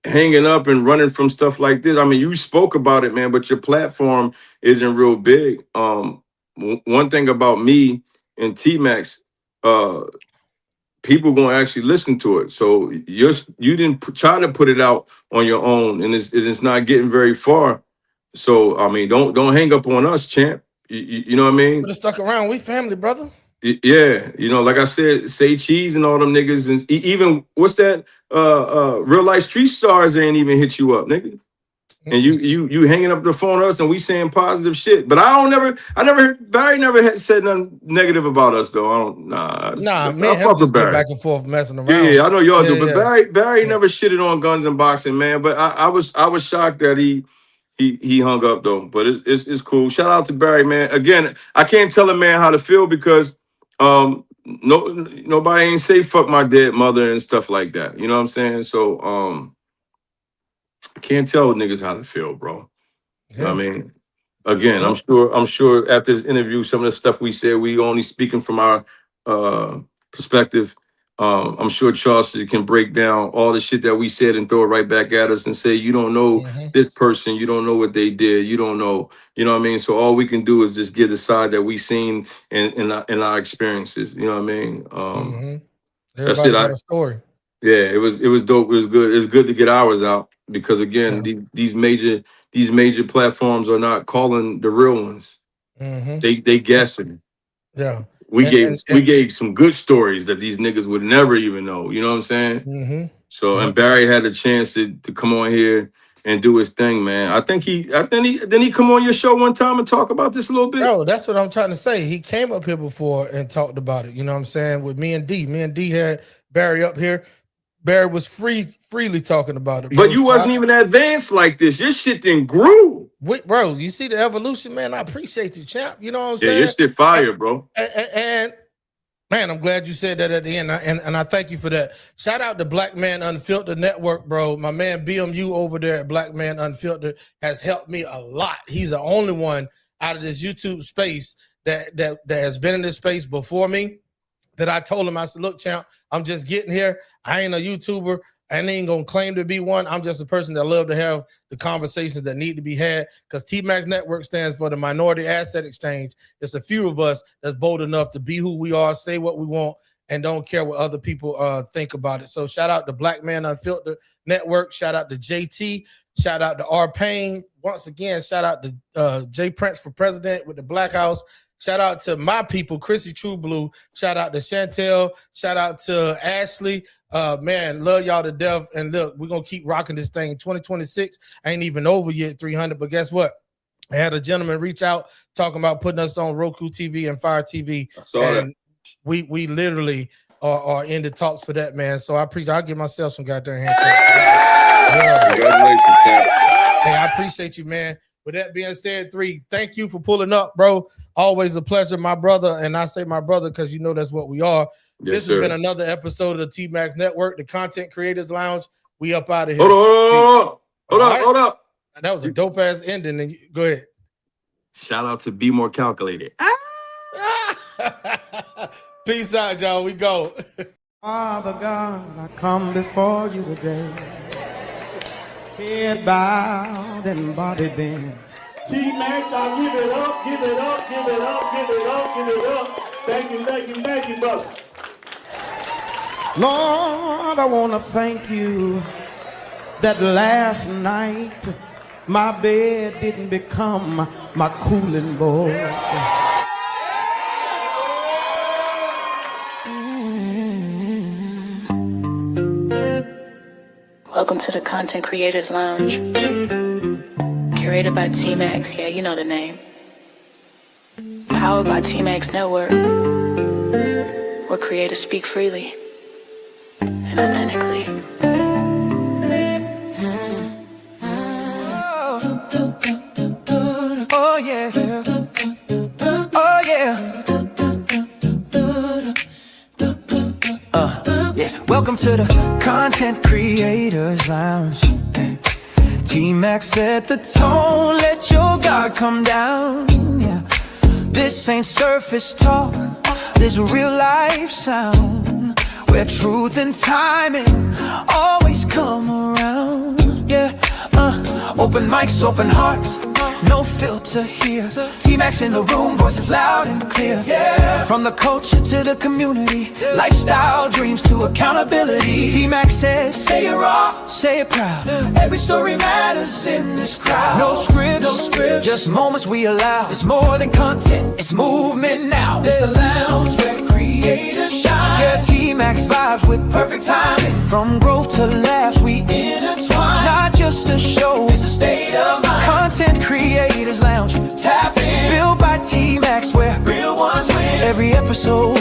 hanging up and running from stuff like this, I mean, you spoke about it, man, but your platform isn't real big. One thing about me and TMAX, people gonna actually listen to it. So you didn't try to put it out on your own, and it's not getting very far. So I mean, don't hang up on us, champ. You know what I mean? But stuck around. We family, brother. Yeah, you know, like I said, Say Cheese and all them niggas, and even what's that? Real life street stars ain't even hit you up, nigga. And you hanging up the phone on us, and we saying positive shit. But Barry never said nothing negative about us though. Nah, man, him just go back and forth messing around. Yeah, I know y'all do, but Barry never shitted on guns and boxing, man. But I was shocked that he hung up though. But it's cool. Shout out to Barry, man. Again, I can't tell a man how to feel because nobody ain't say fuck my dead mother and stuff like that. You know what I'm saying? So I can't tell niggas how to feel, bro. Yeah. I mean, again, I'm sure after this interview, some of the stuff we said, we only speaking from our perspective. I'm sure Charleston can break down all the shit that we said and throw it right back at us and say, you don't know this person, you don't know what they did, you don't know, you know what I mean? So all we can do is just get the side that we seen in our experiences, you know what I mean? That's it. Got a story. Yeah, it was dope. It was good. It's good to get ours out because again, these major platforms are not calling the real ones. They guessing. Yeah. We gave some good stories that these niggas would never even know. You know what I'm saying? So and Barry had a chance to come on here and do his thing, man. Didn't he come on your show one time and talk about this a little bit? Bro, that's what I'm trying to say. He came up here before and talked about it. You know what I'm saying? With me and D. Me and D had Barry up here. Barry was freely talking about it. But you wasn't even advanced like this. Your shit didn't grew. Bro, you see the evolution, man. I appreciate you, champ. You know what I'm saying? Yeah, your shit fire, bro. And man, I'm glad you said that at the end, and I thank you for that. Shout out to Black Man Unfiltered Network, bro. My man BMU over there at Black Man Unfiltered has helped me a lot. He's the only one out of this YouTube space that has been in this space before me. That I told him, I said, look, champ, I'm just getting here. I ain't a YouTuber. I ain't gonna claim to be one. I'm just a person that love to have the conversations that need to be had because TMAX Network stands for the Minority Asset Exchange. It's a few of us that's bold enough to be who we are, say what we want, and don't care what other people think about it. So shout out to Black Man Unfiltered Network. Shout out to JT. Shout out to R. Payne. Once again, shout out to Jay Prince for president with the Black House. Shout out to my people, Chrissy True Blue. Shout out to Chantel. Shout out to Ashley. Man, love y'all to death. And look, we're going to keep rocking this thing. 2026 ain't even over yet, 300. But guess what? I had a gentleman reach out talking about putting us on Roku TV and Fire TV. I saw that. We literally are in the talks for that, man. So I appreciate. I'll give myself some goddamn hands. Congratulations, champ. Hey, I appreciate you, man. With that being said, 3, thank you for pulling up, bro. Always a pleasure, my brother. And I say my brother because you know that's what we are. Yes, this sir. has been another episode of the TMAX Network, the Content Creators Lounge. We up out of here. Hold up. That was a dope ass ending. And go ahead. Shout out to Be More Calculated. Peace out, y'all. We go. Father God, I come before you today, head bowed and body bent. TMAX, I'll give it up, give it up, give it up, give it up, give it up. Thank you, thank you, thank you, brother. Lord, I want to thank you that last night my bed didn't become my cooling board. Welcome to the Content Creators Lounge. Curated by TMAX, yeah, you know the name. Powered by TMAX Network, where creators speak freely and authentically. Oh yeah, oh yeah. Yeah. Welcome to the Content Creators Lounge. TMAX set the tone, let your guard come down. Yeah. This ain't surface talk, this real life sound, where truth and timing always come around. Yeah. Open mics, open hearts, no filter here. TMAX in the room, voices loud and clear. Yeah. From the culture to the community, lifestyle dreams to accountability. TMAX says, say it raw, say it proud. Every story matters in this crowd. No scripts, no scripts, just moments we allow. It's more than content, it's movement now. It's the lounge where creators shine. Yeah, TMAX vibes with perfect timing. From growth to laughs, we intertwine. Not just a show, it's a state of mind. Content Creators Lounge, tap in. Built by TMAX, where real ones win. Every episode,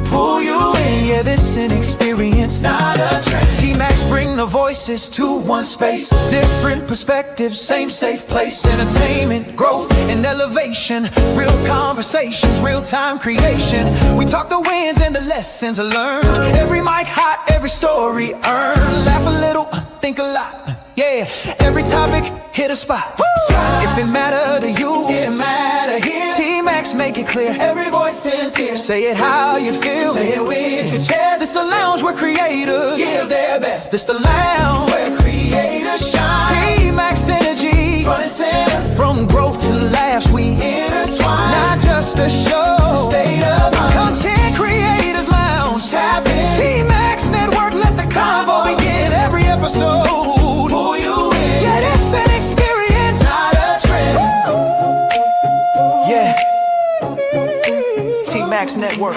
pull you in. Yeah, this an experience, not a trend. TMAX bring the voices to one space. Different perspectives, same safe place. Entertainment, growth, and elevation. Real conversations, real-time creation. We talk the wins and the lessons learned. Every mic hot, every story earned. Laugh a little, think a lot. Yeah, every topic hit a spot. Woo! If it matter to you, it matter here. TMAX make it clear. Every voice sincere. Say it how you feel. Say it with your chest. This the lounge where creators give their best. This the lounge where creators shine. TMAX energy, front and center. From growth to laughs, we intertwine. Not just a show, it's a state of mind. Content Creators Lounge, tap in. TMAX Network, let the convo begin. Every episode, pull you in. Yeah, it's an experience, not a trend. Yeah. TMAX Network.